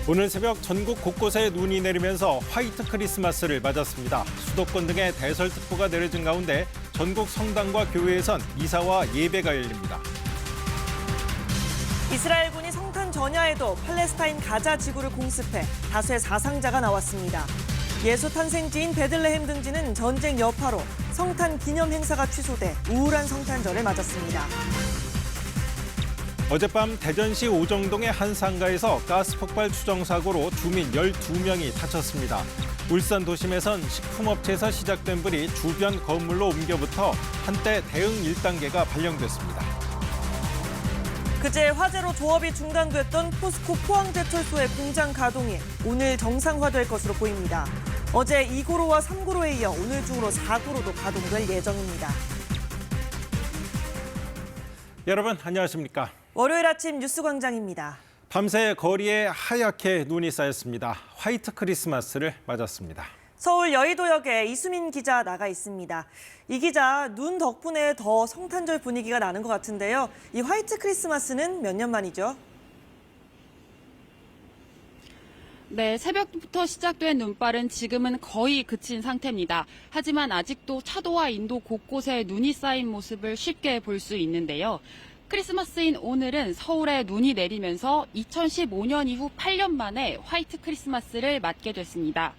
오늘 새벽 전국 곳곳에 눈이 내리면서 화이트 크리스마스를 맞았습니다. 수도권 등에 대설특보가 내려진 가운데 전국 성당과 교회에선 미사와 예배가 열립니다. 이스라엘군이 성탄 전야에도 팔레스타인 가자 지구를 공습해 다수의 사상자가 나왔습니다. 예수 탄생지인 베들레헴 등지는 전쟁 여파로 성탄 기념 행사가 취소돼 우울한 성탄절을 맞았습니다. 어젯밤 대전시 오정동의 한 상가에서 가스 폭발 추정 사고로 주민 12명이 다쳤습니다. 울산 도심에선 식품업체에서 시작된 불이 주변 건물로 옮겨붙어 한때 대응 1단계가 발령됐습니다. 그제 화재로 조업이 중단됐던 포스코 포항제철소의 공장 가동이 오늘 정상화될 것으로 보입니다. 어제 2구로와 3구로에 이어 오늘 중으로 4구로도 가동될 예정입니다. 여러분 안녕하십니까? 월요일 아침 뉴스광장입니다. 밤새 거리에 하얗게 눈이 쌓였습니다. 화이트 크리스마스를 맞았습니다. 서울 여의도역에 이수민 기자 나가 있습니다. 이 기자, 눈 덕분에 더 성탄절 분위기가 나는 것 같은데요. 이 화이트 크리스마스는 몇 년 만이죠? 네, 새벽부터 시작된 눈발은 지금은 거의 그친 상태입니다. 하지만 아직도 차도와 인도 곳곳에 눈이 쌓인 모습을 쉽게 볼 수 있는데요. 크리스마스인 오늘은 서울에 눈이 내리면서 2015년 이후 8년 만에 화이트 크리스마스를 맞게 됐습니다.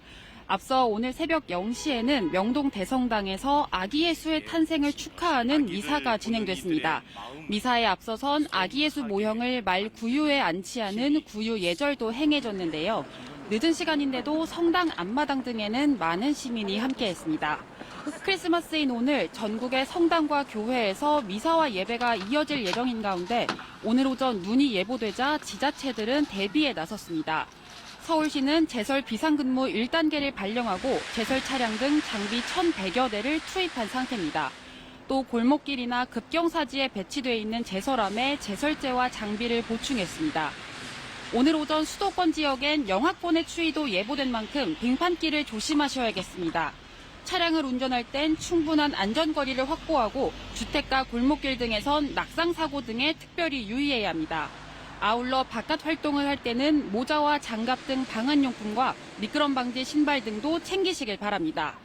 앞서 오늘 새벽 0시에는 명동 대성당에서 아기 예수의 탄생을 축하하는 미사가 진행됐습니다. 미사에 앞서선 아기 예수 모형을 말 구유에 안치하는 구유 예절도 행해졌는데요. 늦은 시간인데도 성당 앞마당 등에는 많은 시민이 함께했습니다. 크리스마스인 오늘 전국의 성당과 교회에서 미사와 예배가 이어질 예정인 가운데 오늘 오전 눈이 예보되자 지자체들은 대비에 나섰습니다. 서울시는 제설 비상근무 1단계를 발령하고 제설 차량 등 장비 1,100여 대를 투입한 상태입니다. 또 골목길이나 급경사지에 배치돼 있는 제설함에 제설제와 장비를 보충했습니다. 오늘 오전 수도권 지역엔 영하권의 추위도 예보된 만큼 빙판길을 조심하셔야겠습니다. 차량을 운전할 땐 충분한 안전거리를 확보하고 주택가 골목길 등에선 낙상사고 등에 특별히 유의해야 합니다. 아울러 바깥 활동을 할 때는 모자와 장갑 등 방한용품과 미끄럼 방지 신발 등도 챙기시길 바랍니다.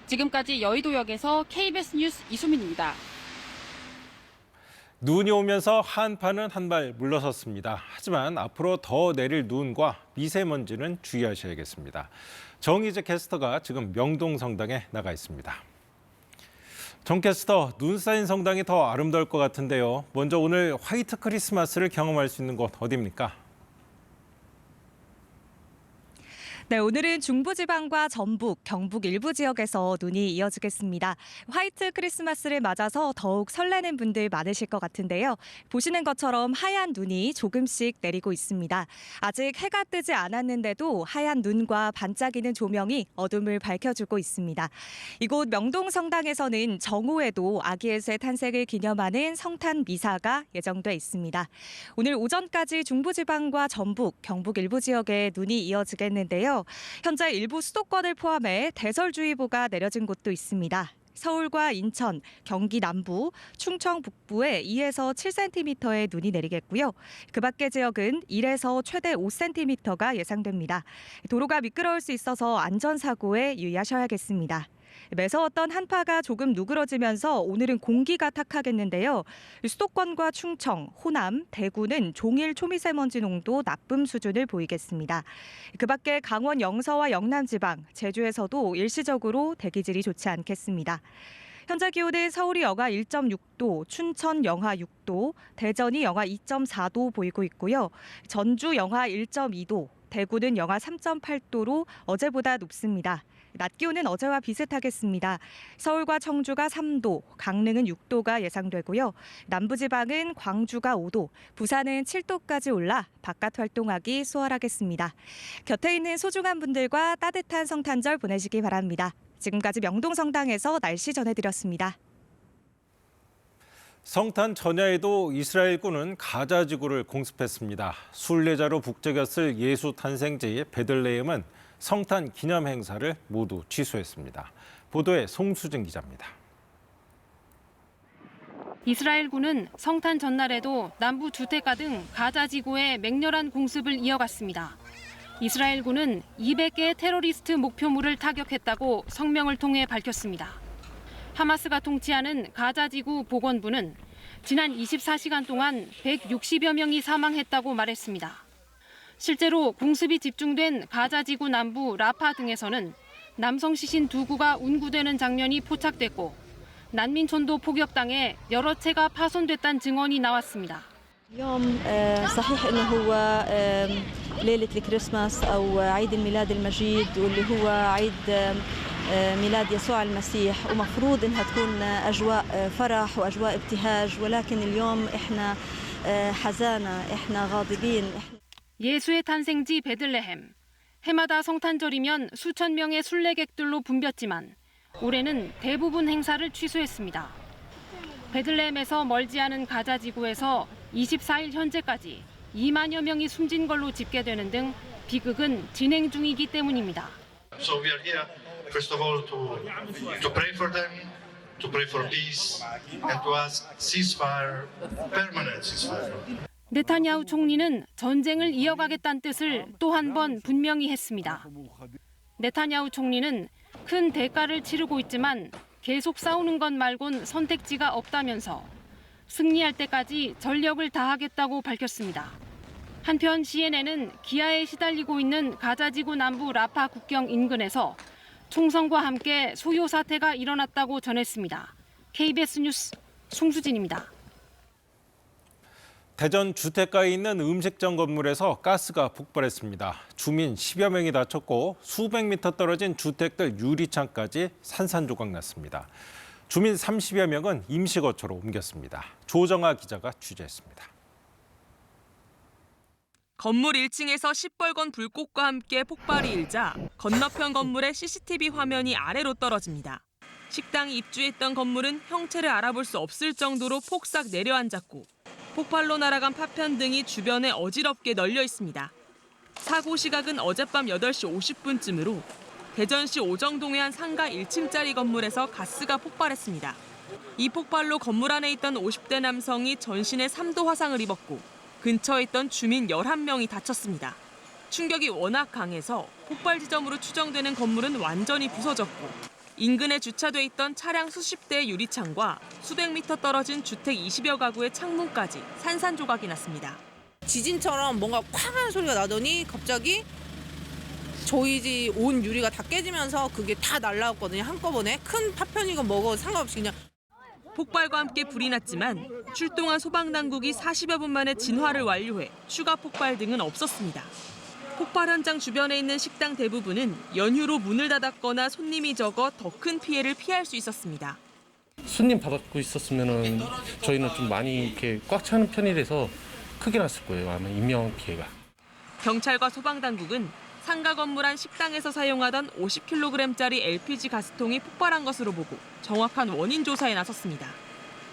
지금까지 여의도역에서 KBS 뉴스 이수민입니다. 눈이 오면서 한파는 한 발 물러섰습니다. 하지만 앞으로 더 내릴 눈과 미세먼지는 주의하셔야겠습니다. 정희재 캐스터가 지금 명동 성당에 나가 있습니다. 정 캐스터, 눈 쌓인 성당이 더 아름다울 것 같은데요. 먼저 오늘 화이트 크리스마스를 경험할 수 있는 곳 어디입니까? 네, 오늘은 중부지방과 전북, 경북 일부 지역에서 눈이 이어지겠습니다. 화이트 크리스마스를 맞아서 더욱 설레는 분들 많으실 것 같은데요. 보시는 것처럼 하얀 눈이 조금씩 내리고 있습니다. 아직 해가 뜨지 않았는데도 하얀 눈과 반짝이는 조명이 어둠을 밝혀주고 있습니다. 이곳 명동 성당에서는 정오에도 아기 예수의 탄생을 기념하는 성탄 미사가 예정돼 있습니다. 오늘 오전까지 중부지방과 전북, 경북 일부 지역에 눈이 이어지겠는데요. 현재 일부 수도권을 포함해 대설주의보가 내려진 곳도 있습니다. 서울과 인천, 경기 남부, 충청 북부에 2에서 7cm의 눈이 내리겠고요. 그 밖의 지역은 1에서 최대 5cm가 예상됩니다. 도로가 미끄러울 수 있어서 안전사고에 유의하셔야겠습니다. 매서웠던 한파가 조금 누그러지면서 오늘은 공기가 탁하겠는데요. 수도권과 충청, 호남, 대구는 종일 초미세먼지 농도 나쁨 수준을 보이겠습니다. 그 밖에 강원 영서와 영남 지방, 제주에서도 일시적으로 대기질이 좋지 않겠습니다. 현재 기온은 서울이 영하 1.6도, 춘천 영하 6도, 대전이 영하 2.4도 보이고 있고요. 전주 영하 1.2도, 대구는 영하 3.8도로 어제보다 높습니다. 낮 기온은 어제와 비슷하겠습니다. 서울과 청주가 3도, 강릉은 6도가 예상되고요. 남부지방은 광주가 5도, 부산은 7도까지 올라 바깥 활동하기 수월하겠습니다. 곁에 있는 소중한 분들과 따뜻한 성탄절 보내시기 바랍니다. 지금까지 명동 성당에서 날씨 전해드렸습니다. 성탄 전야에도 이스라엘군은 가자 지구를 공습했습니다. 순례자로 북적였을 예수 탄생지 베들레헴은 성탄 기념 행사를 모두 취소했습니다. 보도에 송수진 기자입니다. 이스라엘군은 성탄 전날에도 남부 주택가 등 가자 지구에 맹렬한 공습을 이어갔습니다. 이스라엘군은 200개의 테러리스트 목표물을 타격했다고 성명을 통해 밝혔습니다. 하마스가 통치하는 가자지구 보건부는 지난 24시간 동안 160여 명이 사망했다고 말했습니다. 실제로 공습이 집중된 가자지구 남부 라파 등에서는 남성 시신 2구가 운구되는 장면이 포착됐고 난민촌도 폭격당해 여러 채가 파손됐다는 증언이 나왔습니다. اليوم صحيح انه هو ليله الكريسماس او عيد الميلاد المجيد واللي هو عيد ميلاد يسوع المسيح ومفروض انها تكون اجواء فرح واجواء ابتهاج ولكن اليوم احنا حزانه احنا غاضبين. 예수의 탄생지 베들레헴. 해마다 성탄절이면 수천 명의 순례객들로 붐볐지만 올해는 대부분 행사를 취소했습니다. 베들레헴에서 멀지 않은 가자 지구에서 24일 현재까지 2만여 명이 숨진 걸로 집계되는 등 비극은 진행 중이기 때문입니다. So we are here, first of all, to pray for them, to pray for peace, and to ask ceasefire, permanent ceasefire. 네타냐후 총리는 전쟁을 이어가겠다는 뜻을 또 한 번 분명히 했습니다. 네타냐후 총리는 큰 대가를 치르고 있지만 계속 싸우는 것 말곤 선택지가 없다면서 승리할 때까지 전력을 다하겠다고 밝혔습니다. 한편 CNN은 기아에 시달리고 있는 가자지구 남부 라파 국경 인근에서 총성과 함께 소요 사태가 일어났다고 전했습니다. KBS 뉴스 송수진입니다. 대전 주택가에 있는 음식점 건물에서 가스가 폭발했습니다. 주민 10여 명이 다쳤고 수백 미터 떨어진 주택들 유리창까지 산산조각 났습니다. 주민 30여 명은 임시거처로 옮겼습니다. 조정아 기자가 취재했습니다. 건물 1층에서 시뻘건 불꽃과 함께 폭발이 일자 건너편 건물의 CCTV 화면이 아래로 떨어집니다. 식당이 입주했던 건물은 형체를 알아볼 수 없을 정도로 폭삭 내려앉았고 폭발로 날아간 파편 등이 주변에 어지럽게 널려 있습니다. 사고 시각은 어젯밤 8시 50분쯤으로 대전시 오정동의 한 상가 1층짜리 건물에서 가스가 폭발했습니다. 이 폭발로 건물 안에 있던 50대 남성이 전신에 3도 화상을 입었고 근처에 있던 주민 11명이 다쳤습니다. 충격이 워낙 강해서 폭발 지점으로 추정되는 건물은 완전히 부서졌고 인근에 주차돼 있던 차량 수십 대의 유리창과 수백 미터 떨어진 주택 20여 가구의 창문까지 산산조각이 났습니다. 지진처럼 뭔가 쾅 하는 소리가 나더니 갑자기 저희 집 온 유리가 다 깨지면서 그게 다 날라왔거든요. 한꺼번에 큰 파편이건 뭐건 상관없이 그냥. 폭발과 함께 불이 났지만 출동한 소방당국이 40여 분 만에 진화를 완료해 추가 폭발 등은 없었습니다. 폭발 현장 주변에 있는 식당 대부분은 연휴로 문을 닫았거나 손님이 적어 더 큰 피해를 피할 수 있었습니다. 손님 받고 있었으면은 저희는 좀 많이 이렇게 꽉 차는 편이라서 크게 났을 거예요. 아마 인명 피해가. 경찰과 소방당국은 상가 건물 안 식당에서 사용하던 50kg짜리 LPG 가스통이 폭발한 것으로 보고 정확한 원인 조사에 나섰습니다.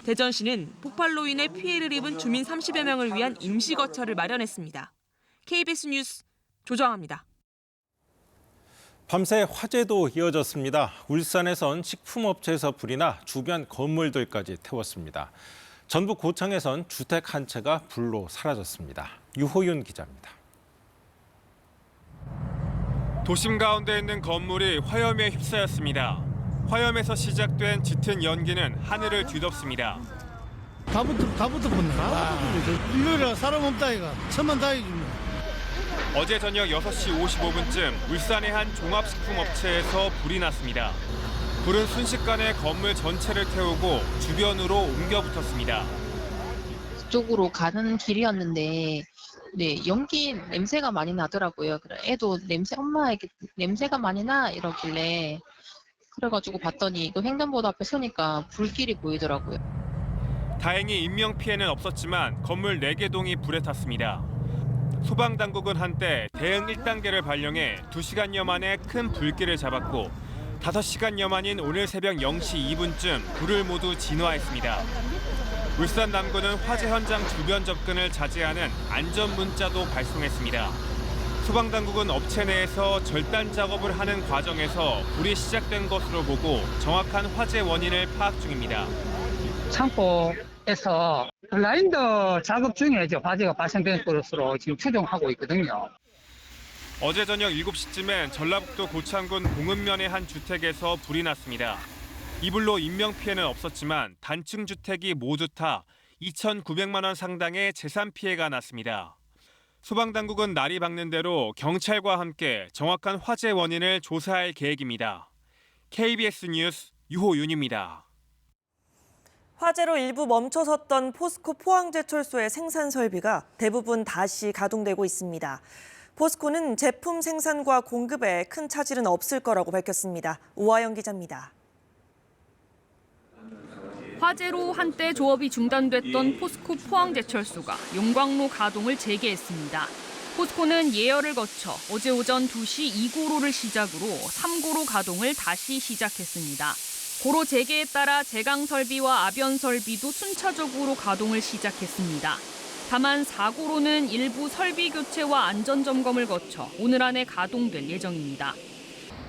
대전시는 폭발로 인해 피해를 입은 주민 30여 명을 위한 임시거처를 마련했습니다. KBS 뉴스 조정아입니다. 밤새 화재도 이어졌습니다. 울산에선 식품업체에서 불이 나 주변 건물들까지 태웠습니다. 전북 고창에선 주택 한 채가 불로 사라졌습니다. 유호윤 기자입니다. 도심 가운데 있는 건물이 화염에 휩싸였습니다. 화염에서 시작된 짙은 연기는 하늘을 뒤덮습니다. 다 붙었구나. 일요일에 사람 없다 이가. 천만 다행이지. 어제 저녁 6시 55분쯤 울산의 한 종합식품업체에서 불이 났습니다. 불은 순식간에 건물 전체를 태우고 주변으로 옮겨 붙었습니다. 그쪽으로 가는 길이었는데 연기 냄새가 많이 나더라고요. 애도 엄마에게 냄새가 많이 나 이러길래 그래가지고 봤더니 그 횡단보도 앞에 서니까 불길이 보이더라고요. 다행히 인명피해는 없었지만 건물 4개 동이 불에 탔습니다. 소방당국은 한때 대응 1단계를 발령해 2시간여 만에 큰 불길을 잡았고 5시간여 만인 오늘 새벽 0시 2분쯤 불을 모두 진화했습니다. 울산 남구는 화재 현장 주변 접근을 자제하는 안전 문자도 발송했습니다. 소방당국은 업체 내에서 절단 작업을 하는 과정에서 불이 시작된 것으로 보고 정확한 화재 원인을 파악 중입니다. 창고에서 블라인더 작업 중에 화재가 발생된 것으로 지금 추정하고 있거든요. 어제 저녁 7시쯤엔 전라북도 고창군 봉은면의 한 주택에서 불이 났습니다. 이 불로 인명피해는 없었지만 단층 주택이 모두 타 2,900만 원 상당의 재산 피해가 났습니다. 소방당국은 날이 밝는 대로 경찰과 함께 정확한 화재 원인을 조사할 계획입니다. KBS 뉴스 유호윤입니다. 화재로 일부 멈춰섰던 포스코 포항제철소의 생산 설비가 대부분 다시 가동되고 있습니다. 포스코는 제품 생산과 공급에 큰 차질은 없을 거라고 밝혔습니다. 오하영 기자입니다. 화재로 한때 조업이 중단됐던 포스코 포항제철소가 용광로 가동을 재개했습니다. 포스코는 예열을 거쳐 어제 오전 2시 2고로를 시작으로 3고로 가동을 다시 시작했습니다. 고로 재개에 따라 제강 설비와 아변 설비도 순차적으로 가동을 시작했습니다. 다만 4고로는 일부 설비 교체와 안전 점검을 거쳐 오늘 안에 가동될 예정입니다.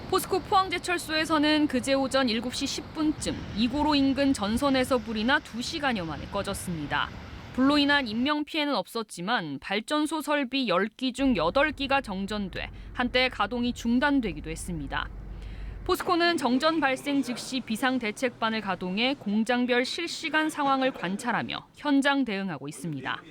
포스코 포항제철소에서는 그제 오전 7시 10분쯤 2고로 인근 전선에서 불이 나 2시간여 만에 꺼졌습니다. 불로 인한 인명피해는 없었지만 발전소 설비 10기 중 8기가 정전돼 한때 가동이 중단되기도 했습니다. 포스코는 정전 발생 즉시 비상대책반을 가동해 공장별 실시간 상황을 관찰하며 현장 대응하고 있습니다.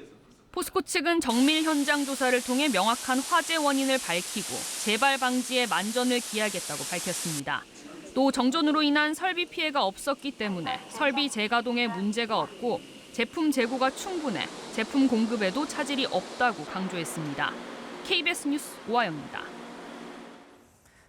포스코 측은 정밀 현장 조사를 통해 명확한 화재 원인을 밝히고 재발 방지에 만전을 기하겠다고 밝혔습니다. 또 정전으로 인한 설비 피해가 없었기 때문에 설비 재가동에 문제가 없고 제품 재고가 충분해 제품 공급에도 차질이 없다고 강조했습니다. KBS 뉴스 오하영입니다.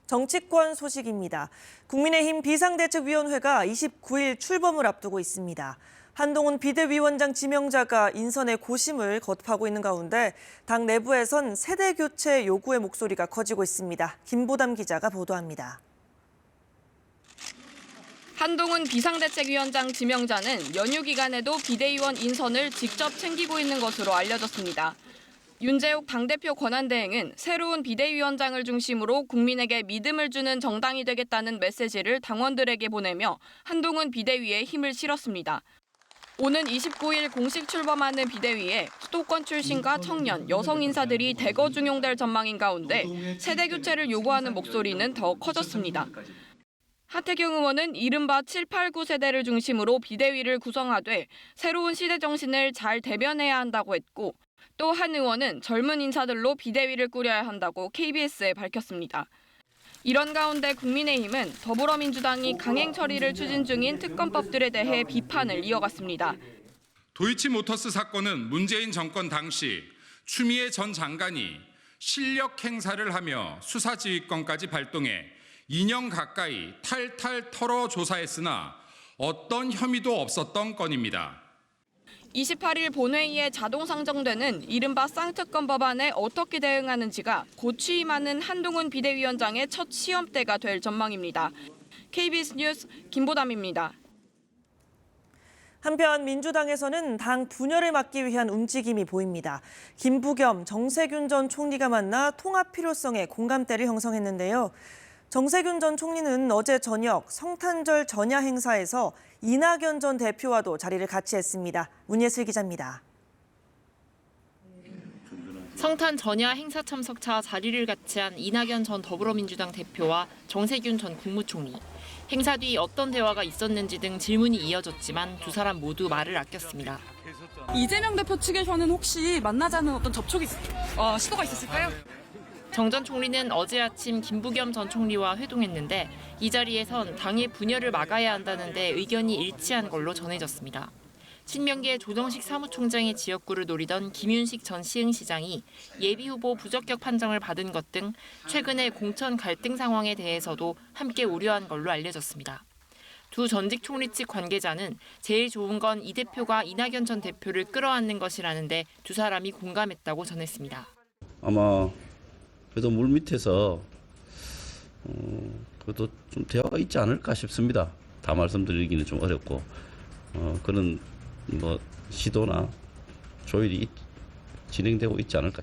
정치권 소식입니다. 국민의힘 비상대책위원회가 29일 출범을 앞두고 있습니다. 한동훈 비대위원장 지명자가 인선에 고심을 거듭하고 있는 가운데 당 내부에선 세대 교체 요구의 목소리가 커지고 있습니다. 김보담 기자가 보도합니다. 한동훈 비상대책위원장 지명자는 연휴 기간에도 비대위원 인선을 직접 챙기고 있는 것으로 알려졌습니다. 윤재욱 당대표 권한대행은 새로운 비대위원장을 중심으로 국민에게 믿음을 주는 정당이 되겠다는 메시지를 당원들에게 보내며 한동훈 비대위에 힘을 실었습니다. 오는 29일 공식 출범하는 비대위에 수도권 출신과 청년, 여성 인사들이 대거 중용될 전망인 가운데 세대 교체를 요구하는 목소리는 더 커졌습니다. 하태경 의원은 이른바 7, 8, 9세대를 중심으로 비대위를 구성하되 새로운 시대 정신을 잘 대변해야 한다고 했고 또 한 의원은 젊은 인사들로 비대위를 꾸려야 한다고 KBS에 밝혔습니다. 이런 가운데 국민의힘은 더불어민주당이 강행 처리를 추진 중인 특검법들에 대해 비판을 이어갔습니다. 도이치모터스 사건은 문재인 정권 당시 추미애 전 장관이 실력 행사를 하며 수사지휘권까지 발동해 2년 가까이 탈탈 털어 조사했으나 어떤 혐의도 없었던 건입니다. 28일 본회의에 자동 상정되는 이른바 쌍특검 법안에 어떻게 대응하는지가 곧 취임하는 한동훈 비대위원장의 첫 시험대가 될 전망입니다. KBS 뉴스 김보담입니다. 한편 민주당에서는 당 분열을 막기 위한 움직임이 보입니다. 김부겸, 정세균 전 총리가 만나 통합 필요성에 공감대를 형성했는데요. 정세균 전 총리는 어제 저녁 성탄절 전야 행사에서 이낙연 전 대표와도 자리를 같이 했습니다. 문예슬 기자입니다. 성탄 전야 행사 참석차 자리를 같이 한 이낙연 전 더불어민주당 대표와 정세균 전 국무총리. 행사 뒤 어떤 대화가 있었는지 등 질문이 이어졌지만 두 사람 모두 말을 아꼈습니다. 이재명 대표 측에서는 혹시 만나자는 어떤 접촉이 시도가 있었을까요? 정 전 총리는 어제 아침 김부겸 전 총리와 회동했는데 이 자리에선 당의 분열을 막아야 한다는 데 의견이 일치한 걸로 전해졌습니다. 친명계 조정식 사무총장의 지역구를 노리던 김윤식 전 시흥시장이 예비후보 부적격 판정을 받은 것 등 최근의 공천 갈등 상황에 대해서도 함께 우려한 걸로 알려졌습니다. 두 전직 총리 측 관계자는 제일 좋은 건 이 대표가 이낙연 전 대표를 끌어안는 것이라는데 두 사람이 공감했다고 전했습니다. 아마 그래도 물밑에서 그래도 좀 대화가 있지 않을까 싶습니다. 다 말씀드리기는 좀 어렵고 그런 시도나 조율이 진행되고 있지 않을까.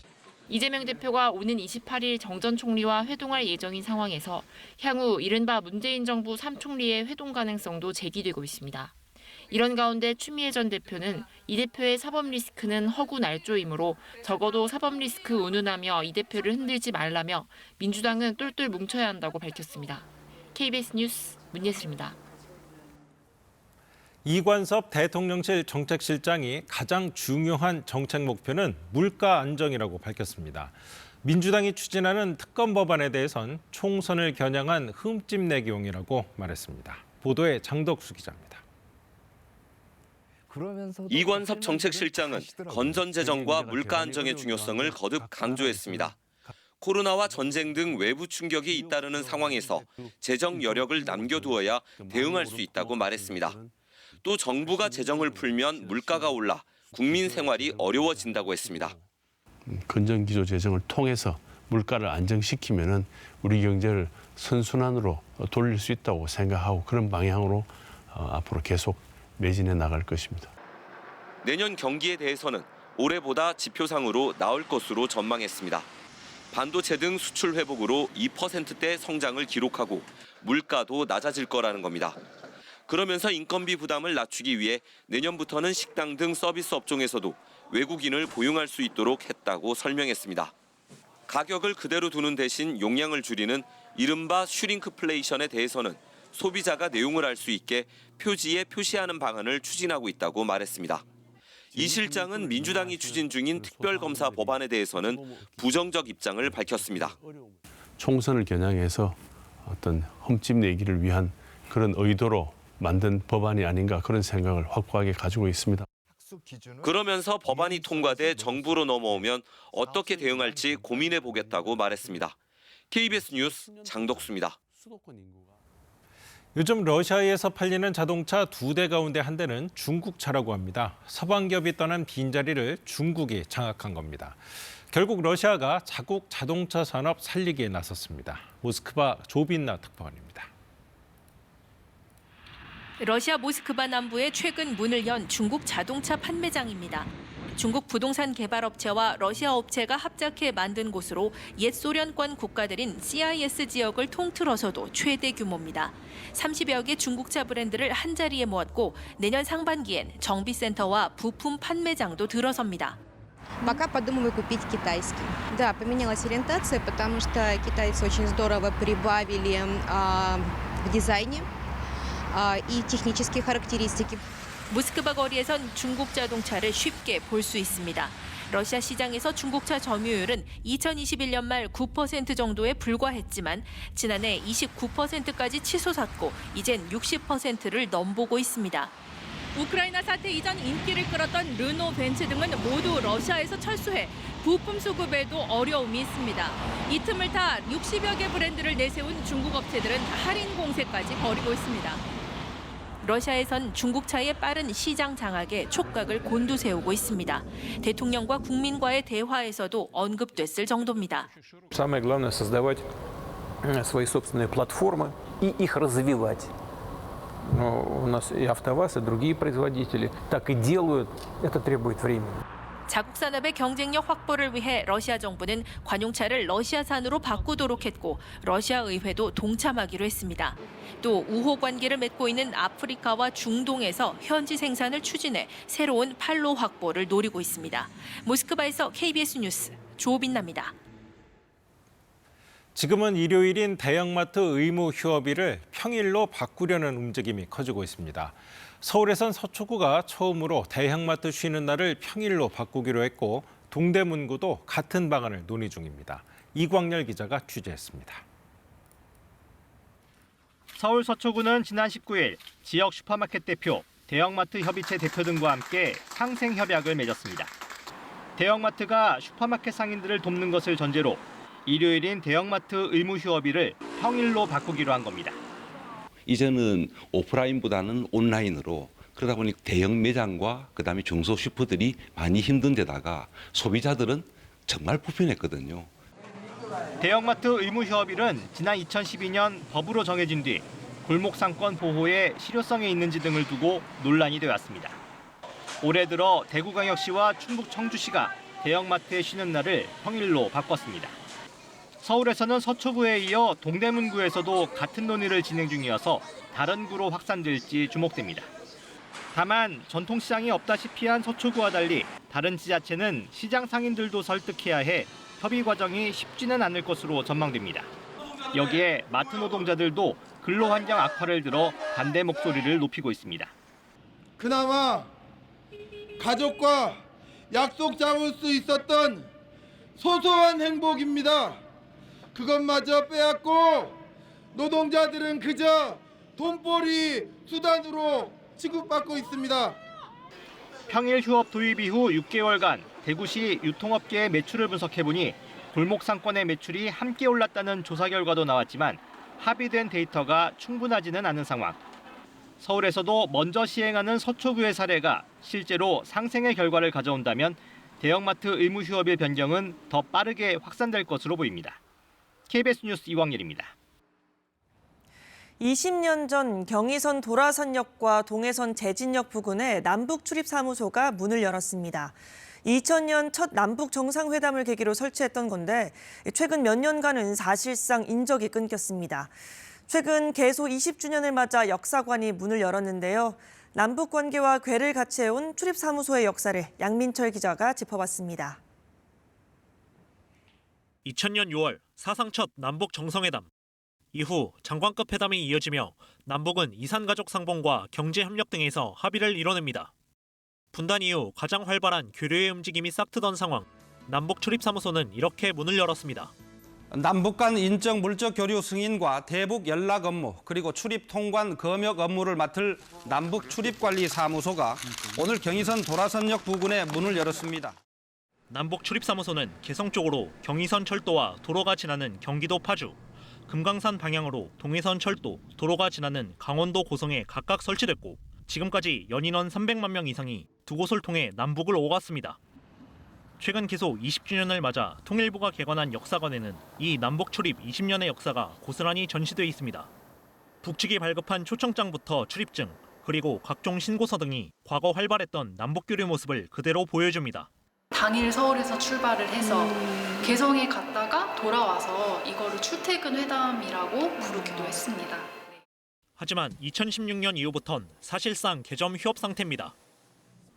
이재명 대표가 오는 28일 정 전 총리와 회동할 예정인 상황에서 향후 이른바 문재인 정부 3총리의 회동 가능성도 제기되고 있습니다. 이런 가운데 추미애 전 대표는 이 대표의 사법 리스크는 허구 날조이므로 적어도 사법 리스크 운운하며 이 대표를 흔들지 말라며 민주당은 똘똘 뭉쳐야 한다고 밝혔습니다. KBS 뉴스 문예슬입니다. 이관섭 대통령실 정책실장이 가장 중요한 정책 목표는 물가 안정이라고 밝혔습니다. 민주당이 추진하는 특검 법안에 대해선 총선을 겨냥한 흠집 내기용이라고 말했습니다. 보도에 장덕수 기자입니다. 이관섭 정책실장은 건전재정과 물가 안정의 중요성을 거듭 강조했습니다. 코로나와 전쟁 등 외부 충격이 잇따르는 상황에서 재정 여력을 남겨두어야 대응할 수 있다고 말했습니다. 또 정부가 재정을 풀면 물가가 올라 국민 생활이 어려워진다고 했습니다. 건전기조 재정을 통해서 물가를 안정시키면은 우리 경제를 선순환으로 돌릴 수 있다고 생각하고 그런 방향으로 앞으로 계속 매진해 나갈 것입니다. 내년 경기에 대해서는 올해보다 지표상으로 나을 것으로 전망했습니다. 반도체 등 수출 회복으로 2%대 성장을 기록하고 물가도 낮아질 거라는 겁니다. 그러면서 인건비 부담을 낮추기 위해 내년부터는 식당 등 서비스 업종에서도 외국인을 고용할 수 있도록 했다고 설명했습니다. 가격을 그대로 두는 대신 용량을 줄이는 이른바 슈링크플레이션에 대해서는 소비자가 내용을 알 수 있게 표지에 표시하는 방안을 추진하고 있다고 말했습니다. 이 실장은 민주당이 추진 중인 특별검사 법안에 대해서는 부정적 입장을 밝혔습니다. 총선을 겨냥해서 어떤 흠집 내기를 위한 그런 의도로 만든 법안이 아닌가 그런 생각을 확고하게 가지고 있습니다. 그러면서 법안이 통과돼 정부로 넘어오면 어떻게 대응할지 고민해 보겠다고 말했습니다. KBS 뉴스 장덕수입니다. 요즘 러시아에서 팔리는 자동차 2대 가운데 한 대는 중국 차라고 합니다. 서방 기업이 떠난 빈자리를 중국이 장악한 겁니다. 결국 러시아가 자국 자동차 산업 살리기에 나섰습니다. 모스크바 조빈나 특파원입니다. 러시아 모스크바 남부에 최근 문을 연 중국 자동차 판매장입니다. 중국 부동산 개발업체와 러시아 업체가 합작해 만든 곳으로 옛 소련권 국가들인 CIS 지역을 통틀어서도 최대 규모입니다. 30여 개 중국차 브랜드를 한자리에 모았고 내년 상반기엔 정비센터와 부품 판매장도 들어섭니다. Пока подумываю купить китайский. Да, поменялась ориентация, потому что китайцы очень здорово прибавили в дизайне и технические характеристики. 모스크바 거리에선 중국 자동차를 쉽게 볼 수 있습니다. 러시아 시장에서 중국차 점유율은 2021년 말 9% 정도에 불과했지만 지난해 29%까지 치솟았고 이젠 60%를 넘보고 있습니다. 우크라이나 사태 이전 인기를 끌었던 르노, 벤츠 등은 모두 러시아에서 철수해 부품 수급에도 어려움이 있습니다. 이 틈을 타 60여 개 브랜드를 내세운 중국 업체들은 할인 공세까지 벌이고 있습니다. 러시아에선 중국차의 빠른 시장 장악에 촉각을 곤두세우고 있습니다. 대통령과 국민과의 대화에서도 언급됐을 정도입니다. Самое главное создавать свои собственные платформы и их развивать. У нас и АвтоВАЗ, и другие производители так и делают. Это требует времени. 자국 산업의 경쟁력 확보를 위해 러시아 정부는 관용차를 러시아산으로 바꾸도록 했고 러시아 의회도 동참하기로 했습니다. 또 우호 관계를 맺고 있는 아프리카와 중동에서 현지 생산을 추진해 새로운 판로 확보를 노리고 있습니다. 모스크바에서 KBS 뉴스 조빈나입니다. 지금은 일요일인 대형마트 의무 휴업일을 평일로 바꾸려는 움직임이 커지고 있습니다. 서울에선 서초구가 처음으로 대형마트 쉬는 날을 평일로 바꾸기로 했고 동대문구도 같은 방안을 논의 중입니다. 이광열 기자가 취재했습니다. 서울 서초구는 지난 19일 지역 슈퍼마켓 대표, 대형마트 협의체 대표 등과 함께 상생 협약을 맺었습니다. 대형마트가 슈퍼마켓 상인들을 돕는 것을 전제로 일요일인 대형마트 의무 휴업일을 평일로 바꾸기로 한 겁니다. 이제는 오프라인보다는 온라인으로 그러다 보니 대형 매장과 그다음에 중소 슈퍼들이 많이 힘든 데다가 소비자들은 정말 불편했거든요. 대형마트 의무 휴업일은 지난 2012년 법으로 정해진 뒤 골목 상권 보호에 실효성이 있는지 등을 두고 논란이 되었습니다. 올해 들어 대구광역시와 충북 청주시가 대형마트의 쉬는 날을 평일로 바꿨습니다. 서울에서는 서초구에 이어 동대문구에서도 같은 논의를 진행 중이어서 다른 구로 확산될지 주목됩니다. 다만 전통시장이 없다시피 한 서초구와 달리 다른 지자체는 시장 상인들도 설득해야 해 협의 과정이 쉽지는 않을 것으로 전망됩니다. 여기에 마트 노동자들도 근로환경 악화를 들어 반대 목소리를 높이고 있습니다. 그나마 가족과 약속 잡을 수 있었던 소소한 행복입니다. 그것마저 빼앗고 노동자들은 그저 돈벌이 수단으로 취급받고 있습니다. 평일 휴업 도입 이후 6개월간 대구시 유통업계의 매출을 분석해보니 골목 상권의 매출이 함께 올랐다는 조사 결과도 나왔지만 합의된 데이터가 충분하지는 않은 상황. 서울에서도 먼저 시행하는 서초구의 사례가 실제로 상생의 결과를 가져온다면 대형마트 의무 휴업일 변경은 더 빠르게 확산될 것으로 보입니다. KBS 뉴스 이광렬입니다. 20년 전 경의선 도라선역과 동해선 제진역 부근에 남북 출입사무소가 문을 열었습니다. 2000년 첫 남북 정상회담을 계기로 설치했던 건데 최근 몇 년간은 사실상 인적이 끊겼습니다. 최근 개소 20주년을 맞아 역사관이 문을 열었는데요. 남북 관계와 궤를 같이 해온 출입사무소의 역사를 양민철 기자가 짚어봤습니다. 2000년 6월 사상 첫 남북 정상회담. 이후 장관급 회담이 이어지며 남북은 이산가족 상봉과 경제협력 등에서 합의를 이뤄냅니다. 분단 이후 가장 활발한 교류의 움직임이 싹트던 상황. 남북 출입사무소는 이렇게 문을 열었습니다. 남북 간 인적 물적 교류 승인과 대북 연락 업무 그리고 출입 통관 검역 업무를 맡을 남북 출입관리사무소가 오늘 경의선 도라선역 부근에 문을 열었습니다. 남북 출입사무소는 개성 쪽으로 경의선 철도와 도로가 지나는 경기도 파주, 금강산 방향으로 동해선 철도, 도로가 지나는 강원도 고성에 각각 설치됐고 지금까지 연인원 300만 명 이상이 두 곳을 통해 남북을 오갔습니다. 최근 개소 20주년을 맞아 통일부가 개관한 역사관에는 이 남북 출입 20년의 역사가 고스란히 전시돼 있습니다. 북측이 발급한 초청장부터 출입증, 그리고 각종 신고서 등이 과거 활발했던 남북 교류 모습을 그대로 보여줍니다. 당일 서울에서 출발을 해서 개성에 갔다가 돌아와서 이거를 출퇴근 회담이라고 부르기도 했습니다. 하지만 2016년 이후부턴 사실상 개점 휴업 상태입니다.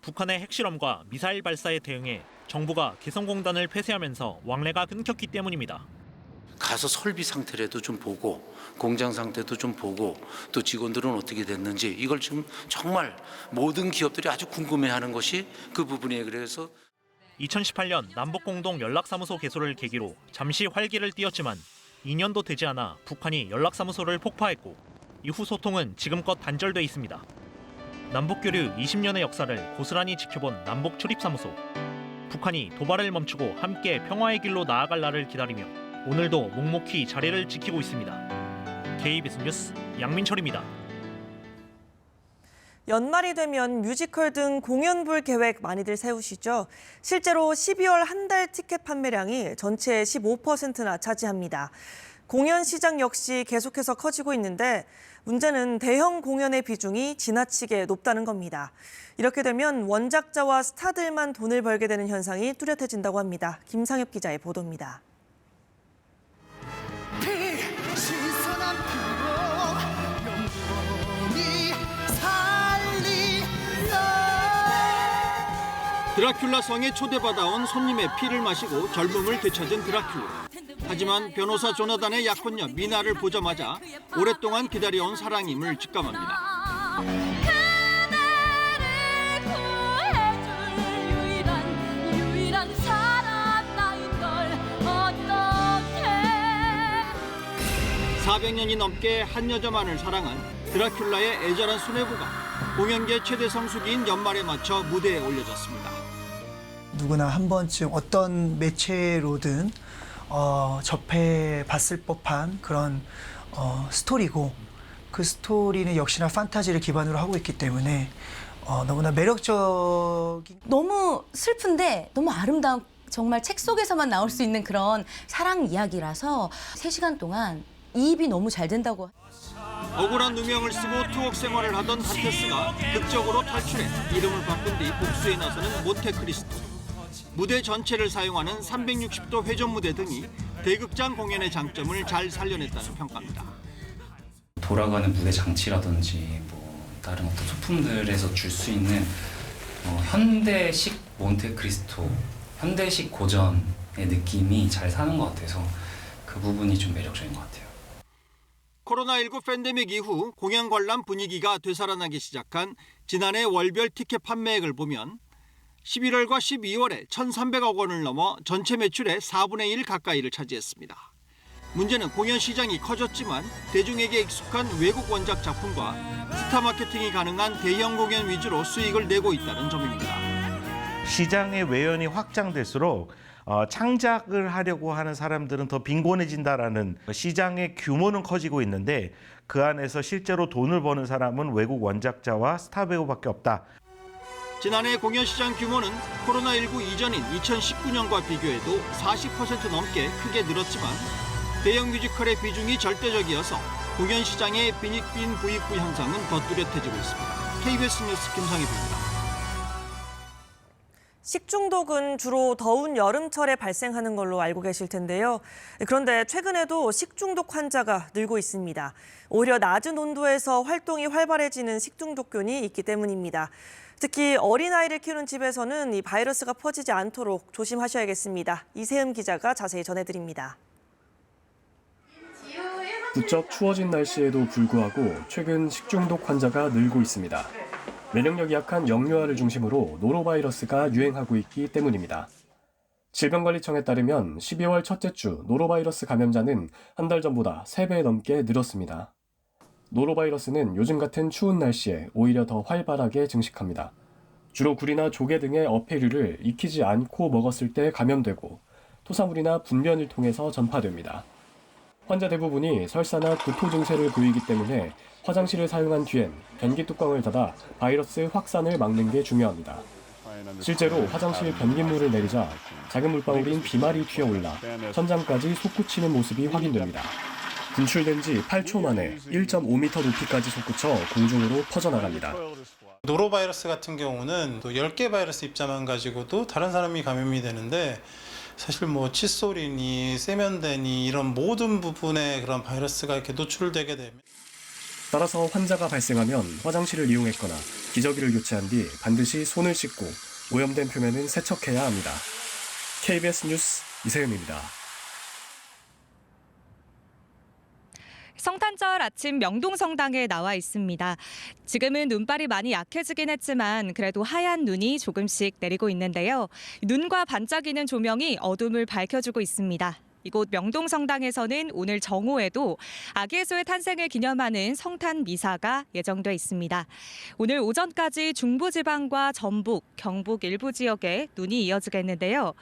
북한의 핵실험과 미사일 발사에 대응해 정부가 개성공단을 폐쇄하면서 왕래가 끊겼기 때문입니다. 가서 설비 상태라도 좀 보고 공장 상태도 좀 보고 또 직원들은 어떻게 됐는지 이걸 지금 정말 모든 기업들이 아주 궁금해하는 것이 그 부분이에요. 그래서 2018년 남북공동 연락사무소 개소를 계기로 잠시 활기를 띄었지만 2년도 되지 않아 북한이 연락사무소를 폭파했고 이후 소통은 지금껏 단절돼 있습니다. 남북교류 20년의 역사를 고스란히 지켜본 남북 출입사무소. 북한이 도발을 멈추고 함께 평화의 길로 나아갈 날을 기다리며 오늘도 묵묵히 자리를 지키고 있습니다. KBS 뉴스 양민철입니다. 연말이 되면 뮤지컬 등 공연 볼 계획 많이들 세우시죠. 실제로 12월 한 달 티켓 판매량이 전체의 15%나 차지합니다. 공연 시장 역시 계속해서 커지고 있는데 문제는 대형 공연의 비중이 지나치게 높다는 겁니다. 이렇게 되면 원작자와 스타들만 돈을 벌게 되는 현상이 뚜렷해진다고 합니다. 김상엽 기자의 보도입니다. 드라큘라 성에 초대받아온 손님의 피를 마시고 젊음을 되찾은 드라큘라. 하지만 변호사 조나단의 약혼녀 미나를 보자마자 오랫동안 기다려온 사랑임을 직감합니다. 유일한 사람 나인 걸 어떡해. 400년이 넘게 한 여자만을 사랑한 드라큘라의 애절한 수뇌부가 공연계 최대 성수기인 연말에 맞춰 무대에 올려졌습니다. 누구나 한 번쯤 어떤 매체로든 접해봤을 법한 그런 스토리고 그 스토리는 역시나 판타지를 기반으로 하고 있기 때문에 너무나 매력적인 너무 슬픈데 너무 아름다운 정말 책 속에서만 나올 수 있는 그런 사랑 이야기라서 3시간 동안 이입이 너무 잘 된다고. 억울한 누명을 쓰고 투옥 생활을 하던 하테스가 극적으로 탈출해 이름을 바꾼 뒤 복수에 나서는 몬테크리스토. 무대 전체를 사용하는 360도 회전 무대 등이 대극장 공연의 장점을 잘 살려냈다는 평가입니다. 돌아가는 무대 장치라든지 뭐 다른 어떤 소품들에서 줄 수 있는 현대식 몬테크리스토, 현대식 고전의 느낌이 잘 사는 것 같아서 그 부분이 좀 매력적인 것 같아요. 코로나19 팬데믹 이후 공연 관람 분위기가 되살아나기 시작한 지난해 월별 티켓 판매액을 보면 11월과 12월에 1,300억 원을 넘어 전체 매출의 4분의 1 가까이를 차지했습니다. 문제는 공연 시장이 커졌지만 대중에게 익숙한 외국 원작 작품과 스타 마케팅이 가능한 대형 공연 위주로 수익을 내고 있다는 점입니다. 시장의 외연이 확장될수록 창작을 하려고 하는 사람들은 더 빈곤해진다라는 시장의 규모는 커지고 있는데 그 안에서 실제로 돈을 버는 사람은 외국 원작자와 스타 배우밖에 없다. 지난해 공연 시장 규모는 코로나19 이전인 2019년과 비교해도 40% 넘게 크게 늘었지만 대형 뮤지컬의 비중이 절대적이어서 공연 시장의 빈익빈 부익부 현상은 더 뚜렷해지고 있습니다. KBS 뉴스 김상희입니다. 식중독은 주로 더운 여름철에 발생하는 걸로 알고 계실 텐데요. 그런데 최근에도 식중독 환자가 늘고 있습니다. 오히려 낮은 온도에서 활동이 활발해지는 식중독균이 있기 때문입니다. 특히 어린아이를 키우는 집에서는 이 바이러스가 퍼지지 않도록 조심하셔야겠습니다. 이세흠 기자가 자세히 전해드립니다. 부쩍 추워진 날씨에도 불구하고 최근 식중독 환자가 늘고 있습니다. 면역력이 약한 영유아를 중심으로 노로바이러스가 유행하고 있기 때문입니다. 질병관리청에 따르면 12월 첫째 주 노로바이러스 감염자는 한 달 전보다 3배 넘게 늘었습니다. 노로바이러스는 요즘 같은 추운 날씨에 오히려 더 활발하게 증식합니다. 주로 굴이나 조개 등의 어패류를 익히지 않고 먹었을 때 감염되고 토사물이나 분변을 통해서 전파됩니다. 환자 대부분이 설사나 구토 증세를 보이기 때문에 화장실을 사용한 뒤엔 변기 뚜껑을 닫아 바이러스 확산을 막는 게 중요합니다. 실제로 화장실 변기물을 내리자 작은 물방울인 비말이 튀어올라 천장까지 솟구치는 모습이 확인됩니다. 분출된 지 8초 만에 1.5m 높이까지 솟구쳐 공중으로 퍼져나갑니다. 노로바이러스 같은 경우는 또 10개 바이러스 입자만 가지고도 다른 사람이 감염이 되는데 사실 칫솔이니 세면대니 이런 모든 부분에 그런 바이러스가 이렇게 노출되게 되면 따라서 환자가 발생하면 화장실을 이용했거나 기저귀를 교체한 뒤 반드시 손을 씻고 오염된 표면은 세척해야 합니다. KBS 뉴스 이세흠입니다. 성탄절 아침 명동성당에 나와 있습니다. 지금은 눈발이 많이 약해지긴 했지만 그래도 하얀 눈이 조금씩 내리고 있는데요. 눈과 반짝이는 조명이 어둠을 밝혀주고 있습니다. 이곳 명동성당에서는 오늘 정오에도 아기 예수의 탄생을 기념하는 성탄 미사가 예정돼 있습니다. 오늘 오전까지 중부지방과 전북, 경북 일부 지역에 눈이 이어지겠는데요.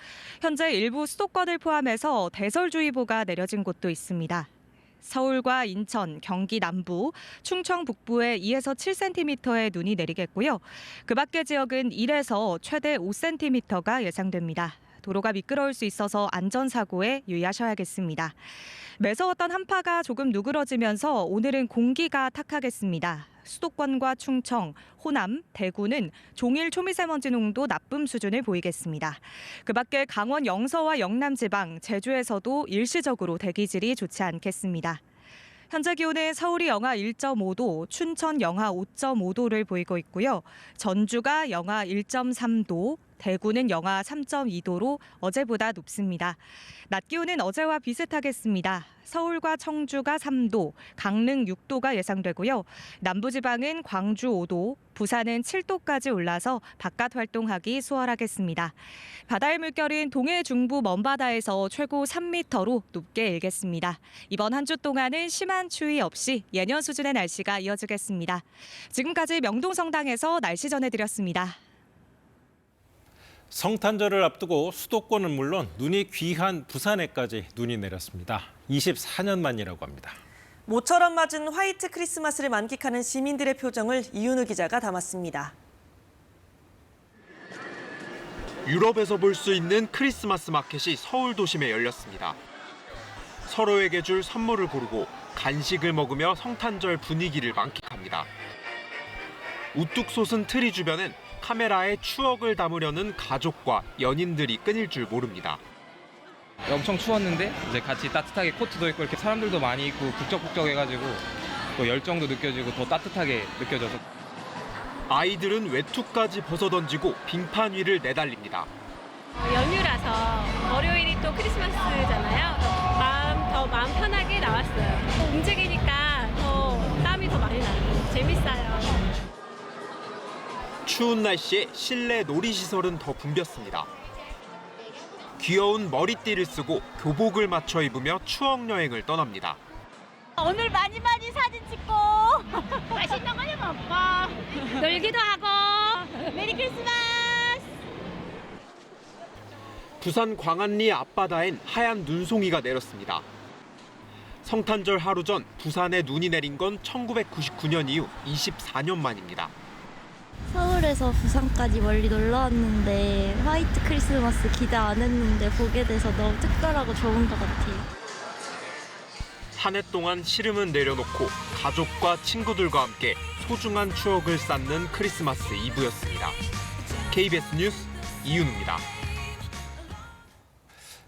현재 일부 수도권을 포함해서 대설주의보가 내려진 곳도 있습니다. 서울과 인천, 경기 남부, 충청 북부에 2에서 7cm의 눈이 내리겠고요. 그 밖의 지역은 1에서 최대 5cm가 예상됩니다. 도로가 미끄러울 수 있어서 안전사고에 유의하셔야겠습니다. 매서웠던 한파가 조금 누그러지면서 오늘은 공기가 탁하겠습니다. 수도권과 충청, 호남, 대구는 종일 초미세먼지 농도 나쁨 수준을 보이겠습니다. 그 밖에 강원 영서와 영남 지방, 제주에서도 일시적으로 대기질이 좋지 않겠습니다. 현재 기온은 서울이 영하 1.5도, 춘천 영하 5.5도를 보이고 있고요. 전주가 영하 1.3도, 대구는 영하 3.2도로 어제보다 높습니다. 낮 기온은 어제와 비슷하겠습니다. 서울과 청주가 3도, 강릉 6도가 예상되고요. 남부지방은 광주 5도, 부산은 7도까지 올라서 바깥 활동하기 수월하겠습니다. 바다의 물결은 동해 중부 먼바다에서 최고 3m로 높게 일겠습니다. 이번 한 주 동안은 심한 추위 없이 예년 수준의 날씨가 이어지겠습니다. 지금까지 명동성당에서 날씨 전해드렸습니다. 성탄절을 앞두고 수도권은 물론 눈이 귀한 부산에까지 눈이 내렸습니다. 24년 만이라고 합니다. 모처럼 맞은 화이트 크리스마스를 만끽하는 시민들의 표정을 이윤우 기자가 담았습니다. 유럽에서 볼 수 있는 크리스마스 마켓이 서울 도심에 열렸습니다. 서로에게 줄 선물을 고르고 간식을 먹으며 성탄절 분위기를 만끽합니다. 우뚝 솟은 트리 주변은 카메라에 추억을 담으려는 가족과 연인들이 끊일 줄 모릅니다. 엄청 추웠는데 이제 같이 따뜻하게 코트도 입고 이렇게 사람들도 많이 있고 북적북적해가지고 또 열정도 느껴지고 더 따뜻하게 느껴져서 아이들은 외투까지 벗어던지고 빙판 위를 내달립니다. 연휴라서 월요일이 또 크리스마스잖아요. 마음 편하게 나왔어요. 움직이니까 땀이 더 많이 나고 재밌어요. 추운 날씨에 실내 놀이시설은 더 붐볐습니다. 귀여운 머리띠를 쓰고 교복을 맞춰 입으며 추억 여행을 떠납니다. 오늘 많이 사진 찍고 맛있는 거 먹고 놀기도 하고 메리 크리스마스! 부산 광안리 앞바다엔 하얀 눈송이가 내렸습니다. 성탄절 하루 전 부산에 눈이 내린 건 1999년 이후 24년 만입니다. 서울에서 부산까지 멀리 놀러 왔는데 화이트 크리스마스 기대 안 했는데 보게 돼서 너무 특별하고 좋은 것 같아요. 한 해 동안 시름은 내려놓고 가족과 친구들과 함께 소중한 추억을 쌓는 크리스마스 이브였습니다. KBS 뉴스 이윤우입니다.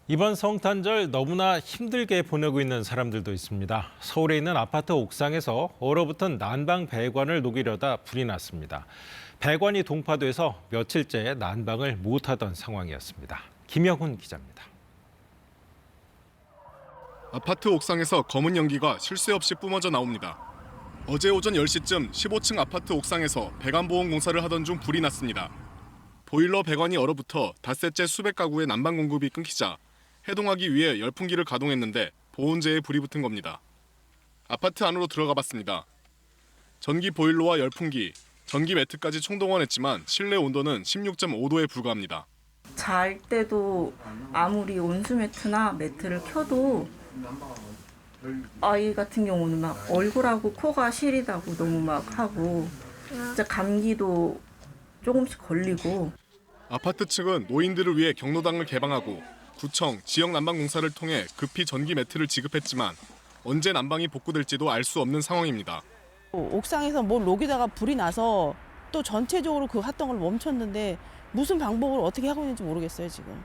이번 성탄절 너무나 힘들게 보내고 있는 사람들도 있습니다. 서울에 있는 아파트 옥상에서 얼어붙은 난방 배관을 녹이려다 불이 났습니다. 배관이 동파돼서 며칠째 난방을 못하던 상황이었습니다. 김영훈 기자입니다. 아파트 옥상에서 검은 연기가 쉴 새 없이 뿜어져 나옵니다. 어제 오전 10시쯤 15층 아파트 옥상에서 배관 보온 공사를 하던 중 불이 났습니다. 보일러 배관이 얼어붙어 닷새째 수백 가구의 난방 공급이 끊기자 해동하기 위해 열풍기를 가동했는데 보온재에 불이 붙은 겁니다. 아파트 안으로 들어가 봤습니다. 전기 보일러와 열풍기, 전기 매트까지 총동원했지만 실내 온도는 16.5도에 불과합니다. 잘 때도 아무리 온수 매트나 매트를 켜도 아이 같은 경우는 막 얼굴하고 코가 시리다고 너무 막 하고 진짜 감기도 조금씩 걸리고. 아파트 측은 노인들을 위해 경로당을 개방하고 구청, 지역 난방 공사를 통해 급히 전기 매트를 지급했지만 언제 난방이 복구될지도 알 수 없는 상황입니다. 옥상에서 뭘 녹이다가 불이 나서 또 전체적으로 그 활동을 멈췄는데 무슨 방법으로 어떻게 하고 있는지 모르겠어요, 지금.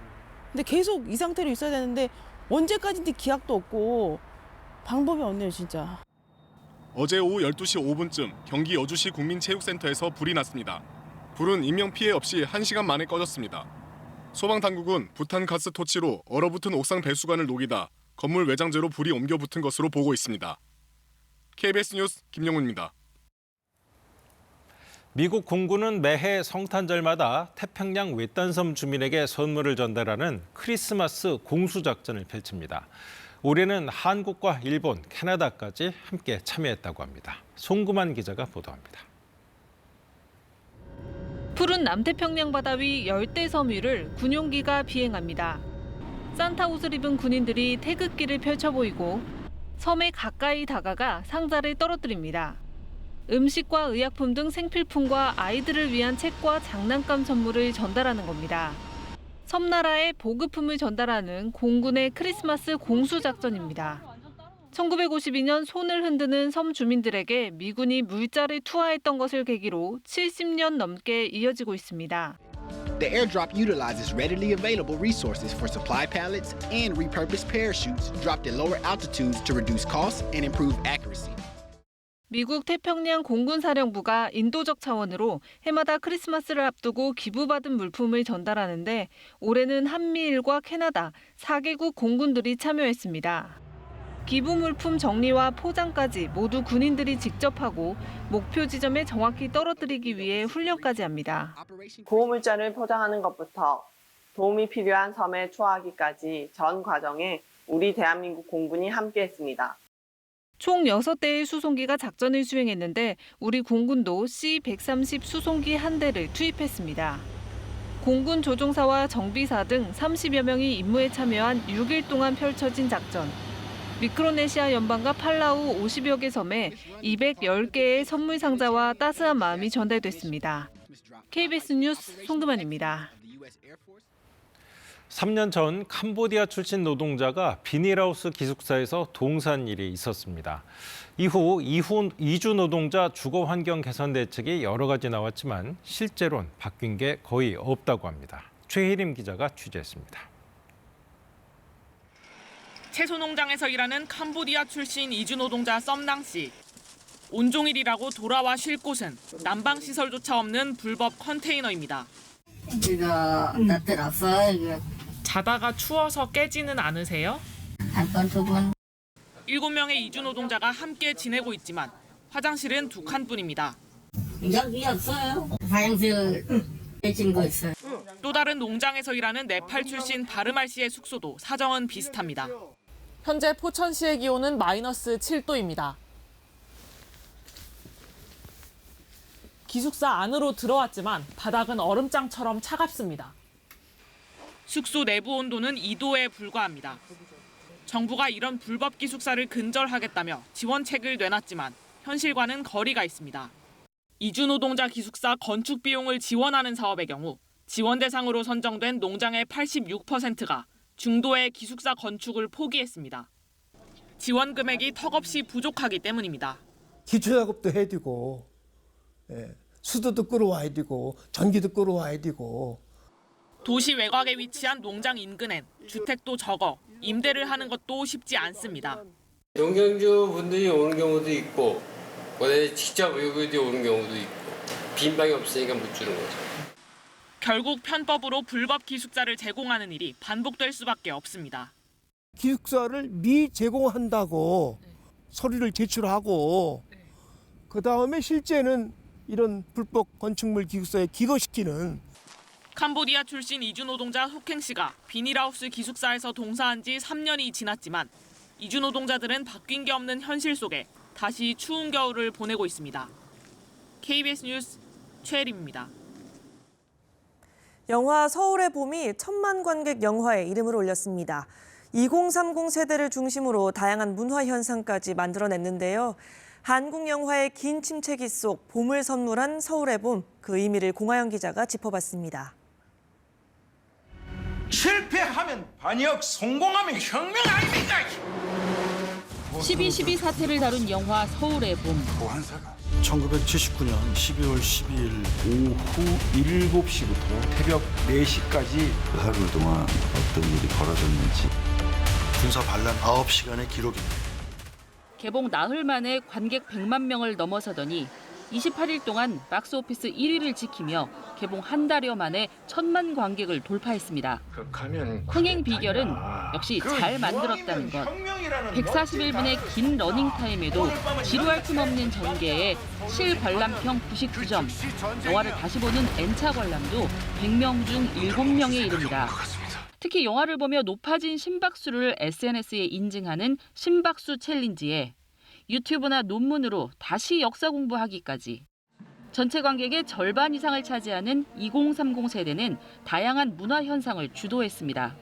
근데 계속 이 상태로 있어야 되는데 언제까지인지 기약도 없고 방법이 없네요, 진짜. 어제 오후 12시 5분쯤 경기 여주시 국민체육센터에서 불이 났습니다. 불은 인명피해 없이 1시간 만에 꺼졌습니다. 소방당국은 부탄 가스 토치로 얼어붙은 옥상 배수관을 녹이다 건물 외장재로 불이 옮겨 붙은 것으로 보고 있습니다. KBS 뉴스 김영훈입니다. 미국 공군은 매해 성탄절마다 태평양 외딴섬 주민에게 선물을 전달하는 크리스마스 공수작전을 펼칩니다. 올해는 한국과 일본, 캐나다까지 함께 참여했다고 합니다. 송구만 기자가 보도합니다. 푸른 남태평양 바다 위 열대섬 위를 군용기가 비행합니다. 산타 옷을 입은 군인들이 태극기를 펼쳐 보이고 섬에 가까이 다가가 상자를 떨어뜨립니다. 음식과 의약품 등 생필품과 아이들을 위한 책과 장난감 선물을 전달하는 겁니다. 섬나라에 보급품을 전달하는 공군의 크리스마스 공수작전입니다. 1952년 손을 흔드는 섬 주민들에게 미군이 물자를 투하했던 것을 계기로 70년 넘게 이어지고 있습니다. The airdrop utilizes readily available resources for supply pallets and repurposed parachutes dropped at lower altitudes to reduce costs and improve accuracy. 미국 태평양 공군사령부가 인도적 차원으로 해마다 크리스마스를 앞두고 기부받은 물품을 전달하는데 올해는 한미일과 캐나다 4개국 공군들이 참여했습니다. 기부 물품 정리와 포장까지 모두 군인들이 직접 하고 목표 지점에 정확히 떨어뜨리기 위해 훈련까지 합니다. 보호물자를 포장하는 것부터 도움이 필요한 섬에 투하하기까지 전 과정에 우리 대한민국 공군이 함께했습니다. 총 6대의 수송기가 작전을 수행했는데 우리 공군도 C-130 수송기 한 대를 투입했습니다. 공군 조종사와 정비사 등 30여 명이 임무에 참여한 6일 동안 펼쳐진 작전. 미크로네시아 연방과 팔라우 50여 개 섬에 210개의 선물 상자와 따스한 마음이 전달됐습니다. KBS 뉴스 송금환입니다. 3년 전 캄보디아 출신 노동자가 비닐하우스 기숙사에서 동사한 일이 있었습니다. 이후 이주 노동자 주거 환경 개선 대책이 여러 가지 나왔지만 실제로는 바뀐 게 거의 없다고 합니다. 최혜림 기자가 취재했습니다. 채소 농장에서 일하는 캄보디아 출신 이주 노동자 썸낭 씨. 온종일이라고 돌아와 쉴 곳은 난방 시설조차 없는 불법 컨테이너입니다. 자다가 추워서 깨지는 않으세요? 한 번, 두 번. 7명의 이주 노동자가 함께 지내고 있지만 화장실은 2칸뿐입니다. 여기 없어요. 화장실 깨진 거 있어요. 또 다른 농장에서 일하는 네팔 출신 바르말 씨의 숙소도 사정은 비슷합니다. 현재 포천시의 기온은 마이너스 7도입니다. 기숙사 안으로 들어왔지만 바닥은 얼음장처럼 차갑습니다. 숙소 내부 온도는 2도에 불과합니다. 정부가 이런 불법 기숙사를 근절하겠다며 지원책을 내놨지만 현실과는 거리가 있습니다. 이주 노동자 기숙사 건축 비용을 지원하는 사업의 경우 지원 대상으로 선정된 농장의 86%가 중도의 기숙사 건축을 포기했습니다. 지원 금액이 턱없이 부족하기 때문입니다. 기초작업도 해야 되고 수도도 끌어와야 되고 전기도 끌어와야 되고. 도시 외곽에 위치한 농장 인근엔 주택도 적어 임대를 하는 것도 쉽지 않습니다. 농경주 분들이 오는 경우도 있고 직접 외국인들이 오는 경우도 있고 빈 방이 없으니까 못 주는 거죠. 결국 편법으로 불법 기숙사를 제공하는 일이 반복될 수밖에 없습니다. 기숙사를 미제공한다고 서류를 제출하고 그다음에 실제는 이런 불법 건축물 기숙사에 기거시키는. 캄보디아 출신 이주 노동자 훅행 씨가 비닐하우스 기숙사에서 동사한 지 3년이 지났지만 이주 노동자들은 바뀐 게 없는 현실 속에 다시 추운 겨울을 보내고 있습니다. KBS 뉴스 최혜림입니다. 영화 서울의 봄이 1000만 관객 영화에 이름을 올렸습니다. 2030 세대를 중심으로 다양한 문화 현상까지 만들어냈는데요. 한국 영화의 긴 침체기 속 봄을 선물한 서울의 봄, 그 의미를 공하영 기자가 짚어봤습니다. 실패하면 반역, 성공하면 혁명 아닙니까? 12.12 사태를 다룬 영화 서울의 봄. 1979년 12월 12일 오후 7시부터 새벽 4시까지 하루 동안 어떤 일이 벌어졌는지 군사 반란 9시간의 기록입니다. 개봉 나흘 만에 관객 100만 명을 넘어서더니 28일 동안 박스오피스 1위를 지키며 개봉 한 달여 만에 1000만 관객을 돌파했습니다. 흥행 비결은 역시 잘 만들었다는 것. 141분의 긴 러닝타임에도 지루할 틈 없는 전개에 실관람평 99점, 영화를 다시 보는 N차 관람도 100명 중 7명에 이릅니다. 특히 영화를 보며 높아진 심박수를 SNS에 인증하는 심박수 챌린지에 유튜브나 논문으로 다시 역사 공부하기까지. 전체 관객의 절반 이상을 차지하는 2030 세대는 다양한 문화 현상을 주도했습니다.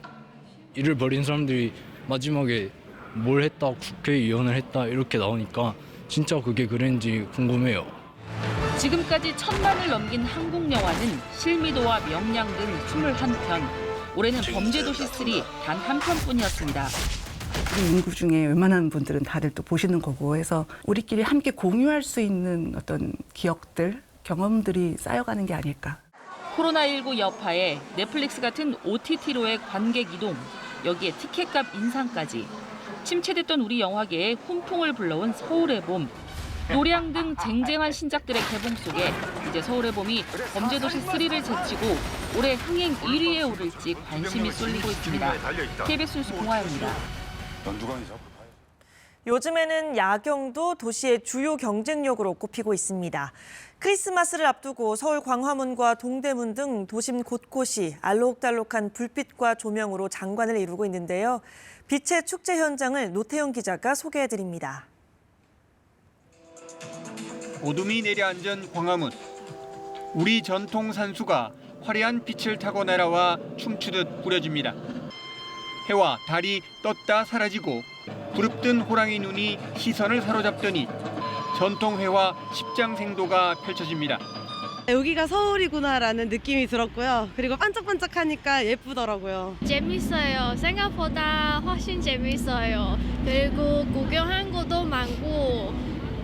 일을 벌인 사람들이 마지막에 뭘 했다, 국회의원을 했다 이렇게 나오니까 진짜 그게 그랬는지 궁금해요. 지금까지 1000만을 넘긴 한국 영화는 실미도와 명량 등 21편. 올해는 범죄도시 3 단 한 편뿐이었습니다. 우리 인구 중에 웬만한 분들은 다들 또 보시는 거고 해서 우리끼리 함께 공유할 수 있는 어떤 기억들, 경험들이 쌓여가는 게 아닐까. 코로나19 여파에 넷플릭스 같은 OTT로의 관객 이동, 여기에 티켓값 인상까지. 침체됐던 우리 영화계에 훈풍을 불러온 서울의 봄. 노량 등 쟁쟁한 신작들의 개봉 속에 이제 서울의 봄이 범죄도시 3를 제치고 올해 흥행 1위에 오를지 관심이 쏠리고 있습니다. KBS 뉴스 공화영입니다. 요즘에는 야경도 도시의 주요 경쟁력으로 꼽히고 있습니다. 크리스마스를 앞두고 서울 광화문과 동대문 등 도심 곳곳이 알록달록한 불빛과 조명으로 장관을 이루고 있는데요. 빛의 축제 현장을 노태영 기자가 소개해드립니다. 어둠이 내려앉은 광화문. 우리 전통 산수가 화려한 빛을 타고 날아와 춤추듯 꾸려집니다. 해와 달이 떴다 사라지고 부릅뜬 호랑이 눈이 시선을 사로잡더니 전통회와 십장생도가 펼쳐집니다. 여기가 서울이구나라는 느낌이 들었고요. 그리고 반짝반짝하니까 예쁘더라고요. 재밌어요. 생각보다 훨씬 재밌어요. 그리고 구경한 것도 많고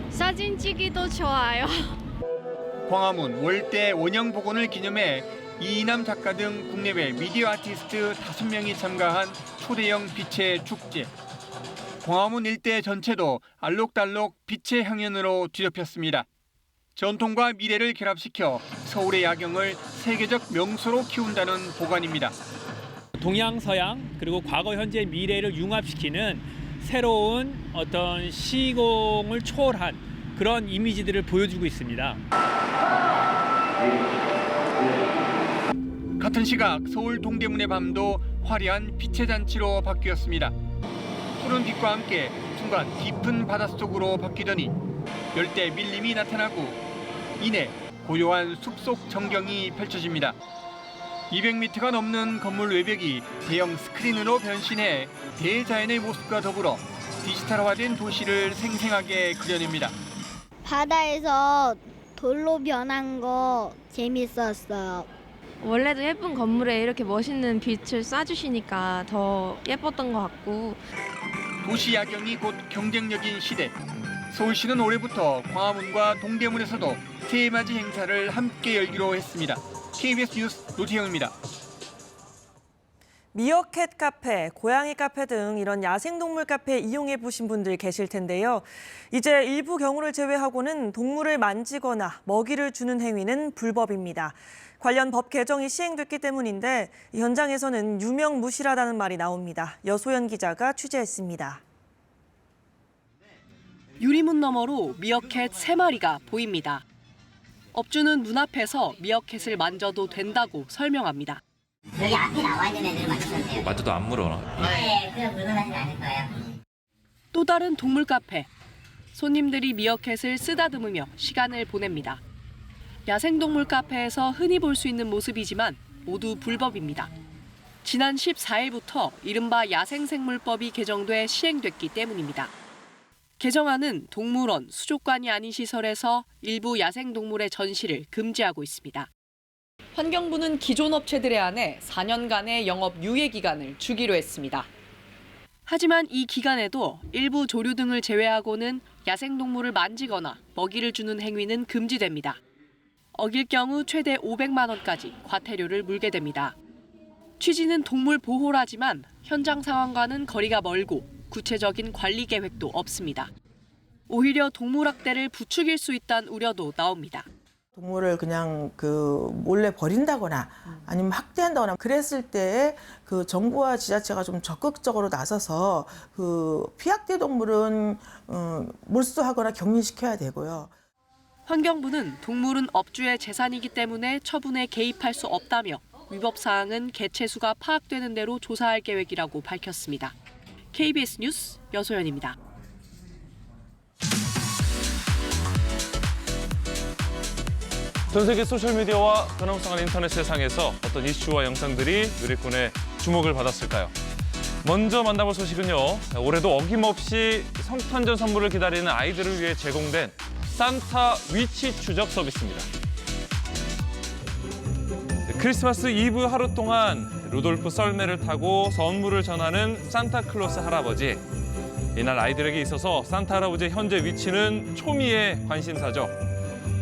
사진 찍기도 좋아요. 광화문 월대 원형복원을 기념해 이인남 작가 등 국내외 미디어 아티스트 5명이 참가한 초대형 빛의 축제. 광화문 일대 전체도 알록달록 빛의 향연으로 뒤덮였습니다. 전통과 미래를 결합시켜 서울의 야경을 세계적 명소로 키운다는 보관입니다. 동양, 서양, 그리고 과거, 현재, 미래를 융합시키는 새로운 어떤 시공을 초월한 그런 이미지들을 보여주고 있습니다. 같은 시각 서울 동대문의 밤도 화려한 빛의 잔치로 바뀌었습니다. 푸른 빛과 함께 순간 깊은 바닷속으로 바뀌더니 열대 밀림이 나타나고 이내 고요한 숲속 전경이 펼쳐집니다. 200m가 넘는 건물 외벽이 대형 스크린으로 변신해 대자연의 모습과 더불어 디지털화된 도시를 생생하게 그려냅니다. 바다에서 돌로 변한 거 재밌었어요. 원래도 예쁜 건물에 이렇게 멋있는 빛을 쏴주시니까 더 예뻤던 것 같고. 도시 야경이 곧 경쟁력인 시대. 서울시는 올해부터 광화문과 동대문에서도 새해맞이 행사를 함께 열기로 했습니다. KBS 뉴스 노태영입니다. 미어캣 카페, 고양이 카페 등 이런 야생동물 카페 이용해 보신 분들 계실 텐데요. 이제 일부 경우를 제외하고는 동물을 만지거나 먹이를 주는 행위는 불법입니다. 관련 법 개정이 시행됐기 때문인데 현장에서는 유명무실하다는 말이 나옵니다. 여소연 기자가 취재했습니다. 유리문 너머로 미어캣 3마리가 보입니다. 업주는 문 앞에서 미어캣을 만져도 된다고 설명합니다. 여기 앞에 나와 있는 애들 만져도 돼요. 만져도 안 물어. 네, 그냥 물건하지는 않을 거예요. 또 다른 동물 카페. 손님들이 미어캣을 쓰다듬으며 시간을 보냅니다. 야생동물 카페에서 흔히 볼 수 있는 모습이지만 모두 불법입니다. 지난 14일부터 이른바 야생생물법이 개정돼 시행됐기 때문입니다. 개정안은 동물원, 수족관이 아닌 시설에서 일부 야생동물의 전시를 금지하고 있습니다. 환경부는 기존 업체들에 한해 4년간의 영업 유예 기간을 주기로 했습니다. 하지만 이 기간에도 일부 조류 등을 제외하고는 야생동물을 만지거나 먹이를 주는 행위는 금지됩니다. 어길 경우 최대 500만 원까지 과태료를 물게 됩니다. 취지는 동물 보호라지만 현장 상황과는 거리가 멀고 구체적인 관리 계획도 없습니다. 오히려 동물 학대를 부추길 수 있다는 우려도 나옵니다. 동물을 그냥 몰래 버린다거나 아니면 학대한다거나 그랬을 때 정부와 지자체가 좀 적극적으로 나서서 피학대 동물은 몰수하거나 격리시켜야 되고요. 환경부는 동물은 업주의 재산이기 때문에 처분에 개입할 수 없다며 위법 사항은 개체수가 파악되는 대로 조사할 계획이라고 밝혔습니다. KBS 뉴스 여소연입니다. 전 세계 소셜미디어와 변화무쌍한 인터넷 세상에서 어떤 이슈와 영상들이 누리꾼의 주목을 받았을까요? 먼저 만나볼 소식은요. 올해도 어김없이 성탄절 선물을 기다리는 아이들을 위해 제공된 산타 위치 추적 서비스입니다. 크리스마스 이브 하루 동안 루돌프 썰매를 타고 선물을 전하는 산타클로스 할아버지. 이날 아이들에게 있어서 산타 할아버지의 현재 위치는 초미의 관심사죠.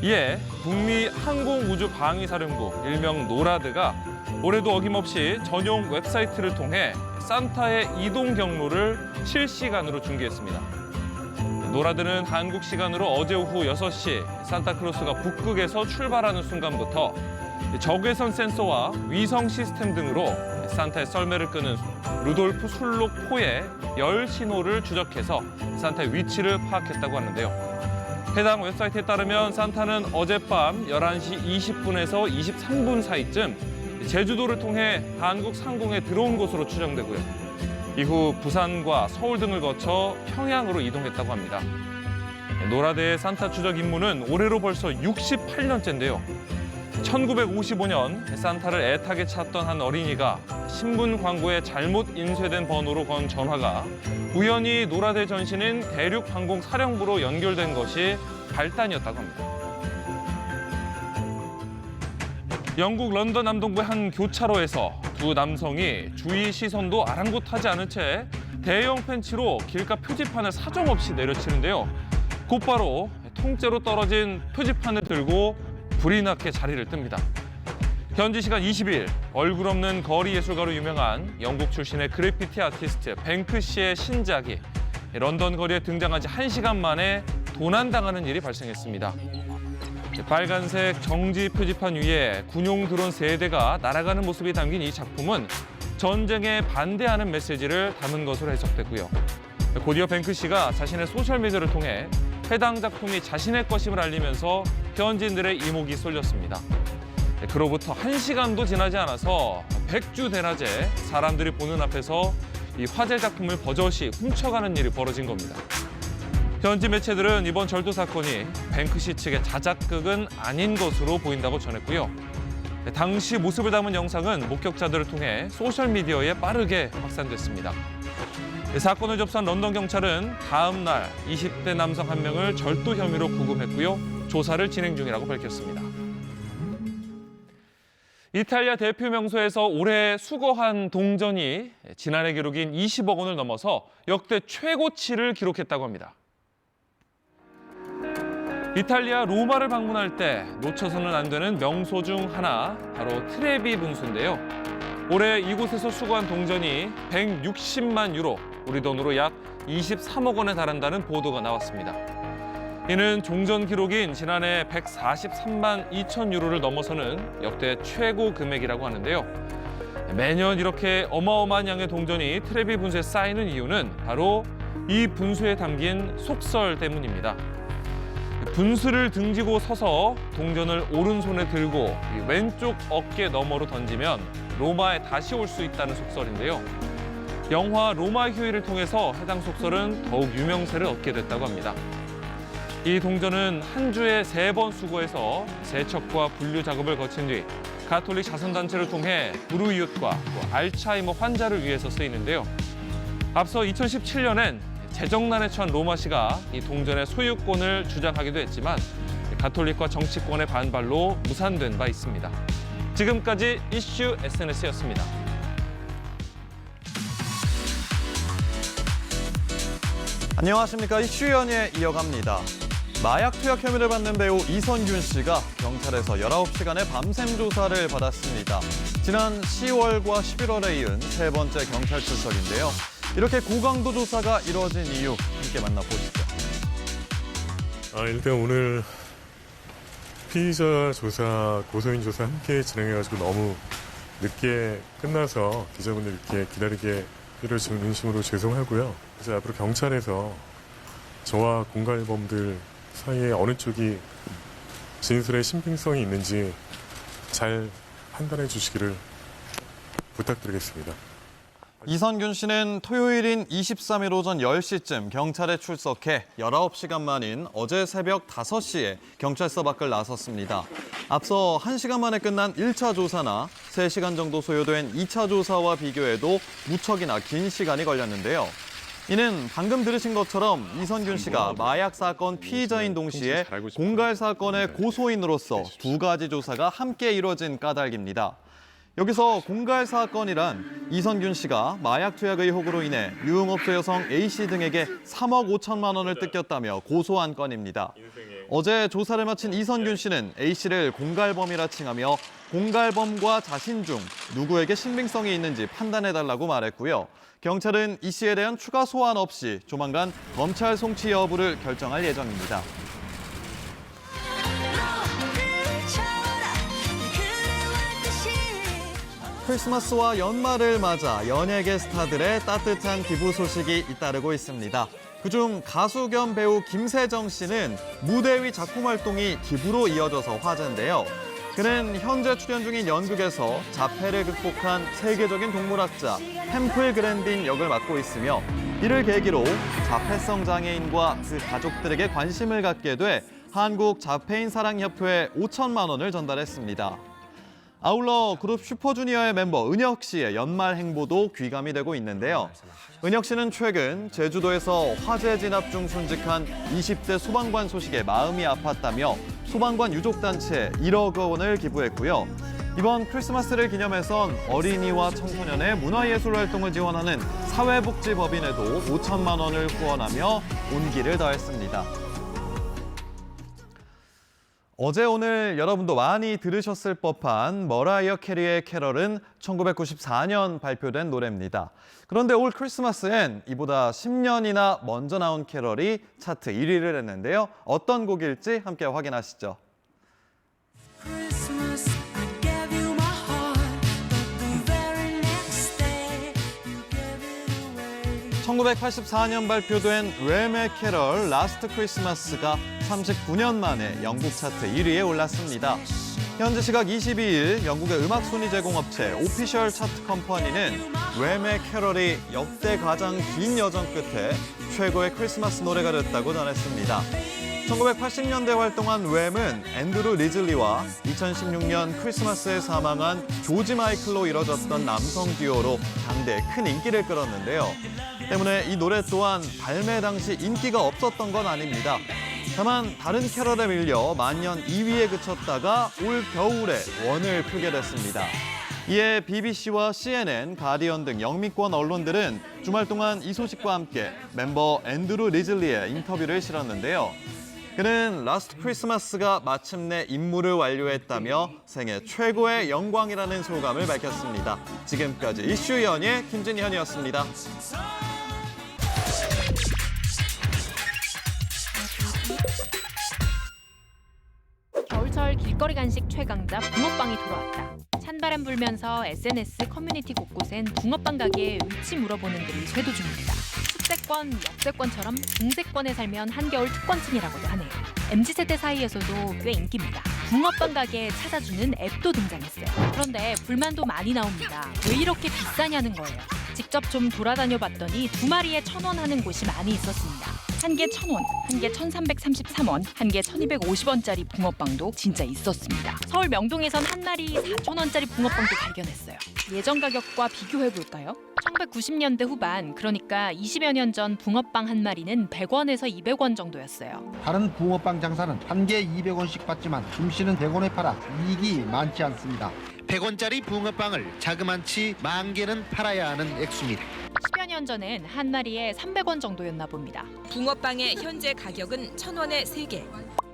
이에 북미 항공우주방위사령부 일명 노라드가 올해도 어김없이 전용 웹사이트를 통해 산타의 이동 경로를 실시간으로 중계했습니다. 노라드는 한국 시간으로 어제 오후 6시 산타클로스가 북극에서 출발하는 순간부터 적외선 센서와 위성 시스템 등으로 산타의 썰매를 끄는 루돌프 술록포의 열 신호를 추적해서 산타의 위치를 파악했다고 하는데요. 해당 웹사이트에 따르면 산타는 어젯밤 11시 20분에서 23분 사이쯤 제주도를 통해 한국 상공에 들어온 것으로 추정되고요. 이후 부산과 서울 등을 거쳐 평양으로 이동했다고 합니다. 노라드의 산타 추적 임무는 올해로 벌써 68년째인데요. 1955년 산타를 애타게 찾던 한 어린이가 신문 광고에 잘못 인쇄된 번호로 건 전화가 우연히 노라드의 전신인 대륙항공사령부로 연결된 것이 발단이었다고 합니다. 영국 런던 남동부의 한 교차로에서 두 남성이 주위 시선도 아랑곳하지 않은 채 대형 펜치로 길가 표지판을 사정없이 내려치는데요. 곧바로 통째로 떨어진 표지판을 들고 불이 나게 자리를 뜹니다. 현지 시간 20일 얼굴 없는 거리 예술가로 유명한 영국 출신의 그래피티 아티스트 뱅크시의 신작이 런던 거리에 등장한 지 1시간 만에 도난당하는 일이 발생했습니다. 빨간색 정지 표지판 위에 군용 드론 3대가 날아가는 모습이 담긴 이 작품은 전쟁에 반대하는 메시지를 담은 것으로 해석되고요. 곧이어 뱅크시가 자신의 소셜미디어를 통해 해당 작품이 자신의 것임을 알리면서 현지인들의 이목이 쏠렸습니다. 그로부터 1시간도 지나지 않아서 백주대낮에 사람들이 보는 앞에서 이 화제 작품을 버젓이 훔쳐가는 일이 벌어진 겁니다. 현지 매체들은 이번 절도 사건이 뱅크시 측의 자작극은 아닌 것으로 보인다고 전했고요. 당시 모습을 담은 영상은 목격자들을 통해 소셜미디어에 빠르게 확산됐습니다. 사건을 접수한 런던 경찰은 다음 날 20대 남성 1명을 절도 혐의로 구금했고요. 조사를 진행 중이라고 밝혔습니다. 이탈리아 대표 명소에서 올해 수거한 동전이 지난해 기록인 20억 원을 넘어서 역대 최고치를 기록했다고 합니다. 이탈리아 로마를 방문할 때 놓쳐서는 안 되는 명소 중 하나, 바로 트레비 분수인데요. 올해 이곳에서 수거한 동전이 160만 유로, 우리 돈으로 약 23억 원에 달한다는 보도가 나왔습니다. 이는 종전 기록인 지난해 143만 2천 유로를 넘어서는 역대 최고 금액이라고 하는데요. 매년 이렇게 어마어마한 양의 동전이 트레비 분수에 쌓이는 이유는 바로 이 분수에 담긴 속설 때문입니다. 분수를 등지고 서서 동전을 오른손에 들고 왼쪽 어깨 너머로 던지면 로마에 다시 올 수 있다는 속설인데요. 영화 로마 휴일을 통해서 해당 속설은 더욱 유명세를 얻게 됐다고 합니다. 이 동전은 한 주에 3번 수거해서 세척과 분류 작업을 거친 뒤 가톨릭 자선단체를 통해 불우이웃과 알츠하이머 환자를 위해서 쓰이는데요. 앞서 2017년엔 재정난에 처한 로마시가 이 동전의 소유권을 주장하기도 했지만 가톨릭과 정치권의 반발로 무산된 바 있습니다. 지금까지 이슈 SNS였습니다. 안녕하십니까. 이슈 연예 이어갑니다. 마약 투약 혐의를 받는 배우 이선균 씨가 경찰에서 19시간의 밤샘 조사를 받았습니다. 지난 10월과 11월에 이은 3번째 경찰 출석인데요. 이렇게 고강도 조사가 이루어진 이유 함께 만나보시죠. 일단 오늘 피의자 조사, 고소인 조사 함께 진행해가지고 너무 늦게 끝나서 기자분들 이렇게 기다리게 해드려 진심으로 죄송하고요. 그래서 앞으로 경찰에서 저와 공갈범들 사이에 어느 쪽이 진술의 신빙성이 있는지 잘 판단해 주시기를 부탁드리겠습니다. 이선균 씨는 토요일인 23일 오전 10시쯤 경찰에 출석해 19시간 만인 어제 새벽 5시에 경찰서 밖을 나섰습니다. 앞서 1시간 만에 끝난 1차 조사나 3시간 정도 소요된 2차 조사와 비교해도 무척이나 긴 시간이 걸렸는데요. 이는 방금 들으신 것처럼 이선균 씨가 마약 사건 피의자인 동시에 공갈 사건의 고소인으로서 2가지 조사가 함께 이루어진 까닭입니다. 여기서 공갈 사건이란 이선균 씨가 마약 투약 의혹으로 인해 유흥업소 여성 A씨 등에게 3억 5천만 원을 뜯겼다며 고소한 건입니다. 어제 조사를 마친 이선균 씨는 A씨를 공갈범이라 칭하며 공갈범과 자신 중 누구에게 신빙성이 있는지 판단해달라고 말했고요. 경찰은 이 씨에 대한 추가 소환 없이 조만간 검찰 송치 여부를 결정할 예정입니다. 크리스마스와 연말을 맞아 연예계 스타들의 따뜻한 기부 소식이 잇따르고 있습니다. 그중 가수 겸 배우 김세정 씨는 무대 위 작품 활동이 기부로 이어져서 화제인데요. 그는 현재 출연 중인 연극에서 자폐를 극복한 세계적인 동물학자 템플 그랜딘 역을 맡고 있으며 이를 계기로 자폐성 장애인과 그 가족들에게 관심을 갖게 돼 한국자폐인사랑협회에 5천만 원을 전달했습니다. 아울러 그룹 슈퍼주니어의 멤버 은혁 씨의 연말 행보도 귀감이 되고 있는데요. 은혁 씨는 최근 제주도에서 화재 진압 중 순직한 20대 소방관 소식에 마음이 아팠다며 소방관 유족단체에 1억 원을 기부했고요. 이번 크리스마스를 기념해선 어린이와 청소년의 문화예술 활동을 지원하는 사회복지법인에도 5천만 원을 후원하며 온기를 더했습니다. 어제 오늘 여러분도 많이 들으셨을 법한 머라이어 캐리의 캐럴은 1994년 발표된 노래입니다. 그런데 올 크리스마스엔 이보다 10년이나 먼저 나온 캐럴이 차트 1위를 했는데요. 어떤 곡일지 함께 확인하시죠. 1984년 발표된 웸의 캐럴 라스트 크리스마스가 39년 만에 영국 차트 1위에 올랐습니다. 현지 시각 22일 영국의 음악 순위 제공업체 오피셜 차트 컴퍼니는 웸의 캐럴이 역대 가장 긴 여정 끝에 최고의 크리스마스 노래가 됐다고 전했습니다. 1980년대 활동한 웸은 앤드루 리즐리와 2016년 크리스마스에 사망한 조지 마이클로 이뤄졌던 남성 듀오로 당대에 큰 인기를 끌었는데요. 때문에 이 노래 또한 발매 당시 인기가 없었던 건 아닙니다. 다만 다른 캐럴에 밀려 만년 2위에 그쳤다가 올 겨울에 원을 풀게 됐습니다. 이에 BBC와 CNN, 가디언 등 영미권 언론들은 주말 동안 이 소식과 함께 멤버 앤드루 리즐리의 인터뷰를 실었는데요. 그는 라스트 크리스마스가 마침내 임무를 완료했다며 생애 최고의 영광이라는 소감을 밝혔습니다. 지금까지 이슈 연예 김진현이었습니다. 겨울철 길거리 간식 최강자 붕어빵이 돌아왔다. 찬바람 불면서 SNS 커뮤니티 곳곳엔 붕어빵 가게에 위치 물어보는 글이 쇄도 중입니다. 숙세권, 역세권처럼 중세권에 살면 한겨울 특권층이라고도 하네요. MZ세대 사이에서도 꽤 인기입니다. 붕어빵 가게에 찾아주는 앱도 등장했어요. 그런데 불만도 많이 나옵니다. 왜 이렇게 비싸냐는 거예요. 직접 좀 돌아다녀 봤더니 2마리에 1,000원 하는 곳이 많이 있었습니다. 한 개 1,000원, 한 개 1,333원, 한 개 1,250원짜리 붕어빵도 진짜 있었습니다. 서울 명동에선 한 마리 4,000원짜리 붕어빵도 발견했어요. 예전 가격과 비교해볼까요? 1990년대 후반, 그러니까 20여 년 전 붕어빵 한 마리는 100원에서 200원 정도였어요. 다른 붕어빵 장사는 한 개 200원씩 받지만 김씨는 100원에 팔아 이익이 많지 않습니다. 100원짜리 붕어빵을 자그만치 10,000개는 팔아야 하는 액수입니다. 10여 년 전엔 한 마리에 300원 정도였나 봅니다. 붕어빵의 현재 가격은 1,000원에 3개.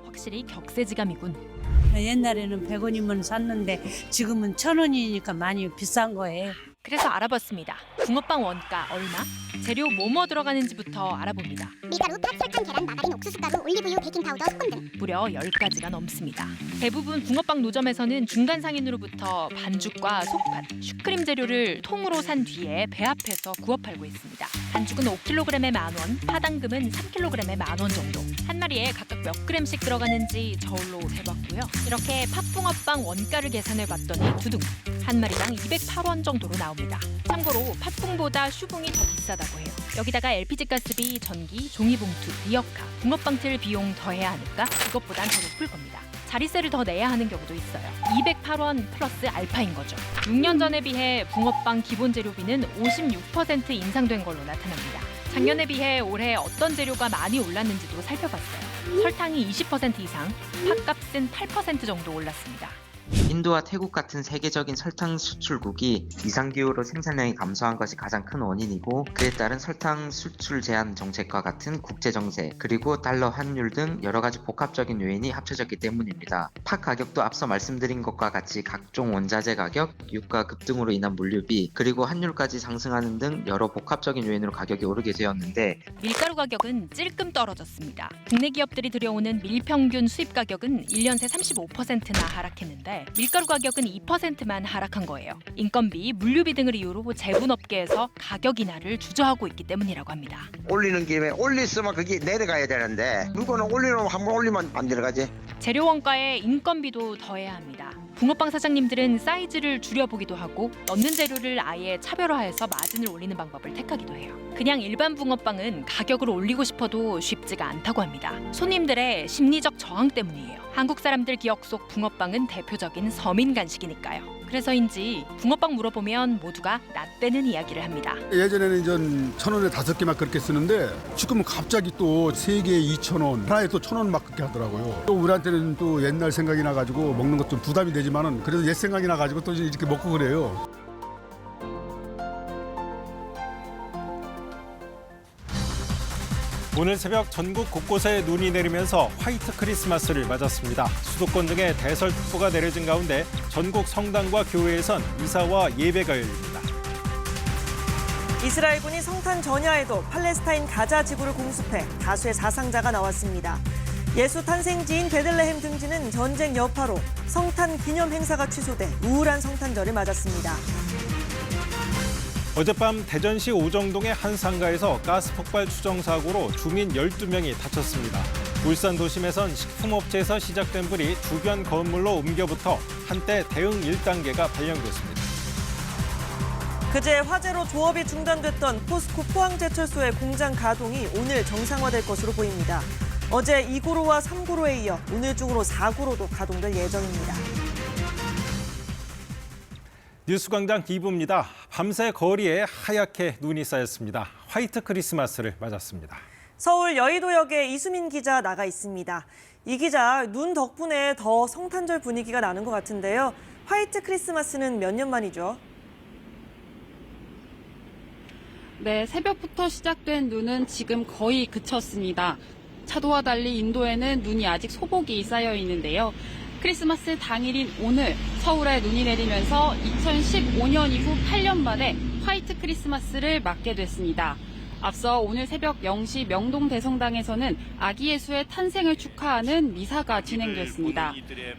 확실히 격세지감이군. 옛날에는 100원이면 샀는데 지금은 1,000원이니까 많이 비싼 거예요. 그래서 알아봤습니다. 붕어빵 원가 얼마? 재료 뭐뭐 들어가는지부터 알아봅니다. 밀가루, 팥, 설탕, 계란, 마가린, 옥수수가루, 올리브유, 베이킹파우더, 소금 등 무려 10가지가 넘습니다. 대부분 붕어빵 노점에서는 중간 상인으로부터 반죽과 속팥, 슈크림 재료를 통으로 산 뒤에 배합해서 구워 팔고 있습니다. 반죽은 5kg에 10,000원, 파당금은 3kg에 10,000원 정도. 한 마리에 각각 몇 그램씩 들어가는지 저울로 재봤고요. 이렇게 팥붕어빵 원가를 계산해봤더니 두둥! 한 마리당 208원 정도로 나옵니다. 참고로 팥붕보다 슈붕이 더 비싸다고 해요. 여기다가 LPG 가스비, 전기, 종이봉투, 리어카, 붕어빵 틀 비용 더해야 하니까 그것보단 더 높을 겁니다. 자리세를 더 내야 하는 경우도 있어요. 208원 플러스 알파인 거죠. 6년 전에 비해 붕어빵 기본 재료비는 56% 인상된 걸로 나타납니다. 작년에 비해 올해 어떤 재료가 많이 올랐는지도 살펴봤어요. 설탕이 20% 이상, 팥값은 8% 정도 올랐습니다. 인도와 태국 같은 세계적인 설탕 수출국이 이상기후로 생산량이 감소한 것이 가장 큰 원인이고, 그에 따른 설탕 수출 제한 정책과 같은 국제 정세, 그리고 달러 환율 등 여러 가지 복합적인 요인이 합쳐졌기 때문입니다. 팥 가격도 앞서 말씀드린 것과 같이 각종 원자재 가격, 유가 급등으로 인한 물류비, 그리고 환율까지 상승하는 등 여러 복합적인 요인으로 가격이 오르게 되었는데, 밀가루 가격은 찔끔 떨어졌습니다. 국내 기업들이 들여오는 밀평균 수입 가격은 1년 새 35%나 하락했는데 밀가루 가격은 2%만 하락한 거예요. 인건비, 물류비 등을 이유로 제분업계에서 가격 인하를 주저하고 있기 때문이라고 합니다. 올리는 김에 올렸으면 그게 내려가야 되는데 물건을 올리면 한번 올리면 안 내려가지. 재료 원가에 인건비도 더해야 합니다. 붕어빵 사장님들은 사이즈를 줄여보기도 하고 넣는 재료를 아예 차별화해서 마진을 올리는 방법을 택하기도 해요. 그냥 일반 붕어빵은 가격을 올리고 싶어도 쉽지가 않다고 합니다. 손님들의 심리적 저항 때문이에요. 한국 사람들 기억 속 붕어빵은 대표적인 서민 간식이니까요. 그래서인지 붕어빵 물어보면 모두가 낫대는 이야기를 합니다. 예전에는 전 1,000원에 5개 그렇게 쓰는데 지금은 갑자기 또 3개에 2,000원, 하나에 또 1,000원 막 그렇게 하더라고요. 또 우리한테는 또 옛날 생각이 나가지고 먹는 것 좀 부담이 되지만은 그래도 옛 생각이 나가지고 또 이렇게 먹고 그래요. 오늘 새벽 전국 곳곳에 눈이 내리면서 화이트 크리스마스를 맞았습니다. 수도권 등에 대설특보가 내려진 가운데 전국 성당과 교회에선 미사와 예배가 열립니다. 이스라엘군이 성탄 전야에도 팔레스타인 가자 지구를 공습해 다수의 사상자가 나왔습니다. 예수 탄생지인 베들레헴 등지는 전쟁 여파로 성탄 기념 행사가 취소돼 우울한 성탄절을 맞았습니다. 어젯밤 대전시 오정동의 한 상가에서 가스 폭발 추정 사고로 주민 12명이 다쳤습니다. 울산 도심에선 식품업체에서 시작된 불이 주변 건물로 옮겨붙어 한때 대응 1단계가 발령됐습니다. 그제 화재로 조업이 중단됐던 포스코 포항제철소의 공장 가동이 오늘 정상화될 것으로 보입니다. 어제 2구로와 3구로에 이어 오늘 중으로 4구로도 가동될 예정입니다. 뉴스광장 2부입니다. 밤새 거리에 하얗게 눈이 쌓였습니다. 화이트 크리스마스를 맞았습니다. 서울 여의도역에 이수민 기자 나가 있습니다. 이 기자, 눈 덕분에 더 성탄절 분위기가 나는 것 같은데요. 화이트 크리스마스는 몇 년 만이죠? 네, 새벽부터 시작된 눈은 지금 거의 그쳤습니다. 차도와 달리 인도에는 눈이 아직 소복이 쌓여 있는데요. 크리스마스 당일인 오늘 서울에 눈이 내리면서 2015년 이후 8년 만에 화이트 크리스마스를 맞게 됐습니다. 앞서 오늘 새벽 0시 명동 대성당에서는 아기 예수의 탄생을 축하하는 미사가 진행됐습니다.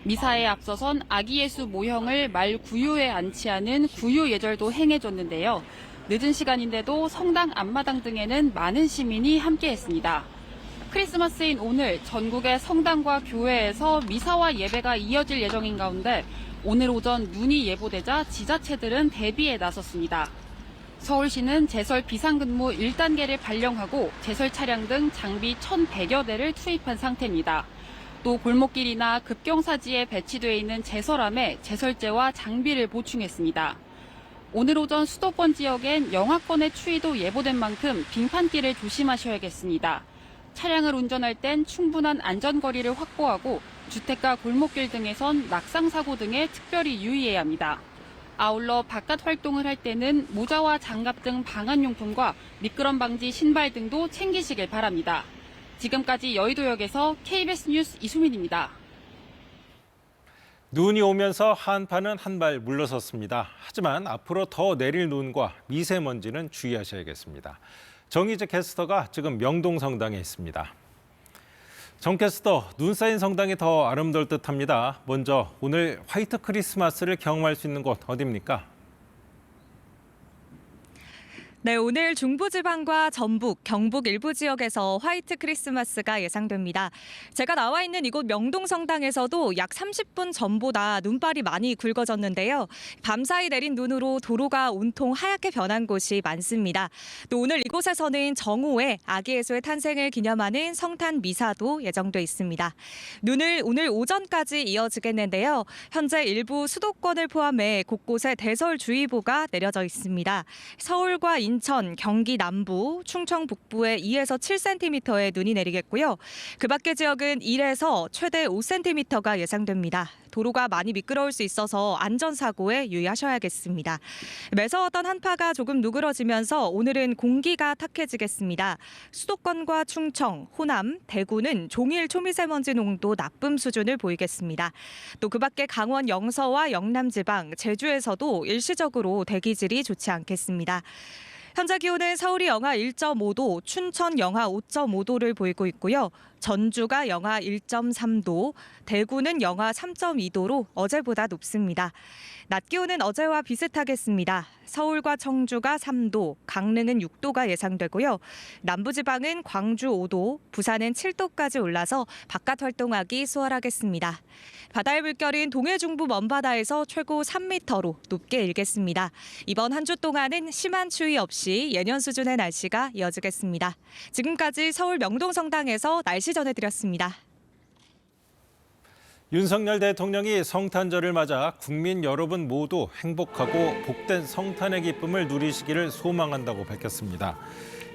미사에 앞서선 아기 예수 모형을 말 구유에 안치하는 구유 예절도 행해졌는데요. 늦은 시간인데도 성당 앞마당 등에는 많은 시민이 함께했습니다. 크리스마스인 오늘 전국의 성당과 교회에서 미사와 예배가 이어질 예정인 가운데 오늘 오전 눈이 예보되자 지자체들은 대비에 나섰습니다. 서울시는 제설 비상근무 1단계를 발령하고 제설 차량 등 장비 1,100여 대를 투입한 상태입니다. 또 골목길이나 급경사지에 배치되어 있는 제설함에 제설제와 장비를 보충했습니다. 오늘 오전 수도권 지역엔 영하권의 추위도 예보된 만큼 빙판길을 조심하셔야겠습니다. 차량을 운전할 땐 충분한 안전거리를 확보하고 주택가 골목길 등에선 낙상사고 등에 특별히 유의해야 합니다. 아울러 바깥 활동을 할 때는 모자와 장갑 등 방한용품과 미끄럼 방지 신발 등도 챙기시길 바랍니다. 지금까지 여의도역에서 KBS 뉴스 이수민입니다. 눈이 오면서 한파는 한 발 물러섰습니다. 하지만 앞으로 더 내릴 눈과 미세먼지는 주의하셔야겠습니다. 정희재 캐스터가 지금 명동 성당에 있습니다. 정 캐스터, 눈 쌓인 성당이 더 아름다울 듯합니다. 먼저 오늘 화이트 크리스마스를 경험할 수 있는 곳 어디입니까? 네, 오늘 중부지방과 전북, 경북 일부 지역에서 화이트 크리스마스가 예상됩니다. 제가 나와 있는 이곳 명동성당에서도 약 30분 전보다 눈발이 많이 굵어졌는데요. 밤사이 내린 눈으로 도로가 온통 하얗게 변한 곳이 많습니다. 또 오늘 이곳에서는 정오에 아기 예수의 탄생을 기념하는 성탄 미사도 예정돼 있습니다. 눈을 오늘 오전까지 이어지겠는데요. 현재 일부 수도권을 포함해 곳곳에 대설주의보가 내려져 있습니다. 서울과 인천, 경기 남부, 충청 북부에 2에서 7cm의 눈이 내리겠고요. 그 밖의 지역은 1에서 최대 5cm가 예상됩니다. 도로가 많이 미끄러울 수 있어서 안전사고에 유의하셔야겠습니다. 매서웠던 한파가 조금 누그러지면서 오늘은 공기가 탁해지겠습니다. 수도권과 충청, 호남, 대구는 종일 초미세먼지 농도 나쁨 수준을 보이겠습니다. 또 그 밖에 강원 영서와 영남 지방, 제주에서도 일시적으로 대기질이 좋지 않겠습니다. 현재 기온은 서울이 영하 1.5도, 춘천 영하 5.5도를 보이고 있고요. 전주가 영하 1.3도, 대구는 영하 3.2도로 어제보다 높습니다. 낮 기온은 어제와 비슷하겠습니다. 서울과 청주가 3도, 강릉은 6도가 예상되고요. 남부지방은 광주 5도, 부산은 7도까지 올라서 바깥 활동하기 수월하겠습니다. 바다의 물결은 동해 중부 먼바다에서 최고 3m로 높게 일겠습니다. 이번 한 주 동안은 심한 추위 없이 예년 수준의 날씨가 이어지겠습니다. 지금까지 서울 명동성당에서 날씨 전해드렸습니다. 윤석열 대통령이 성탄절을 맞아 국민 여러분 모두 행복하고 복된 성탄의 기쁨을 누리시기를 소망한다고 밝혔습니다.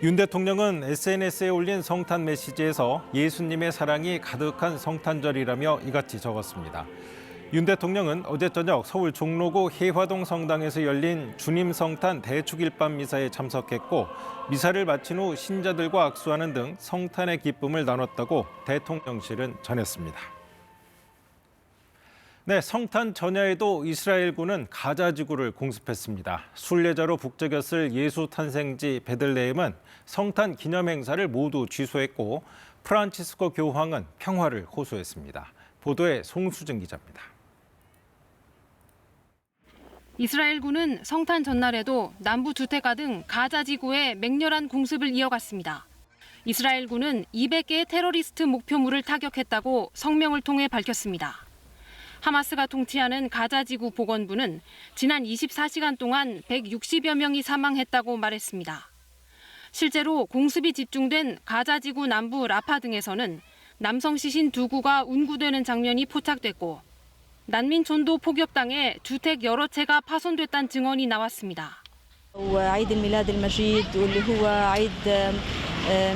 윤 대통령은 SNS에 올린 성탄 메시지에서 예수님의 사랑이 가득한 성탄절이라며 이같이 적었습니다. 윤 대통령은 어제 저녁 서울 종로구 해화동 성당에서 열린 주님 성탄 대축일반 미사에 참석했고 미사를 마친 후 신자들과 악수하는 등 성탄의 기쁨을 나눴다고 대통령실은 전했습니다. 네, 성탄 전야에도 이스라엘군은 가자 지구를 공습했습니다. 순례자로 북적였을 예수 탄생지 베들레헴은 성탄 기념 행사를 모두 취소했고 프란치스코 교황은 평화를 호소했습니다. 보도에 송수정 기자입니다. 이스라엘군은 성탄 전날에도 남부 주택가 등 가자 지구에 맹렬한 공습을 이어갔습니다. 이스라엘군은 200개의 테러리스트 목표물을 타격했다고 성명을 통해 밝혔습니다. 하마스가 통치하는 가자 지구 보건부는 지난 24시간 동안 160여 명이 사망했다고 말했습니다. 실제로 공습이 집중된 가자 지구 남부 라파 등에서는 남성 시신 2구가 운구되는 장면이 포착됐고 난민 전도 폭격당해 주택 여러 채가 파손됐다는 증언이 나왔습니다. وعيد الميلاد المجيد واللي هو عيد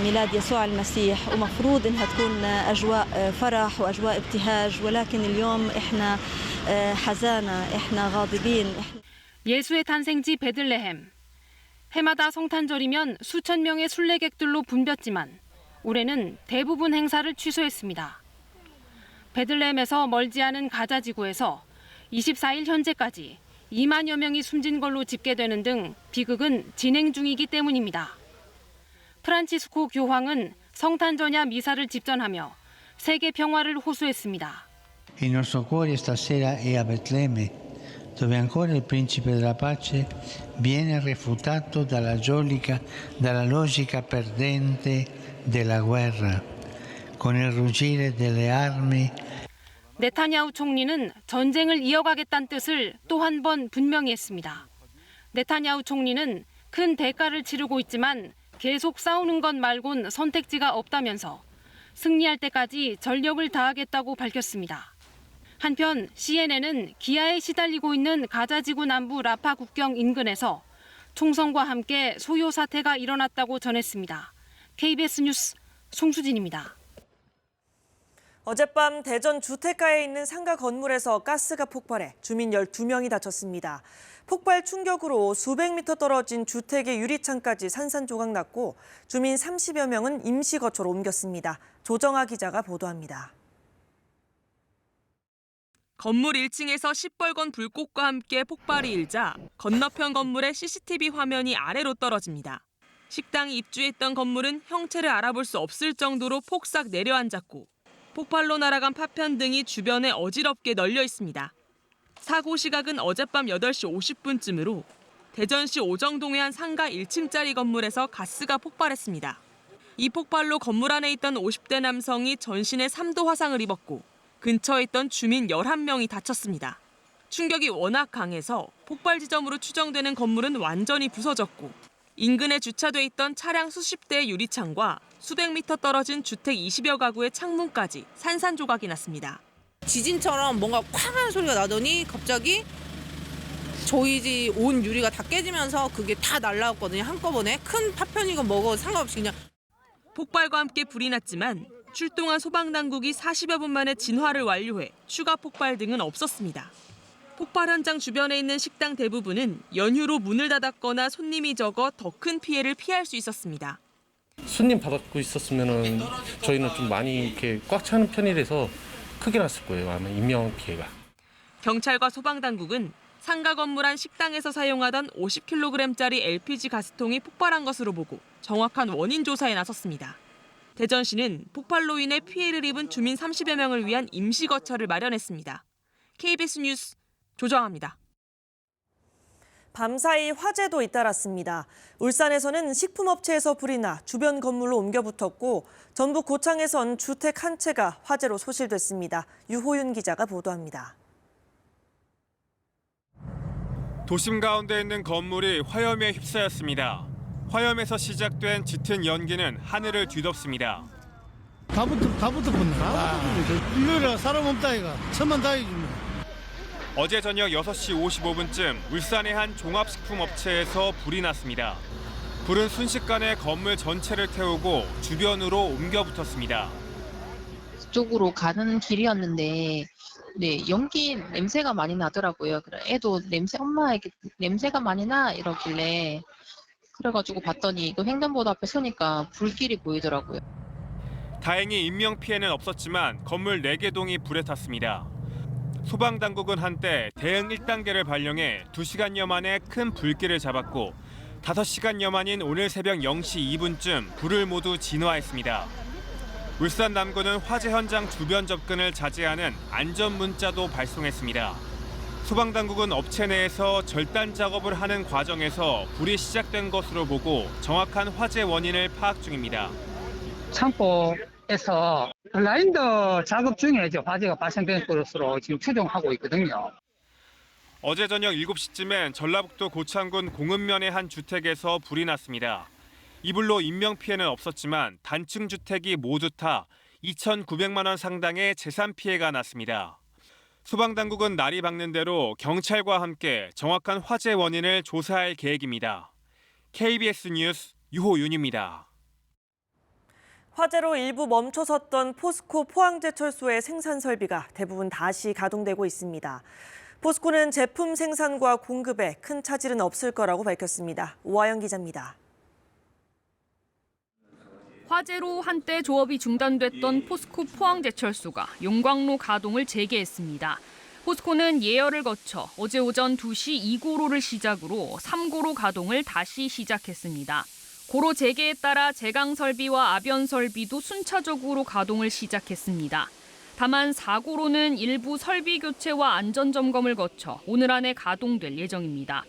ميلاد يسوع المسيح ومفروض انها تكون اجواء فرح واجواء ابتهاج ولكن اليوم احنا حزانه احنا غاضبين. 예수의 탄생지 베들레헴. 해마다 성탄절이면 수천 명의 순례객들로 붐볐지만 올해는 대부분 행사를 취소했습니다. 베들레헴에서 멀지 않은 가자 지구에서 24일 현재까지 2만여 명이 숨진 걸로 집계되는 등 비극은 진행 중이기 때문입니다. 프란치스코 교황은 성탄 전야 미사를 집전하며 세계 평화를 호소했습니다. Il nostro cuore stasera è a Betlemme, dove ancora il principe della pace viene refutato dalla logica perdente della guerra, con il ruggire delle armi. 네타냐후 총리는 전쟁을 이어가겠다는 뜻을 또 한 번 분명히 했습니다. 네타냐후 총리는 큰 대가를 치르고 있지만 계속 싸우는 것 말곤 선택지가 없다면서 승리할 때까지 전력을 다하겠다고 밝혔습니다. 한편 CNN은 기아에 시달리고 있는 가자지구 남부 라파 국경 인근에서 총성과 함께 소요 사태가 일어났다고 전했습니다. KBS 뉴스 송수진입니다. 어젯밤 대전 주택가에 있는 상가 건물에서 가스가 폭발해 주민 12명이 다쳤습니다. 폭발 충격으로 수백 미터 떨어진 주택의 유리창까지 산산조각 났고 주민 30여 명은 임시 거처로 옮겼습니다. 조정아 기자가 보도합니다. 건물 1층에서 시뻘건 불꽃과 함께 폭발이 일자 건너편 건물의 CCTV 화면이 아래로 떨어집니다. 식당이 입주했던 건물은 형체를 알아볼 수 없을 정도로 폭삭 내려앉았고 폭발로 날아간 파편 등이 주변에 어지럽게 널려 있습니다. 사고 시각은 어젯밤 8시 50분쯤으로 대전시 오정동의 한 상가 1층짜리 건물에서 가스가 폭발했습니다. 이 폭발로 건물 안에 있던 50대 남성이 전신에 3도 화상을 입었고 근처에 있던 주민 11명이 다쳤습니다. 충격이 워낙 강해서 폭발 지점으로 추정되는 건물은 완전히 부서졌고 인근에 주차돼 있던 차량 수십 대의 유리창과 수백 미터 떨어진 주택 20여 가구의 창문까지 산산조각이 났습니다. 지진처럼 뭔가 쾅 하는 소리가 나더니 갑자기 저희 집 온 유리가 다 깨지면서 그게 다 날라왔거든요. 한꺼번에 큰 파편이건 뭐건 상관없이 그냥. 폭발과 함께 불이 났지만 출동한 소방당국이 40여 분 만에 진화를 완료해 추가 폭발 등은 없었습니다. 폭발 현장 주변에 있는 식당 대부분은 연휴로 문을 닫았거나 손님이 적어 더 큰 피해를 피할 수 있었습니다. 손님 받고 있었으면은 저희는 좀 많이 이렇게 꽉 차는 편이라서 크게 났을 거예요. 아마 인명 피해가. 경찰과 소방당국은 상가 건물 안 식당에서 사용하던 50kg짜리 LPG 가스통이 폭발한 것으로 보고 정확한 원인 조사에 나섰습니다. 대전시는 폭발로 인해 피해를 입은 주민 30여 명을 위한 임시 거처를 마련했습니다. KBS 뉴스 조정아입니다. 밤사이 화재도 잇따랐습니다. 울산에서는 식품업체에서 불이 나 주변 건물로 옮겨 붙었고 전북 고창에선 주택 한 채가 화재로 소실됐습니다. 유호윤 기자가 보도합니다. 도심 가운데 있는 건물이 화염에 휩싸였습니다. 화염에서 시작된 짙은 연기는 하늘을 뒤덮습니다. 다 붙었구나. 일요일에 사람 없다 이가. 천만 다행이지. 어제 저녁 6시 55분쯤 울산의 한 종합식품업체에서 불이 났습니다. 불은 순식간에 건물 전체를 태우고 주변으로 옮겨 붙었습니다. 쪽으로 가는 길이었는데 네, 연기 냄새가 많이 나더라고요. 그래, 애도 엄마에게 냄새가 많이 나 이러길래 그래가지고 봤더니 그 횡단보도 앞에 서니까 불길이 보이더라고요. 다행히 인명피해는 없었지만 건물 4개 동이 불에 탔습니다. 소방당국은 한때 대응 1단계를 발령해 2시간여 만에 큰 불길을 잡았고 5시간여 만인 오늘 새벽 0시 2분쯤 불을 모두 진화했습니다. 울산 남구는 화재 현장 주변 접근을 자제하는 안전 문자도 발송했습니다. 소방당국은 업체 내에서 절단 작업을 하는 과정에서 불이 시작된 것으로 보고 정확한 화재 원인을 파악 중입니다. 창고에서 블라인더 작업 중에 이제 화재가 발생된 것으로 지금 추정하고 있거든요. 어제 저녁 7시쯤엔 전라북도 고창군 공읍면의 한 주택에서 불이 났습니다. 이 불로 인명피해는 없었지만 단층 주택이 모두 타 2,900만 원 상당의 재산 피해가 났습니다. 소방당국은 날이 밝는 대로 경찰과 함께 정확한 화재 원인을 조사할 계획입니다. KBS 뉴스 유호윤입니다. 화재로 일부 멈춰섰던 포스코 포항제철소의 생산 설비가 대부분 다시 가동되고 있습니다. 포스코는 제품 생산과 공급에 큰 차질은 없을 거라고 밝혔습니다. 오하영 기자입니다. 화재로 한때 조업이 중단됐던 포스코 포항제철소가 용광로 가동을 재개했습니다. 포스코는 예열을 거쳐 어제 오전 2시 2고로를 시작으로 3고로 가동을 다시 시작했습니다. 고로 재개에 따라 제강 설비와 아변 설비도 순차적으로 가동을 시작했습니다. 다만 4고로는 일부 설비 교체와 안전 점검을 거쳐 오늘 안에 가동될 예정입니다.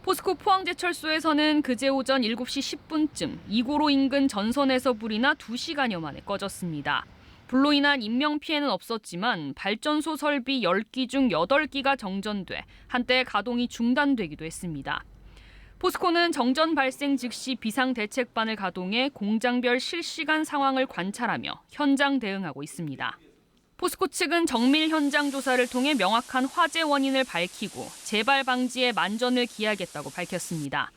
포스코 포항제철소에서는 그제 오전 7시 10분쯤 2고로 인근 전선에서 불이 나 2시간여 만에 꺼졌습니다. 불로 인한 인명피해는 없었지만 발전소 설비 10기 중 8기가 정전돼 한때 가동이 중단되기도 했습니다. 포스코는 정전 발생 즉시 비상대책반을 가동해 공장별 실시간 상황을 관찰하며 현장 대응하고 있습니다. 포스코 측은 정밀 현장 조사를 통해 명확한 화재 원인을 밝히고 재발 방지에 만전을 기하겠다고 밝혔습니다.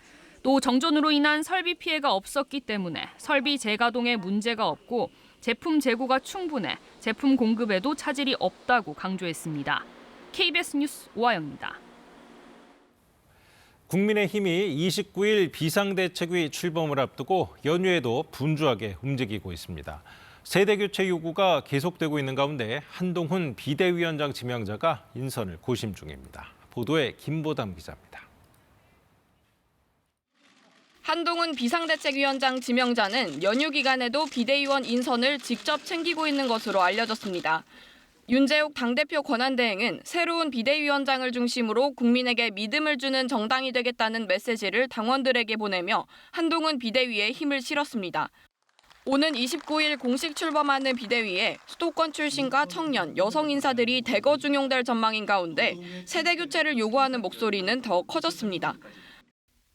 또 정전으로 인한 설비 피해가 없었기 때문에 설비 재가동에 문제가 없고 제품 재고가 충분해 제품 공급에도 차질이 없다고 강조했습니다. KBS 뉴스 오하영입니다. 국민의힘이 29일 비상대책위 출범을 앞두고 연휴에도 분주하게 움직이고 있습니다. 세대교체 요구가 계속되고 있는 가운데 한동훈 비대위원장 지명자가 인선을 고심 중입니다. 보도에 김보담 기자입니다. 한동훈 비상대책위원장 지명자는 연휴 기간에도 비대위원 인선을 직접 챙기고 있는 것으로 알려졌습니다. 윤재욱 당대표 권한대행은 새로운 비대위원장을 중심으로 국민에게 믿음을 주는 정당이 되겠다는 메시지를 당원들에게 보내며 한동훈 비대위에 힘을 실었습니다. 오는 29일 공식 출범하는 비대위에 수도권 출신과 청년, 여성 인사들이 대거 중용될 전망인 가운데 세대 교체를 요구하는 목소리는 더 커졌습니다.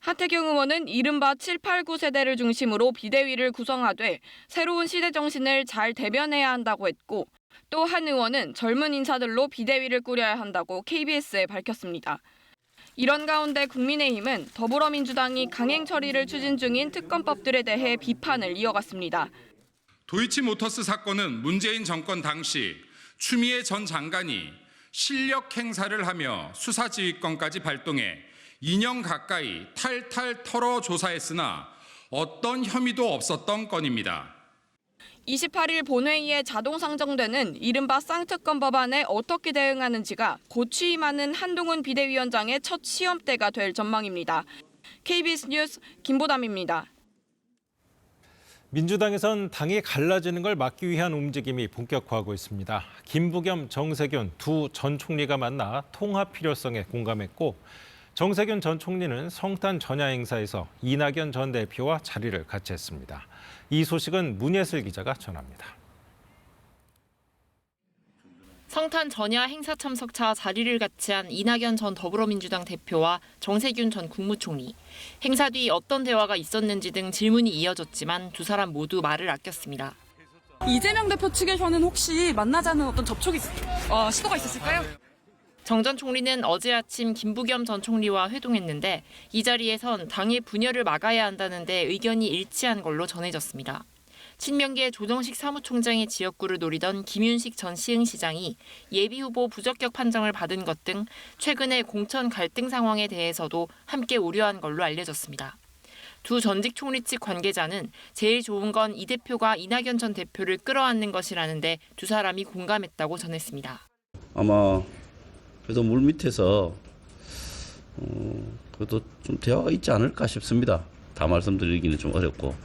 하태경 의원은 이른바 7, 8, 9 세대를 중심으로 비대위를 구성하되 새로운 시대 정신을 잘 대변해야 한다고 했고 또 한 의원은 젊은 인사들로 비대위를 꾸려야 한다고 KBS에 밝혔습니다. 이런 가운데 국민의힘은 더불어민주당이 강행 처리를 추진 중인 특검법들에 대해 비판을 이어갔습니다. 도이치모터스 사건은 문재인 정권 당시 추미애 전 장관이 실력 행사를 하며 수사지휘권까지 발동해 2년 가까이 탈탈 털어 조사했으나 어떤 혐의도 없었던 건입니다. 28일 본회의에 자동 상정되는 이른바 쌍특검 법안에 어떻게 대응하는지가 곧 취임하는 한동훈 비대위원장의 첫 시험대가 될 전망입니다. KBS 뉴스 김보담입니다. 민주당에선 당이 갈라지는 걸 막기 위한 움직임이 본격화하고 있습니다. 김부겸, 정세균 두 전 총리가 만나 통합 필요성에 공감했고 정세균 전 총리는 성탄 전야 행사에서 이낙연 전 대표와 자리를 같이 했습니다. 이 소식은 문예슬 기자가 전합니다. 성탄 전야 행사 참석차 자리를 같이 한 이낙연 전 더불어민주당 대표와 정세균 전 국무총리. 행사 뒤 어떤 대화가 있었는지 등 질문이 이어졌지만 두 사람 모두 말을 아꼈습니다. 이재명 대표 측에서는 혹시 만나자는 어떤 접촉이 시도가 있었을까요? 정 전 총리는 어제 아침 김부겸 전 총리와 회동했는데 이 자리에선 당의 분열을 막아야 한다는데 의견이 일치한 걸로 전해졌습니다. 친명계 조정식 사무총장의 지역구를 노리던 김윤식 전 시흥시장이 예비후보 부적격 판정을 받은 것 등 최근의 공천 갈등 상황에 대해서도 함께 우려한 걸로 알려졌습니다. 두 전직 총리 측 관계자는 제일 좋은 건 이 대표가 이낙연 전 대표를 끌어안는 것이라는데 두 사람이 공감했다고 전했습니다. 아마 그래도 물밑에서 그래도 좀 대화가 있지 않을까 싶습니다. 다 말씀드리기는 좀 어렵고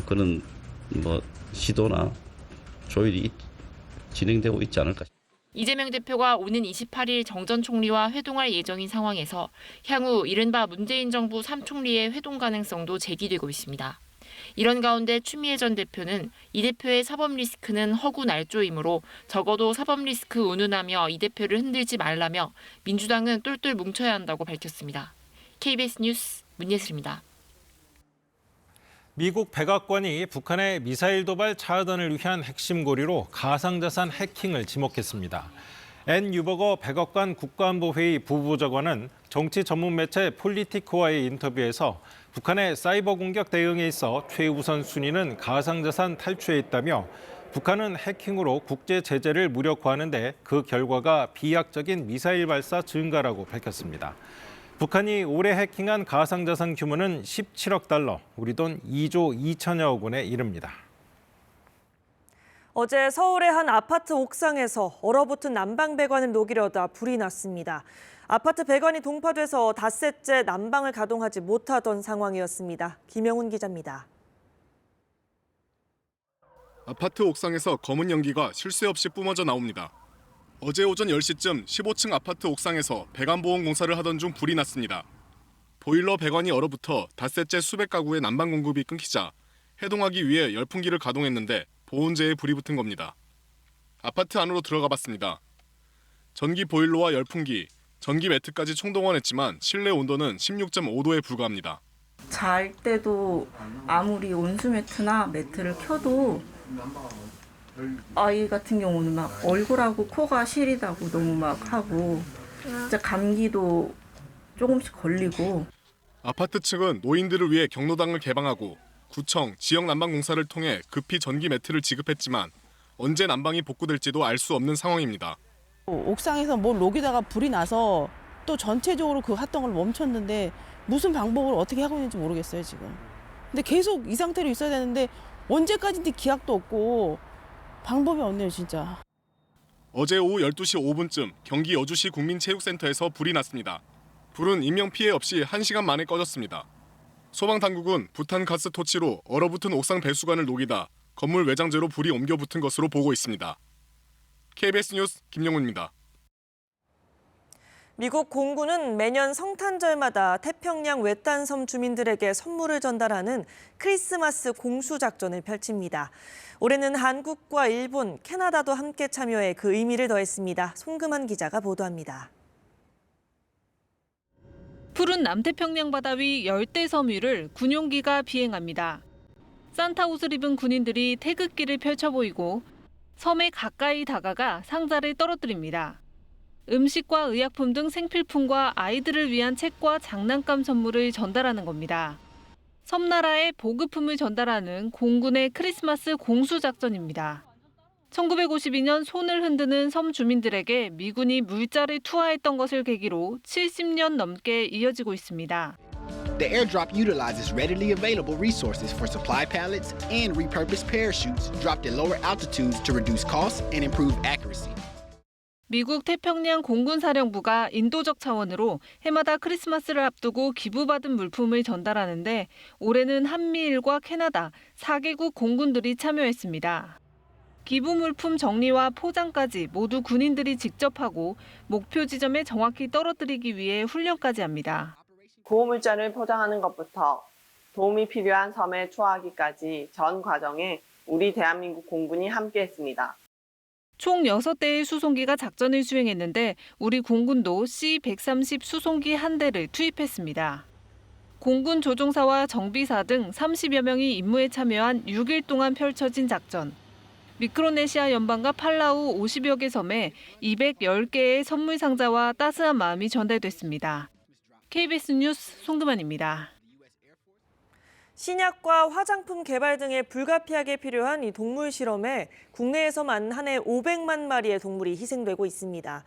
그런 시도나 조율이 진행되고 있지 않을까. 이재명 대표가 오는 28일 정 전 총리와 회동할 예정인 상황에서 향후 이른바 문재인 정부 3총리의 회동 가능성도 제기되고 있습니다. 이런 가운데 추미애 전 대표는 이 대표의 사법 리스크는 허구 날조이므로 적어도 사법 리스크 운운하며 이 대표를 흔들지 말라며 민주당은 똘똘 뭉쳐야 한다고 밝혔습니다. KBS 뉴스 문예슬입니다. 미국 백악관이 북한의 미사일 도발 차단을 위한 핵심 고리로 가상자산 해킹을 지목했습니다. 앤 유버거 백악관 국가안보회의 부부장관은 정치 전문 매체 폴리티코와의 인터뷰에서 북한의 사이버 공격 대응에 있어 최우선 순위는 가상자산 탈취에 있다며 북한은 해킹으로 국제 제재를 무력화하는 데 그 결과가 비약적인 미사일 발사 증가라고 밝혔습니다. 북한이 올해 해킹한 가상자산 규모는 17억 달러, 우리 돈 2조 2천여억 원에 이릅니다. 어제 서울의 한 아파트 옥상에서 얼어붙은 난방 배관을 녹이려다 불이 났습니다. 아파트 배관이 동파돼서 닷새째 난방을 가동하지 못하던 상황이었습니다. 김영훈 기자입니다. 아파트 옥상에서 검은 연기가 쉴 새 없이 뿜어져 나옵니다. 어제 오전 10시쯤 15층 아파트 옥상에서 배관보온 공사를 하던 중 불이 났습니다. 보일러 배관이 얼어붙어 닷새째 수백 가구의 난방 공급이 끊기자 해동하기 위해 열풍기를 가동했는데 보온재에 불이 붙은 겁니다. 아파트 안으로 들어가 봤습니다. 전기 보일러와 열풍기, 전기 매트까지 총동원했지만 실내 온도는 16.5도에 불과합니다. 잘 때도 아무리 온수 매트나 매트를 켜도 아이 같은 경우는 막 얼굴하고 코가 시리다고 너무 막 하고 진짜 감기도 조금씩 걸리고. 아파트 측은 노인들을 위해 경로당을 개방하고 구청, 지역 난방 공사를 통해 급히 전기 매트를 지급했지만 언제 난방이 복구될지도 알 수 없는 상황입니다. 옥상에서 뭘 녹이다가 불이 나서 또 전체적으로 그 활동을 멈췄는데 무슨 방법을 어떻게 하고 있는지 모르겠어요 지금. 근데 계속 이 상태로 있어야 되는데 언제까지인지 기약도 없고 방법이 없네요 진짜. 어제 오후 12시 5분쯤 경기 여주시 국민체육센터에서 불이 났습니다. 불은 인명피해 없이 1시간 만에 꺼졌습니다. 소방당국은 부탄 가스 토치로 얼어붙은 옥상 배수관을 녹이다 건물 외장재로 불이 옮겨 붙은 것으로 보고 있습니다. KBS 뉴스 김영훈입니다. 미국 공군은 매년 성탄절마다 태평양 외딴섬 주민들에게 선물을 전달하는 크리스마스 공수작전을 펼칩니다. 올해는 한국과 일본, 캐나다도 함께 참여해 그 의미를 더했습니다. 송금한 기자가 보도합니다. 푸른 남태평양 바다 위 열대섬 위를 군용기가 비행합니다. 산타 옷을 입은 군인들이 태극기를 펼쳐 보이고 섬에 가까이 다가가 상자를 떨어뜨립니다. 음식과 의약품 등 생필품과 아이들을 위한 책과 장난감 선물을 전달하는 겁니다. 섬나라에 보급품을 전달하는 공군의 크리스마스 공수작전입니다. 1952년 손을 흔드는 섬 주민들에게 미군이 물자를 투하했던 것을 계기로 70년 넘게 이어지고 있습니다. The airdrop utilizes readily available resources for supply pallets and repurposed parachutes dropped at lower altitudes to reduce costs and improve accuracy. 미국 태평양 공군사령부가 인도적 차원으로 해마다 크리스마스를 앞두고 기부받은 물품을 전달하는데 올해는 한미일과 캐나다 4개국 공군들이 참여했습니다. 기부 물품 정리와 포장까지 모두 군인들이 직접 하고 목표 지점에 정확히 떨어뜨리기 위해 훈련까지 합니다. 구호물자를 포장하는 것부터 도움이 필요한 섬에 투하하기까지 전 과정에 우리 대한민국 공군이 함께했습니다. 총 6대의 수송기가 작전을 수행했는데 우리 공군도 C-130 수송기 한 대를 투입했습니다. 공군 조종사와 정비사 등 30여 명이 임무에 참여한 6일 동안 펼쳐진 작전. 미크로네시아 연방과 팔라우 50여 개 섬에 210개의 선물 상자와 따스한 마음이 전달됐습니다. KBS 뉴스 송금환입니다. 신약과 화장품 개발 등에 불가피하게 필요한 이 동물 실험에 국내에서만 한 해 500만 마리의 동물이 희생되고 있습니다.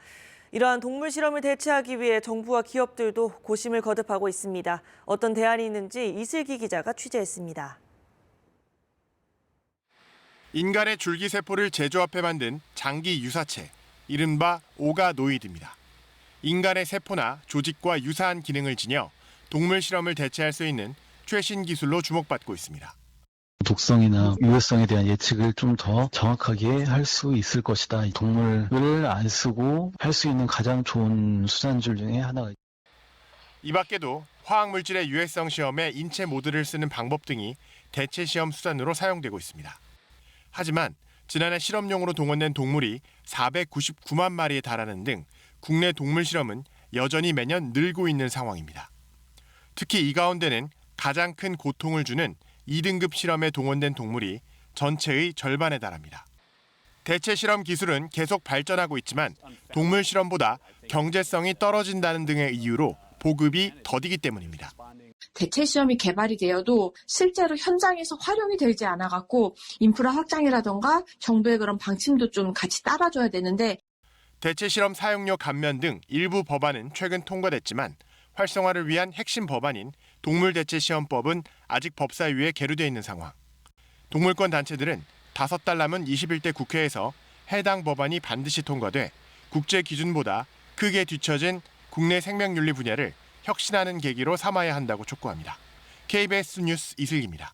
이러한 동물 실험을 대체하기 위해 정부와 기업들도 고심을 거듭하고 있습니다. 어떤 대안이 있는지 이슬기 기자가 취재했습니다. 인간의 줄기세포를 제조합해 만든 장기 유사체, 이른바 오가노이드입니다. 인간의 세포나 조직과 유사한 기능을 지녀 동물 실험을 대체할 수 있는 최신 기술로 주목받고 있습니다. 독성이나 유해성에 대한 예측을 좀 더 정확하게 할 수 있을 것이다. 동물을 안 쓰고 할 수 있는 가장 좋은 수단줄 중에 하나가. 이 밖에도 화학물질의 유해성 시험에 인체 모드를 쓰는 방법 등이 대체 시험 수단으로 사용되고 있습니다. 하지만 지난해 실험용으로 동원된 동물이 499만 마리에 달하는 등 국내 동물 실험은 여전히 매년 늘고 있는 상황입니다. 특히 이 가운데는 가장 큰 고통을 주는 2등급 실험에 동원된 동물이 전체의 절반에 달합니다. 대체 실험 기술은 계속 발전하고 있지만 동물 실험보다 경제성이 떨어진다는 등의 이유로 보급이 더디기 때문입니다. 대체 시험이 개발이 되어도 실제로 현장에서 활용이 되지 않아갖고 인프라 확장이라던가 정부의 그런 방침도 좀 같이 따라줘야 되는데. 대체 실험 사용료 감면 등 일부 법안은 최근 통과됐지만 활성화를 위한 핵심 법안인 동물대체시험법은 아직 법사위에 계류돼 있는 상황. 동물권 단체들은 5달 남은 21대 국회에서 해당 법안이 반드시 통과돼 국제 기준보다 크게 뒤처진 국내 생명윤리 분야를 혁신하는 계기로 삼아야 한다고 촉구합니다. KBS 뉴스 이슬기입니다.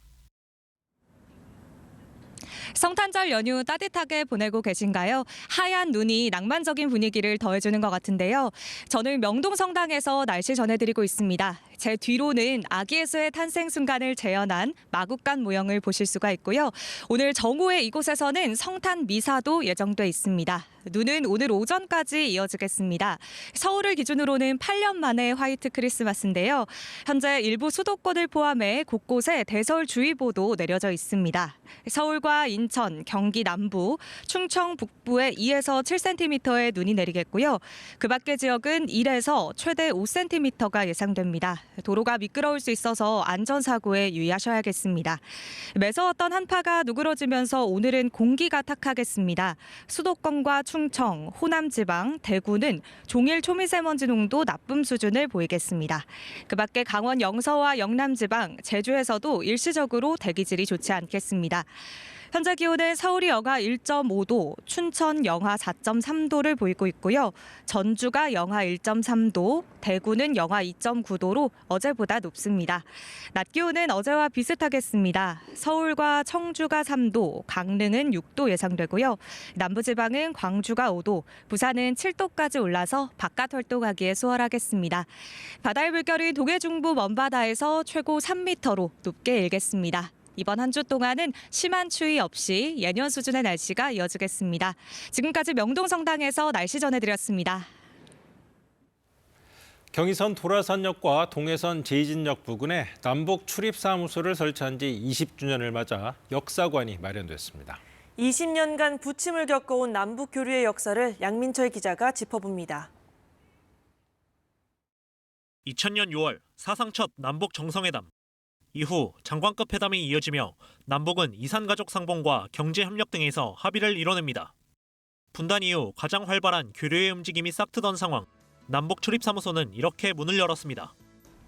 성탄절 연휴 따뜻하게 보내고 계신가요? 하얀 눈이 낭만적인 분위기를 더해주는 것 같은데요. 저는 명동성당에서 날씨 전해드리고 있습니다. 제 뒤로는 아기 예수의 탄생 순간을 재현한 마국간 모형을 보실 수가 있고요. 오늘 정오에 이곳에서는 성탄 미사도 예정돼 있습니다. 눈은 오늘 오전까지 이어지겠습니다. 서울을 기준으로는 8년 만에 화이트 크리스마스인데요. 현재 일부 수도권을 포함해 곳곳에 대설주의보도 내려져 있습니다. 서울과 인천, 경기 남부, 충청 북부에 2에서 7cm의 눈이 내리겠고요. 그 밖의 지역은 1에서 최대 5cm가 예상됩니다. 도로가 미끄러울 수 있어서 안전사고에 유의하셔야겠습니다. 매서웠던 한파가 누그러지면서 오늘은 공기가 탁하겠습니다. 수도권과 충청, 호남 지방, 대구는 종일 초미세먼지 농도 나쁨 수준을 보이겠습니다. 그 밖에 강원 영서와 영남 지방, 제주에서도 일시적으로 대기질이 좋지 않겠습니다. 현재 기온은 서울이 영하 1.5도, 춘천 영하 4.3도를 보이고 있고요. 전주가 영하 1.3도, 대구는 영하 2.9도로 어제보다 높습니다. 낮 기온은 어제와 비슷하겠습니다. 서울과 청주가 3도, 강릉은 6도 예상되고요. 남부지방은 광주가 5도, 부산은 7도까지 올라서 바깥 활동하기에 수월하겠습니다. 바다의 물결이 동해 중부 먼바다에서 최고 3m로 높게 일겠습니다. 이번 한 주 동안은 심한 추위 없이 예년 수준의 날씨가 이어지겠습니다. 지금까지 명동성당에서 날씨 전해드렸습니다. 경의선 도라선역과 동해선 제이진역 부근에 남북 출입사무소를 설치한 지 20주년을 맞아 역사관이 마련됐습니다. 20년간 부침을 겪어온 남북 교류의 역사를 양민철 기자가 짚어봅니다. 2000년 6월 사상 첫 남북 정상회담. 이후 장관급 회담이 이어지며 남북은 이산가족 상봉과 경제협력 등에서 합의를 이뤄냅니다. 분단 이후 가장 활발한 교류의 움직임이 싹트던 상황. 남북 출입사무소는 이렇게 문을 열었습니다.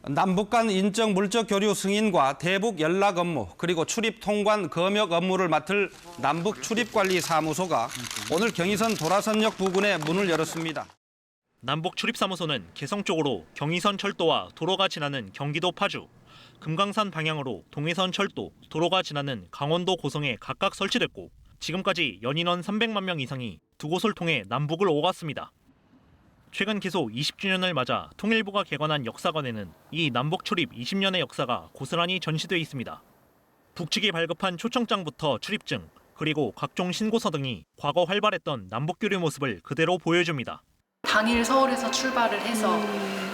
남북 간 인적 물적 교류 승인과 대북 연락 업무 그리고 출입 통관 검역 업무를 맡을 남북 출입관리사무소가 오늘 경의선 도라선역 부근에 문을 열었습니다. 남북 출입사무소는 개성 쪽으로 경의선 철도와 도로가 지나는 경기도 파주, 금강산 방향으로 동해선 철도, 도로가 지나는 강원도 고성에 각각 설치됐고 지금까지 연인원 300만 명 이상이 두 곳을 통해 남북을 오갔습니다. 최근 기소 20주년을 맞아 통일부가 개관한 역사관에는 이 남북 출입 20년의 역사가 고스란히 전시돼 있습니다. 북측이 발급한 초청장부터 출입증, 그리고 각종 신고서 등이 과거 활발했던 남북교류 모습을 그대로 보여줍니다. 당일 서울에서 출발을 해서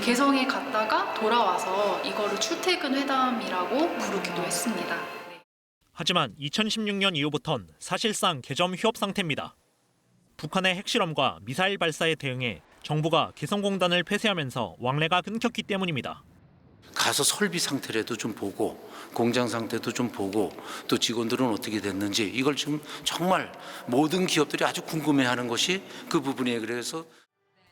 개성에 갔다가 돌아와서 이거를 출퇴근 회담이라고 부르기도 했습니다. 하지만 2016년 이후부턴 사실상 개점 휴업 상태입니다. 북한의 핵실험과 미사일 발사에 대응해 정부가 개성공단을 폐쇄하면서 왕래가 끊겼기 때문입니다. 가서 설비 상태라도 좀 보고 공장 상태도 좀 보고 또 직원들은 어떻게 됐는지 이걸 지금 정말 모든 기업들이 아주 궁금해하는 것이 그 부분이에요. 그래서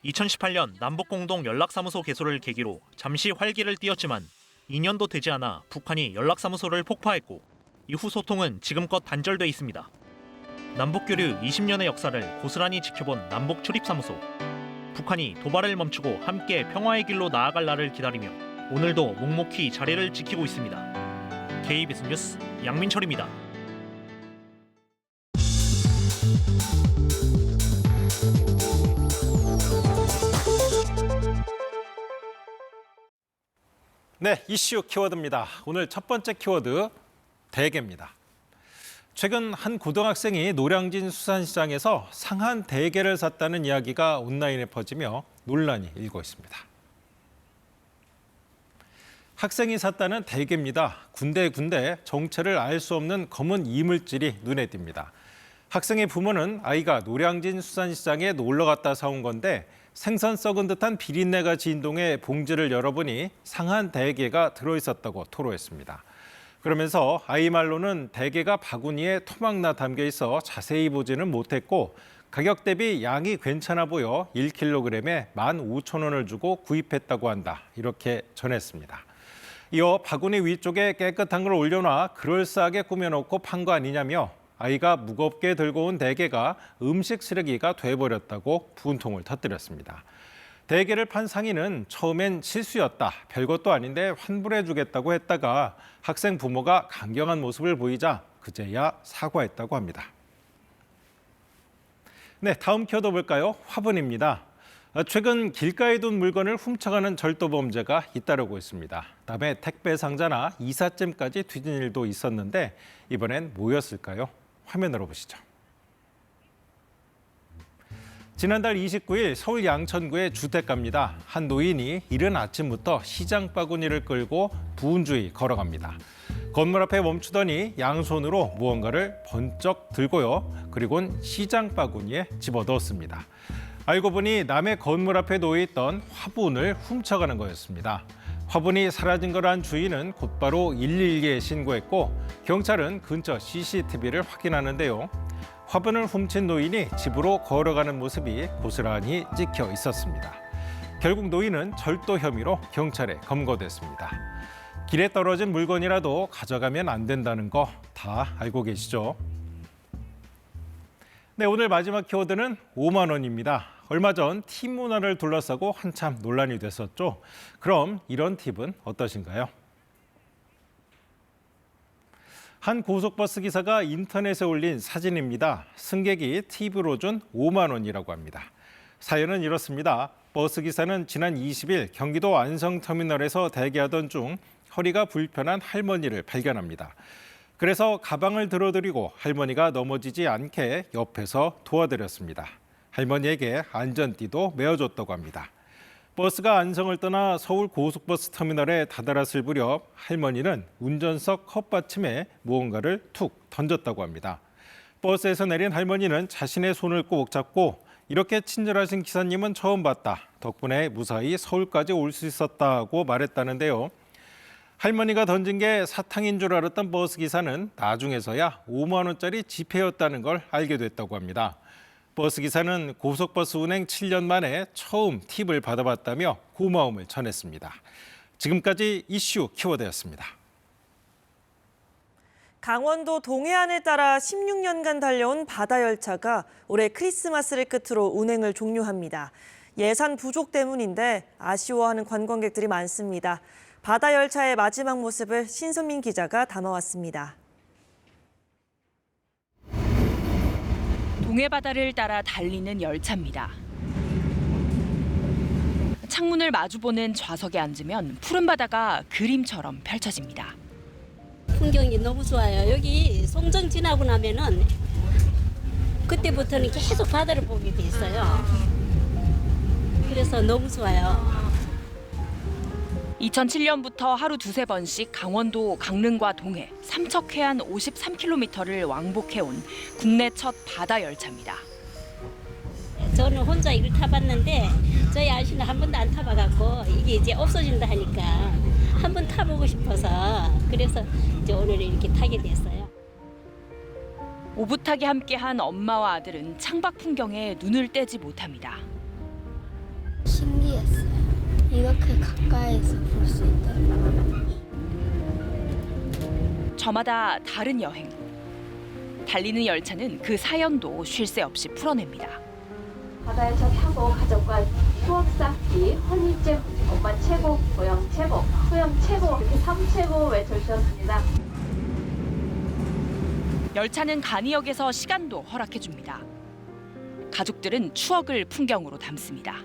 2018년 남북공동 연락사무소 개소를 계기로 잠시 활기를 띠었지만 2년도 되지 않아 북한이 연락사무소를 폭파했고 이후 소통은 지금껏 단절돼 있습니다. 남북교류 20년의 역사를 고스란히 지켜본 남북출입사무소. 북한이 도발을 멈추고 함께 평화의 길로 나아갈 날을 기다리며 오늘도 묵묵히 자리를 지키고 있습니다. KBS 뉴스 양민철입니다. 네, 이슈 키워드입니다. 오늘 첫 번째 키워드 대게입니다. 최근 한 고등학생이 노량진 수산시장에서 상한 대게를 샀다는 이야기가 온라인에 퍼지며 논란이 일고 있습니다. 학생이 샀다는 대게입니다. 군데군데 정체를 알 수 없는 검은 이물질이 눈에 띕니다. 학생의 부모는 아이가 노량진 수산시장에 놀러 갔다 사온 건데 생선 썩은 듯한 비린내가 진동해 봉지를 열어보니 상한 대게가 들어있었다고 토로했습니다. 그러면서 아이 말로는 대게가 바구니에 토막나 담겨 있어 자세히 보지는 못했고 가격 대비 양이 괜찮아 보여 1kg에 15,000원을 주고 구입했다고 한다. 이렇게 전했습니다. 이어 바구니 위쪽에 깨끗한 걸 올려놔 그럴싸하게 꾸며놓고 판 거 아니냐며 아이가 무겁게 들고 온 대게가 음식 쓰레기가 돼버렸다고 분통을 터뜨렸습니다. 대게를 판 상인은 처음엔 실수였다, 별것도 아닌데 환불해주겠다고 했다가 학생 부모가 강경한 모습을 보이자 그제야 사과했다고 합니다. 네, 다음 키워드 볼까요? 화분입니다. 최근 길가에 둔 물건을 훔쳐가는 절도 범죄가 잇따르고 있습니다. 남의 택배 상자나 이삿짐까지 뒤진 일도 있었는데 이번엔 뭐였을까요? 화면으로 보시죠. 지난달 29일 서울 양천구의 주택가입니다. 한 노인이 이른 아침부터 시장 바구니를 끌고 부은주의 걸어갑니다. 건물 앞에 멈추더니 양손으로 무언가를 번쩍 들고요. 그리고는 시장 바구니에 집어넣었습니다. 알고 보니 남의 건물 앞에 놓여있던 화분을 훔쳐가는 거였습니다. 화분이 사라진 걸 안 주인은 곧바로 112에 신고했고 경찰은 근처 CCTV를 확인하는데요. 화분을 훔친 노인이 집으로 걸어가는 모습이 고스란히 찍혀 있었습니다. 결국 노인은 절도 혐의로 경찰에 검거됐습니다. 길에 떨어진 물건이라도 가져가면 안 된다는 거 다 알고 계시죠? 네, 오늘 마지막 키워드는 5만 원입니다. 얼마 전 팁 문화를 둘러싸고 한참 논란이 됐었죠. 그럼 이런 팁은 어떠신가요? 한 고속버스 기사가 인터넷에 올린 사진입니다. 승객이 팁으로 준 5만 원이라고 합니다. 사연은 이렇습니다. 버스 기사는 지난 20일 경기도 안성터미널에서 대기하던 중 허리가 불편한 할머니를 발견합니다. 그래서 가방을 들어드리고 할머니가 넘어지지 않게 옆에서 도와드렸습니다. 할머니에게 안전띠도 메어줬다고 합니다. 버스가 안성을 떠나 서울 고속버스 터미널에 다다랐을 무렵 할머니는 운전석 컵받침에 무언가를 툭 던졌다고 합니다. 버스에서 내린 할머니는 자신의 손을 꼭 잡고 이렇게 친절하신 기사님은 처음 봤다. 덕분에 무사히 서울까지 올 수 있었다고 말했다는데요. 할머니가 던진 게 사탕인 줄 알았던 버스 기사는 나중에서야 5만 원짜리 지폐였다는 걸 알게 됐다고 합니다. 버스 기사는 고속버스 운행 7년 만에 처음 팁을 받아봤다며 고마움을 전했습니다. 지금까지 이슈 키워드였습니다. 강원도 동해안을 따라 16년간 달려온 바다열차가 올해 크리스마스를 끝으로 운행을 종료합니다. 예산 부족 때문인데 아쉬워하는 관광객들이 많습니다. 바다열차의 마지막 모습을 신선민 기자가 담아왔습니다. 동해바다를 따라 달리는 열차입니다. 창문을 마주보는 좌석에 앉으면 푸른 바다가 그림처럼 펼쳐집니다. 풍경이 너무 좋아요. 여기 송정 지나고 나면은 그때부터는 계속 바다를 보게 돼 있어요. 그래서 너무 좋아요. 2007년부터 하루 두세 번씩 강원도 강릉과 동해, 삼척해안 53km를 왕복해온 국내 첫 바다 열차입니다. 저는 혼자 이걸 타봤는데 저희 아저씨는 한 번도 안 타봐갖고 이게 이제 없어진다 하니까 한번 타보고 싶어서 그래서 이제 오늘 이렇게 타게 됐어요. 오붓하게 함께한 엄마와 아들은 창밖 풍경에 눈을 떼지 못합니다. 신기했어요. 이렇게 가까이서 볼 수 있다는 저마다 다른 여행. 달리는 열차는 그 사연도 쉴 새 없이 풀어냅니다. 바다에서 타고 가족과 추억 쌓기, 헌일 최고, 오빠 최고, 고영 최고, 수영 최고, 이렇게 3최고 외쳐주셨습니다. 열차는 간이역에서 시간도 허락해줍니다. 가족들은 추억을 풍경으로 담습니다.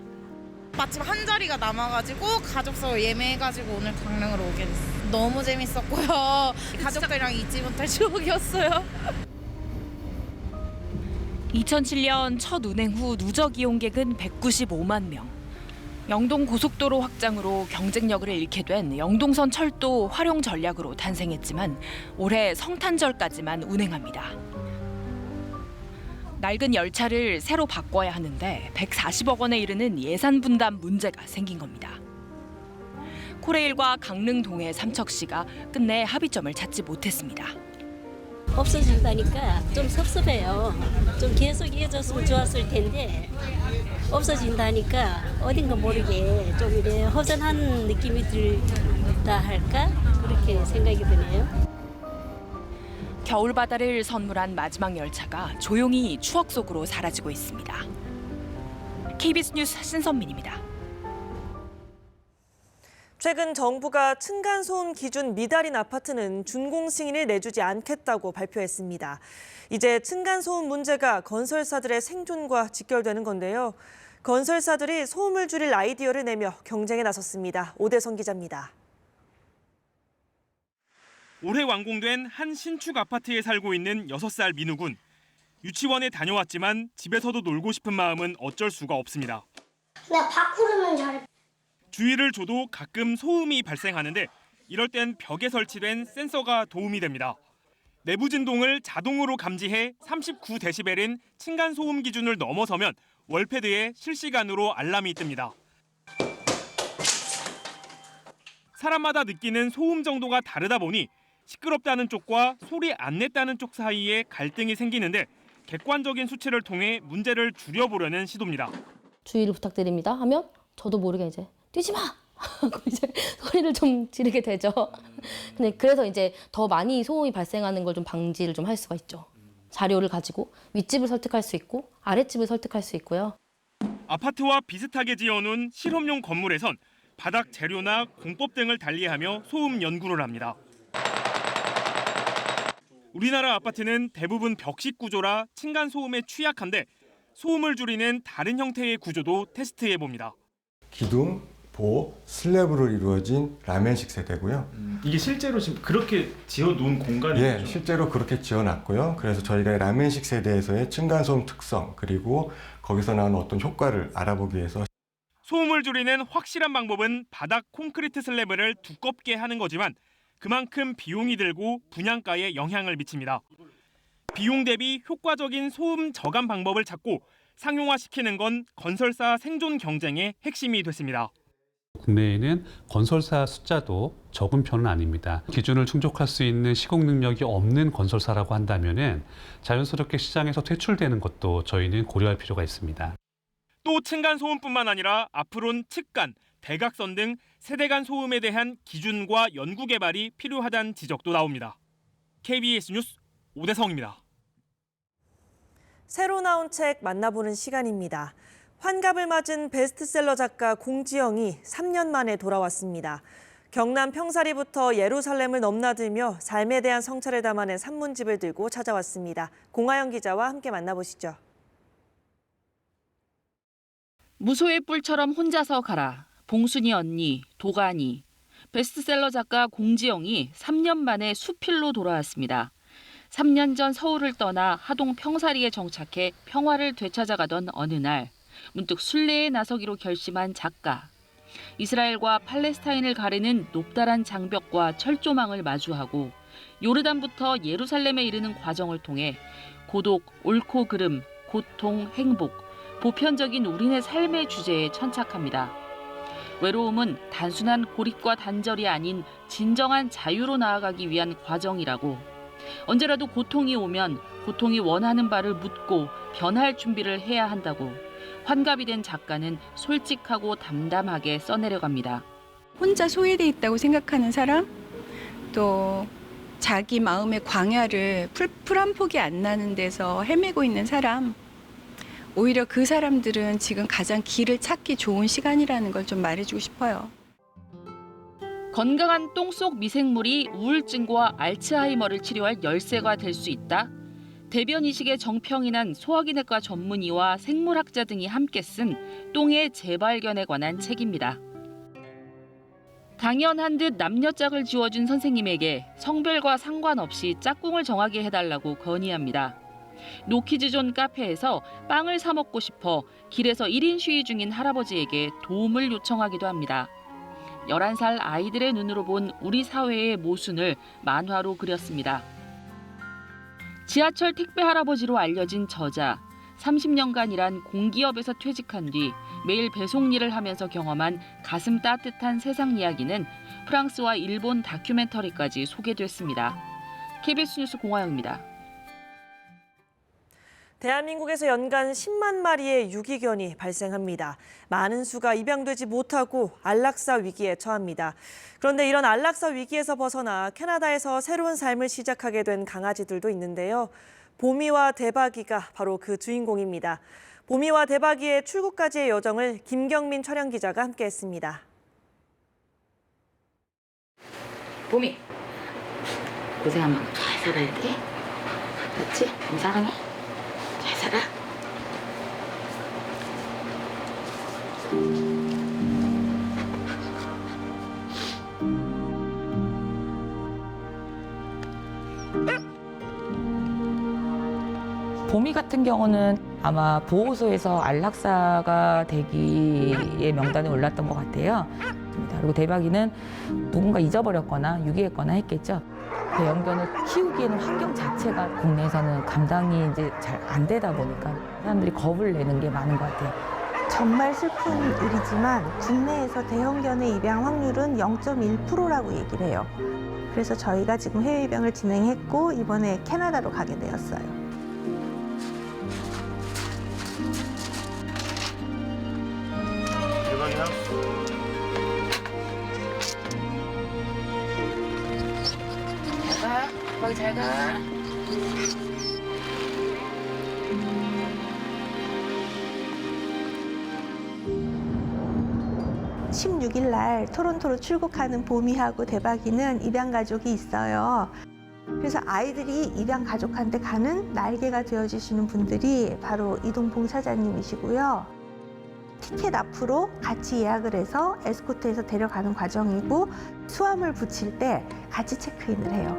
마침 한 자리가 남아가지고 가족서 예매해가지고 오늘 강릉으로 오게 됐어요. 너무 재밌었고요. 가족들이랑 잊지 못할 추억이었어요. 2007년 첫 운행 후 누적 이용객은 195만 명. 영동 고속도로 확장으로 경쟁력을 잃게 된 영동선 철도 활용 전략으로 탄생했지만 올해 성탄절까지만 운행합니다. 낡은 열차를 새로 바꿔야 하는데 140억 원에 이르는 예산 분담 문제가 생긴 겁니다. 코레일과 강릉동해 삼척시가 끝내 합의점을 찾지 못했습니다. 없어진다니까 좀 섭섭해요. 좀 계속 이어졌으면 좋았을 텐데 없어진다니까 어딘가 모르게 좀 이래 허전한 느낌이 들다 할까? 그렇게 생각이 드네요. 겨울바다를 선물한 마지막 열차가 조용히 추억 속으로 사라지고 있습니다. KBS 뉴스 신선민입니다. 최근 정부가 층간소음 기준 미달인 아파트는 준공 승인을 내주지 않겠다고 발표했습니다. 이제 층간소음 문제가 건설사들의 생존과 직결되는 건데요. 건설사들이 소음을 줄일 아이디어를 내며 경쟁에 나섰습니다. 오대성 기자입니다. 올해 완공된 한 신축 아파트에 살고 있는 6살 민우 군. 유치원에 다녀왔지만 집에서도 놀고 싶은 마음은 어쩔 수가 없습니다. 나 밖으로는 잘해. 주의를 줘도 가끔 소음이 발생하는데 이럴 땐 벽에 설치된 센서가 도움이 됩니다. 내부 진동을 자동으로 감지해 39데시벨인 층간소음 기준을 넘어서면 월패드에 실시간으로 알람이 뜹니다. 사람마다 느끼는 소음 정도가 다르다 보니 시끄럽다는 쪽과 소리 안 냈다는 쪽 사이에 갈등이 생기는데 객관적인 수치를 통해 문제를 줄여보려는 시도입니다. 주의를 부탁드립니다 하면 저도 모르게 이제 뛰지 마! 하고 이제 소리를 좀 지르게 되죠. 근데 그래서 이제 더 많이 소음이 발생하는 걸 좀 방지를 좀 할 수가 있죠. 자료를 가지고 윗집을 설득할 수 있고 아랫집을 설득할 수 있고요. 아파트와 비슷하게 지어놓은 실험용 건물에선 바닥 재료나 공법 등을 달리하며 소음 연구를 합니다. 우리나라 아파트는 대부분 벽식 구조라 층간 소음에 취약한데 소음을 줄이는 다른 형태의 구조도 테스트해봅니다. 기둥, 보, 슬랩으로 이루어진 라멘식 세대고요. 이게 실제로 지금 그렇게 지어놓은 공간이죠? 예, 실제로 그렇게 지어놨고요. 그래서 저희가 라멘식 세대에서의 층간소음 특성 그리고 거기서 나오는 어떤 효과를 알아보기 위해서 소음을 줄이는 확실한 방법은 바닥 콘크리트 슬래브를 두껍게 하는 거지만 그만큼 비용이 들고 분양가에 영향을 미칩니다. 비용 대비 효과적인 소음 저감 방법을 찾고 상용화시키는 건 건설사 생존 경쟁의 핵심이 됐습니다. 국내에는 건설사 숫자도 적은 편은 아닙니다. 기준을 충족할 수 있는 시공 능력이 없는 건설사라고 한다면은 자연스럽게 시장에서 퇴출되는 것도 저희는 고려할 필요가 있습니다. 또 층간 소음뿐만 아니라 앞으로는 측간, 대각선 등 세대 간 소음에 대한 기준과 연구 개발이 필요하다는 지적도 나옵니다. KBS 뉴스 오대성입니다. 새로 나온 책 만나보는 시간입니다. 환갑을 맞은 베스트셀러 작가 공지영이 3년 만에 돌아왔습니다. 경남 평사리부터 예루살렘을 넘나들며 삶에 대한 성찰을 담아낸 산문집을 들고 찾아왔습니다. 공하영 기자와 함께 만나보시죠. 무소의 뿔처럼 혼자서 가라. 봉순이 언니, 도가니. 베스트셀러 작가 공지영이 3년 만에 수필로 돌아왔습니다. 3년 전 서울을 떠나 하동 평사리에 정착해 평화를 되찾아가던 어느 날 문득 순례에 나서기로 결심한 작가. 이스라엘과 팔레스타인을 가르는 높다란 장벽과 철조망을 마주하고 요르단부터 예루살렘에 이르는 과정을 통해 고독, 옳고 그름, 고통, 행복, 보편적인 우리네 삶의 주제에 천착합니다. 외로움은 단순한 고립과 단절이 아닌 진정한 자유로 나아가기 위한 과정이라고. 언제라도 고통이 오면 고통이 원하는 바를 묻고 변할 준비를 해야 한다고. 환갑이 된 작가는 솔직하고 담담하게 써내려갑니다. 혼자 소외돼 있다고 생각하는 사람, 또 자기 마음의 광야를 풀 한 폭이 안 나는 데서 헤매고 있는 사람, 오히려 그 사람들은 지금 가장 길을 찾기 좋은 시간이라는 걸 좀 말해주고 싶어요. 건강한 똥 속 미생물이 우울증과 알츠하이머를 치료할 열쇠가 될 수 있다. 대변 이식의 정평이 난 소화기내과 전문의와 생물학자 등이 함께 쓴 똥의 재발견에 관한 책입니다. 당연한 듯 남녀 짝을 지워준 선생님에게 성별과 상관없이 짝꿍을 정하게 해달라고 건의합니다. 노키즈존 카페에서 빵을 사 먹고 싶어 길에서 1인 시위 중인 할아버지에게 도움을 요청하기도 합니다. 11살 아이들의 눈으로 본 우리 사회의 모순을 만화로 그렸습니다. 지하철 택배 할아버지로 알려진 저자, 30년간 일한 공기업에서 퇴직한 뒤 매일 배송 일을 하면서 경험한 가슴 따뜻한 세상 이야기는 프랑스와 일본 다큐멘터리까지 소개됐습니다. KBS 뉴스 공화영입니다. 대한민국에서 연간 10만 마리의 유기견이 발생합니다. 많은 수가 입양되지 못하고 안락사 위기에 처합니다. 그런데 이런 안락사 위기에서 벗어나 캐나다에서 새로운 삶을 시작하게 된 강아지들도 있는데요. 보미와 대박이가 바로 그 주인공입니다. 보미와 대박이의 출국까지의 여정을 김경민 촬영 기자가 함께했습니다. 보미, 고생한 만큼 잘 살아야 돼. 그렇지? 좀 사랑해. 잘 살아. 보미 같은 경우는 아마 보호소에서 안락사가 되기의 명단에 올랐던 것 같아요. 그리고 대박이는 누군가 잊어버렸거나 유기했거나 했겠죠. 대형견을 키우기에는 환경 자체가 국내에서는 감당이 이제 잘 안 되다 보니까 사람들이 겁을 내는 게 많은 것 같아요. 정말 슬픈 일이지만 국내에서 대형견의 입양 확률은 0.1%라고 얘기를 해요. 그래서 저희가 지금 해외 입양을 진행했고 이번에 캐나다로 가게 되었어요. 거기 잘 가. 16일 날 토론토로 출국하는 보미하고 대박이는 입양 가족이 있어요. 그래서 아이들이 입양 가족한테 가는 날개가 되어주시는 분들이 바로 이동봉 사장님이시고요. 티켓 앞으로 같이 예약을 해서 에스코트해서 데려가는 과정이고 수암을 붙일 때 같이 체크인을 해요.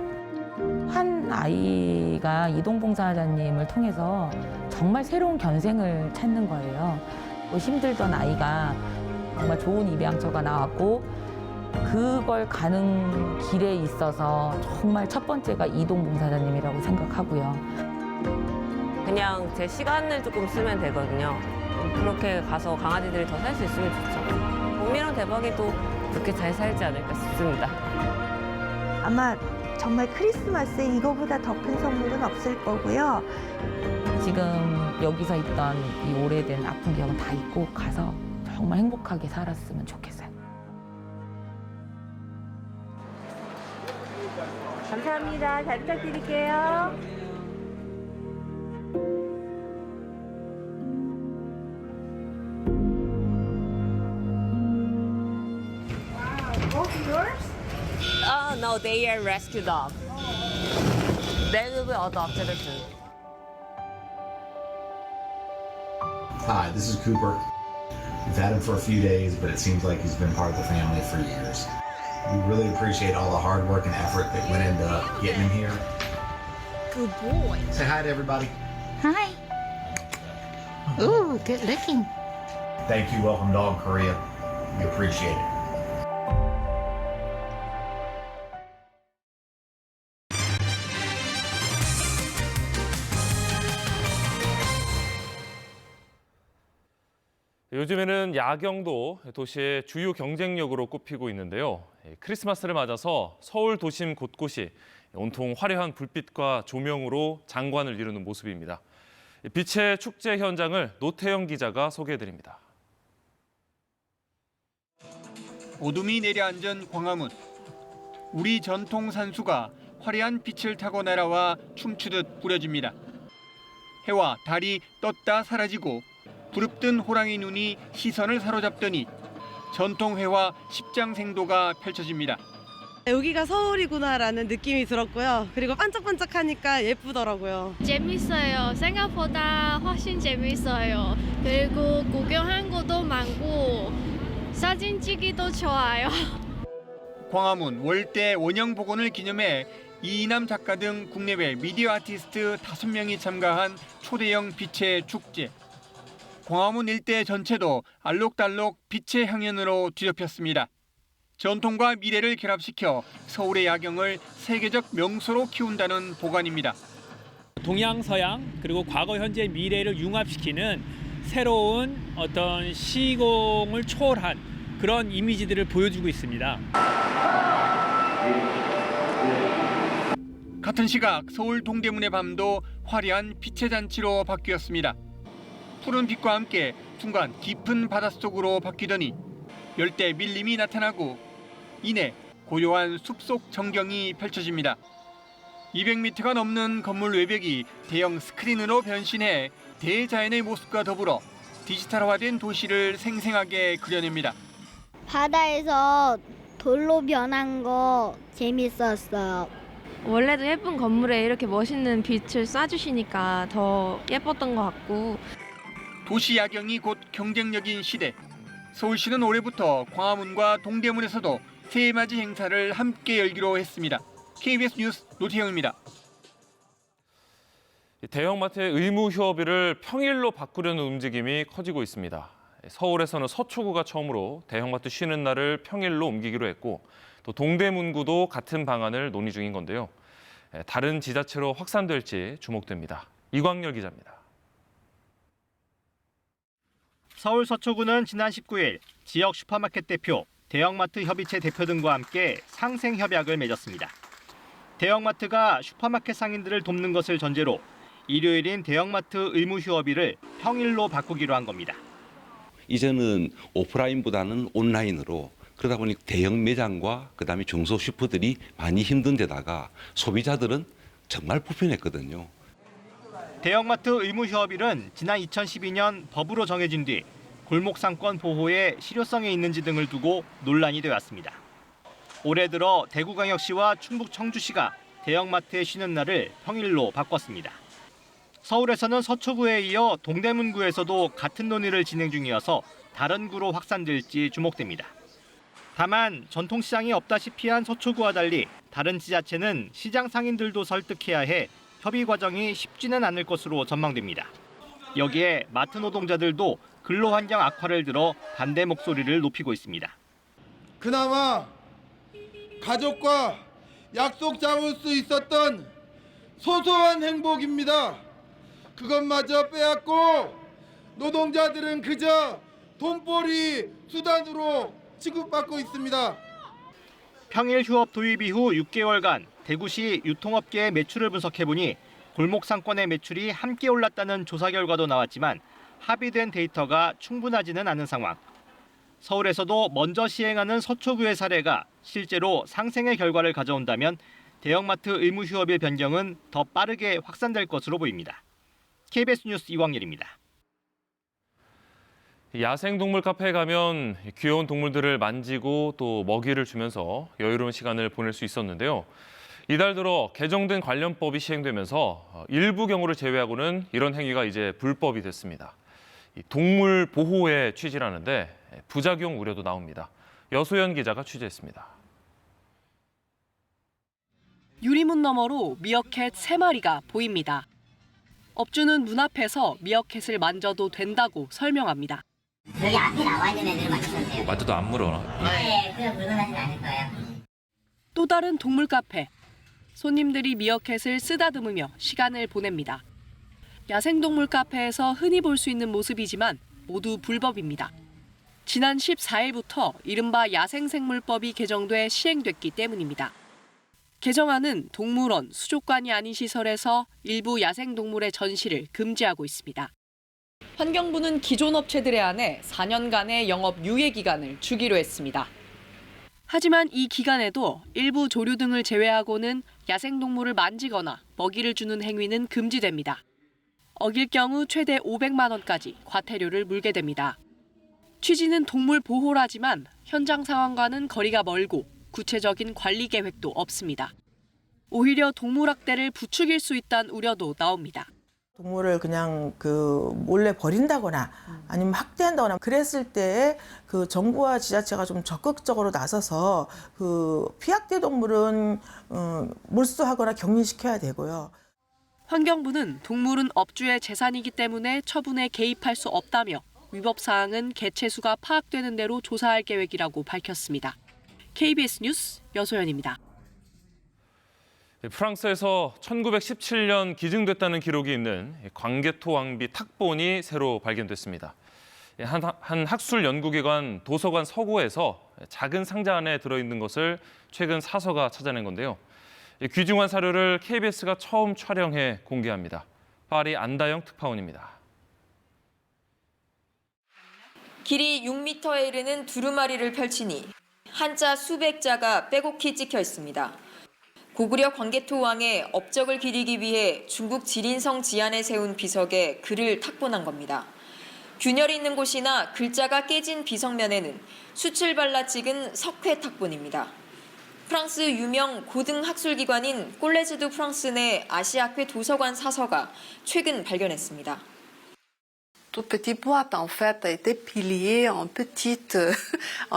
한 아이가 이동봉 사장님을 통해서 정말 새로운 견생을 찾는 거예요. 힘들던 아이가 정말 좋은 입양처가 나왔고 그걸 가는 길에 있어서 정말 첫 번째가 이동봉 사장님이라고 생각하고요. 그냥 제 시간을 조금 쓰면 되거든요. 그렇게 가서 강아지들이 더 살 수 있으면 좋죠. 보미랑 대박이도 그렇게 잘 살지 않을까 싶습니다. 아마 정말 크리스마스에 이거보다 더 큰 선물은 없을 거고요. 지금 여기서 있던 이 오래된 아픈 기억은 다 잊고 가서 정말 행복하게 살았으면 좋겠어요. 감사합니다. 잘 부탁드릴게요. Both yours? No, they are rescue dog. They will be adopted too. Hi, this is Cooper. We've had him for a few days, but it seems like he's been part of the family for years. We really appreciate all the hard work and effort that went into getting him here. Good boy. Say hi to everybody. Hi. Ooh, good looking. Thank you, Welcome Dog Korea. We appreciate it. 요즘에는 야경도 도시의 주요 경쟁력으로 꼽히고 있는데요. 크리스마스를 맞아서 서울 도심 곳곳이 온통 화려한 불빛과 조명으로 장관을 이루는 모습입니다. 빛의 축제 현장을 노태영 기자가 소개해드립니다. 어둠이 내려앉은 광화문. 우리 전통 산수가 화려한 빛을 타고 날아와 춤추듯 뿌려집니다. 해와 달이 떴다 사라지고 부릅뜬 호랑이 눈이 시선을 사로잡더니 전통회와 십장생도가 펼쳐집니다. 여기가 서울이구나라는 느낌이 들었고요. 그리고 반짝반짝하니까 예쁘더라고요. 재밌어요. 생각보다 훨씬 재밌어요. 그리고 구경한 것도 많고 사진 찍기도 좋아요. 광화문 월대 원형 복원을 기념해 이인남 작가 등 국내외 미디어 아티스트 5명이 참가한 초대형 빛의 축제. 광화문 일대 전체도 알록달록 빛의 향연으로 뒤덮였습니다. 전통과 미래를 결합시켜 서울의 야경을 세계적 명소로 키운다는 보관입니다. 동양, 서양, 그리고 과거, 현재, 미래를 융합시키는 새로운 어떤 시공을 초월한 그런 이미지들을 보여주고 있습니다. 같은 시각 서울 동대문의 밤도 화려한 빛의 잔치로 바뀌었습니다. 푸른 빛과 함께 순간 깊은 바닷속으로 바뀌더니 열대 밀림이 나타나고 이내 고요한 숲속 전경이 펼쳐집니다. 200m가 넘는 건물 외벽이 대형 스크린으로 변신해 대자연의 모습과 더불어 디지털화된 도시를 생생하게 그려냅니다. 바다에서 돌로 변한 거 재밌었어요. 원래도 예쁜 건물에 이렇게 멋있는 빛을 쏴주시니까 더 예뻤던 것 같고. 도시 야경이 곧 경쟁력인 시대. 서울시는 올해부터 광화문과 동대문에서도 새해맞이 행사를 함께 열기로 했습니다. KBS 뉴스 노태영입니다. 대형마트의 의무 휴업일을 평일로 바꾸려는 움직임이 커지고 있습니다. 서울에서는 서초구가 처음으로 대형마트 쉬는 날을 평일로 옮기기로 했고 또 동대문구도 같은 방안을 논의 중인 건데요. 다른 지자체로 확산될지 주목됩니다. 이광열 기자입니다. 서울 서초구는 지난 19일 지역 슈퍼마켓 대표, 대형마트 협의체 대표 등과 함께 상생 협약을 맺었습니다. 대형마트가 슈퍼마켓 상인들을 돕는 것을 전제로 일요일인 대형마트 의무 휴업일을 평일로 바꾸기로 한 겁니다. 이제는 오프라인보다는 온라인으로 그러다 보니 대형 매장과 그다음에 중소 슈퍼들이 많이 힘든 데다가 소비자들은 정말 불편했거든요. 대형마트 의무 휴업일은 지난 2012년 법으로 정해진 뒤 골목 상권 보호에 실효성이 있는지 등을 두고 논란이 되었습니다. 올해 들어 대구광역시와 충북 청주시가 대형마트의 쉬는 날을 평일로 바꿨습니다. 서울에서는 서초구에 이어 동대문구에서도 같은 논의를 진행 중이어서 다른 구로 확산될지 주목됩니다. 다만 전통시장이 없다시피 한 서초구와 달리 다른 지자체는 시장 상인들도 설득해야 해 협의 과정이 쉽지는 않을 것으로 전망됩니다. 여기에 마트 노동자들도 근로환경 악화를 들어 반대 목소리를 높이고 있습니다. 그나마 가족과 약속 잡을 수 있었던 소소한 행복입니다. 그것마저 빼앗고 노동자들은 그저 돈벌이 수단으로 취급받고 있습니다. 평일 휴업 도입 이후 6개월간 대구시 유통업계의 매출을 분석해보니 골목 상권의 매출이 함께 올랐다는 조사 결과도 나왔지만 합의된 데이터가 충분하지는 않은 상황. 서울에서도 먼저 시행하는 서초구의 사례가 실제로 상생의 결과를 가져온다면 대형마트 의무 휴업일 변경은 더 빠르게 확산될 것으로 보입니다. KBS 뉴스 이광열입니다. 야생동물 카페에 가면 귀여운 동물들을 만지고 또 먹이를 주면서 여유로운 시간을 보낼 수 있었는데요. 이달 들어 개정된 관련법이 시행되면서 일부 경우를 제외하고는 이런 행위가 이제 불법이 됐습니다. 동물 보호의 취지라는데 부작용 우려도 나옵니다. 여소연 기자가 취재했습니다. 유리문 너머로 미어캣 3마리가 보입니다. 업주는 문 앞에서 미어캣을 만져도 된다고 설명합니다. 여기 앞에 나와 있는 애들 만져도 만져도 안 물어. 네, 그냥 물어나진 않을 거예요. 또 다른 동물 카페. 손님들이 미어캣을 쓰다듬으며 시간을 보냅니다. 야생동물 카페에서 흔히 볼 수 있는 모습이지만 모두 불법입니다. 지난 14일부터 이른바 야생생물법이 개정돼 시행됐기 때문입니다. 개정안은 동물원, 수족관이 아닌 시설에서 일부 야생동물의 전시를 금지하고 있습니다. 환경부는 기존 업체들에 한해 4년간의 영업 유예 기간을 주기로 했습니다. 하지만 이 기간에도 일부 조류 등을 제외하고는 야생동물을 만지거나 먹이를 주는 행위는 금지됩니다. 어길 경우 최대 500만 원까지 과태료를 물게 됩니다. 취지는 동물 보호라지만 현장 상황과는 거리가 멀고 구체적인 관리 계획도 없습니다. 오히려 동물학대를 부추길 수 있다는 우려도 나옵니다. 동물을 그냥 몰래 버린다거나 아니면 학대한다거나 그랬을 때 정부와 지자체가 좀 적극적으로 나서서 피학대 동물은 몰수하거나 격리시켜야 되고요. 환경부는 동물은 업주의 재산이기 때문에 처분에 개입할 수 없다며 위법 사항은 개체수가 파악되는 대로 조사할 계획이라고 밝혔습니다. KBS 뉴스 여소연입니다. 프랑스에서 1917년 기증됐다는 기록이 있는 광개토왕비 탁본이 새로 발견됐습니다. 한 학술 연구기관 도서관 서고에서 작은 상자 안에 들어있는 것을 최근 사서가 찾아낸 건데요. 귀중한 사료를 KBS가 처음 촬영해 공개합니다. 파리 안다영 특파원입니다. 길이 6m에 이르는 두루마리를 펼치니 한자 수백 자가 빼곡히 찍혀 있습니다. 고구려 광개토 왕의 업적을 기리기 위해 중국 지린성 지안에 세운 비석에 글을 탁본한 겁니다. 균열이 있는 곳이나 글자가 깨진 비석면에는 숯을 발라 찍은 석회 탁본입니다. 프랑스 유명 고등학술기관인 꼴레즈 두 프랑스 내 아시아회 도서관 사서가 최근 발견했습니다. Toute petite boîte en fait a été pilier en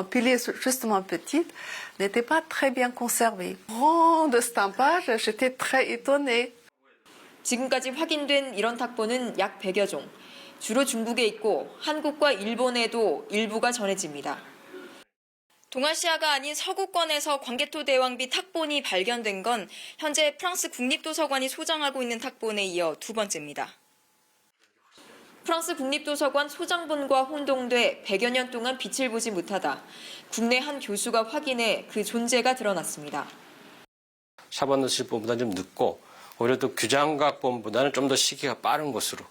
pilier justement petite, n'était pas très bien conservée. Grande stampage, j'étais très étonnée. 지금까지 확인된 이런 탁본은 약 100여 종, 주로 중국에 있고 한국과 일본에도 일부가 전해집니다. 동아시아가 아닌 서구권에서 광개토 대왕비 탁본이 발견된 건 현재 프랑스 국립도서관이 소장하고 있는 탁본에 이어 두 번째입니다. 프랑스 국립도서관 소장본과 혼동돼 100여 년 동안 빛을 보지 못하다 국내 한 교수가 확인해 그 존재가 드러났습니다. 샤바누스본보다는 좀 늦고 오히려 또 규장각본보다는 좀 더 시기가 빠른 것으로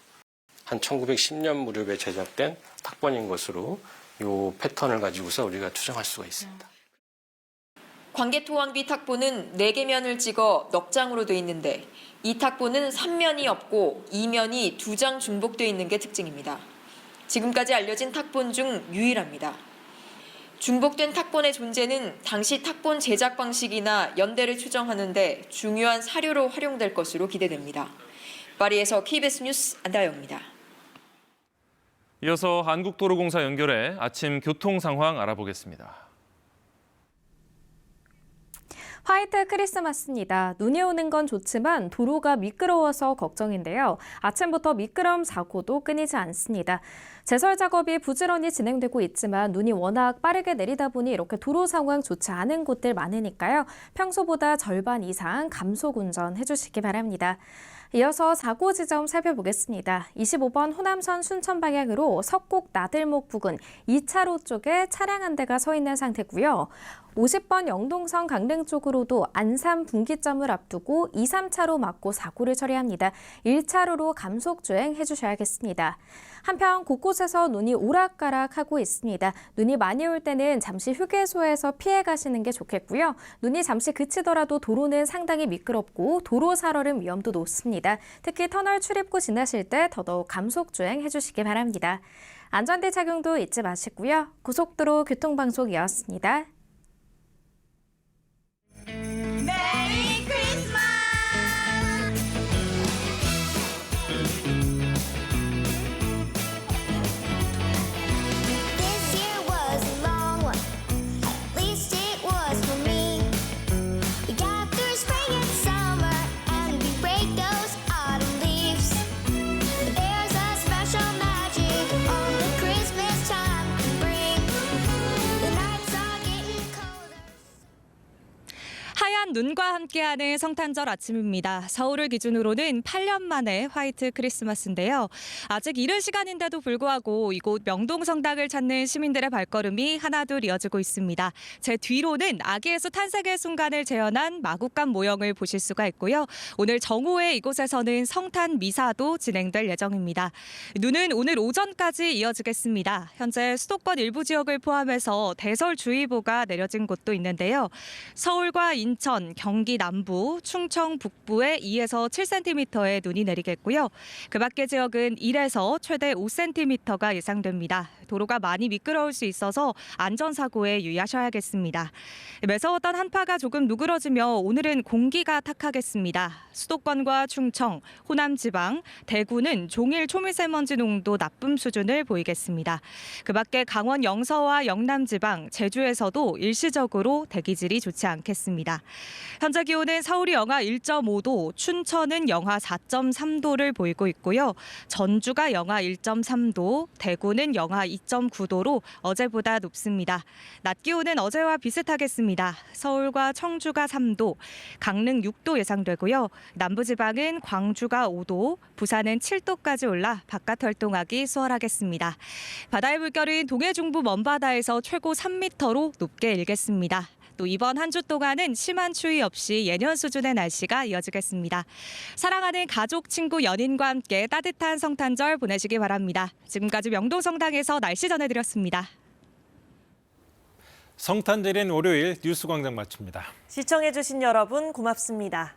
한 1910년 무렵에 제작된 탁본인 것으로 이 패턴을 가지고서 우리가 추정할 수가 있습니다. 광개토왕비 탁본은 4개 면을 찍어 넉 장으로 돼 있는데 이 탁본은 3면이 없고 2면이 2장 중복돼 있는 게 특징입니다. 지금까지 알려진 탁본 중 유일합니다. 중복된 탁본의 존재는 당시 탁본 제작 방식이나 연대를 추정하는 데 중요한 사료로 활용될 것으로 기대됩니다. 파리에서 KBS 뉴스 안다영입니다. 이어서 한국도로공사 연결해 아침 교통 상황 알아보겠습니다. 화이트 크리스마스입니다. 눈이 오는 건 좋지만 도로가 미끄러워서 걱정인데요. 아침부터 미끄럼 사고도 끊이지 않습니다. 제설 작업이 부지런히 진행되고 있지만 눈이 워낙 빠르게 내리다 보니 이렇게 도로 상황 좋지 않은 곳들 많으니까요. 평소보다 절반 이상 감속 운전해 주시기 바랍니다. 이어서 사고 지점 살펴보겠습니다. 25번 호남선 순천 방향으로 석곡 나들목 부근 2차로 쪽에 차량 한 대가 서 있는 상태고요. 50번 영동선 강릉 쪽으로도 안산 분기점을 앞두고 2, 3차로 막고 사고를 처리합니다. 1차로로 감속 주행해 주셔야겠습니다. 한편 곳곳에서 눈이 오락가락하고 있습니다. 눈이 많이 올 때는 잠시 휴게소에서 피해 가시는 게 좋겠고요. 눈이 잠시 그치더라도 도로는 상당히 미끄럽고 도로 살얼음 위험도 높습니다. 특히 터널 출입구 지나실 때 더더욱 감속 주행해 주시기 바랍니다. 안전대 착용도 잊지 마시고요. 고속도로 교통방송이었습니다. 메리 크리스마스! This year was a long one, at least it was for me. We got through spring and summer, and we raked those autumn leaves. But there's a special magic only Christmas time can bring. The nights are getting 환한 눈과 함께하는 성탄절 아침입니다. 서울을 기준으로는 8년 만에 화이트 크리스마스인데요. 아직 이른 시간인데도 불구하고 이곳 명동성당을 찾는 시민들의 발걸음이 하나둘 이어지고 있습니다. 제 뒤로는 아기 예수 탄생의 순간을 재현한 마국간 모형을 보실 수가 있고요. 오늘 정오에 이곳에서는 성탄 미사도 진행될 예정입니다. 눈은 오늘 오전까지 이어지겠습니다. 현재 수도권 일부 지역을 포함해서 대설주의보가 내려진 곳도 있는데요. 서울과 인천, 경기 남부, 충청 북부에 2에서 7cm의 눈이 내리겠고요. 그 밖의 지역은 1에서 최대 5cm가 예상됩니다. 도로가 많이 미끄러울 수 있어서 안전사고에 유의하셔야겠습니다. 매서웠던 한파가 조금 누그러지며 오늘은 공기가 탁하겠습니다. 수도권과 충청, 호남 지방, 대구는 종일 초미세먼지 농도 나쁨 수준을 보이겠습니다. 그 밖에 강원 영서와 영남 지방, 제주에서도 일시적으로 대기질이 좋지 않겠습니다. 현재 기온은 서울이 영하 1.5도, 춘천은 영하 4.3도를 보이고 있고요. 전주가 영하 1.3도, 대구는 영하 2.9도로 어제보다 높습니다. 낮 기온은 어제와 비슷하겠습니다. 서울과 청주가 3도, 강릉 6도 예상되고요. 남부지방은 광주가 5도, 부산은 7도까지 올라 바깥 활동하기 수월하겠습니다. 바다의 물결은 동해 중부 먼바다에서 최고 3m로 높게 일겠습니다. 또 이번 한 주 동안은 심한 추위 없이 예년 수준의 날씨가 이어지겠습니다. 사랑하는 가족, 친구, 연인과 함께 따뜻한 성탄절 보내시기 바랍니다. 지금까지 명동성당에서 날씨 전해드렸습니다. 성탄절인 월요일 뉴스광장 마칩니다. 시청해주신 여러분 고맙습니다.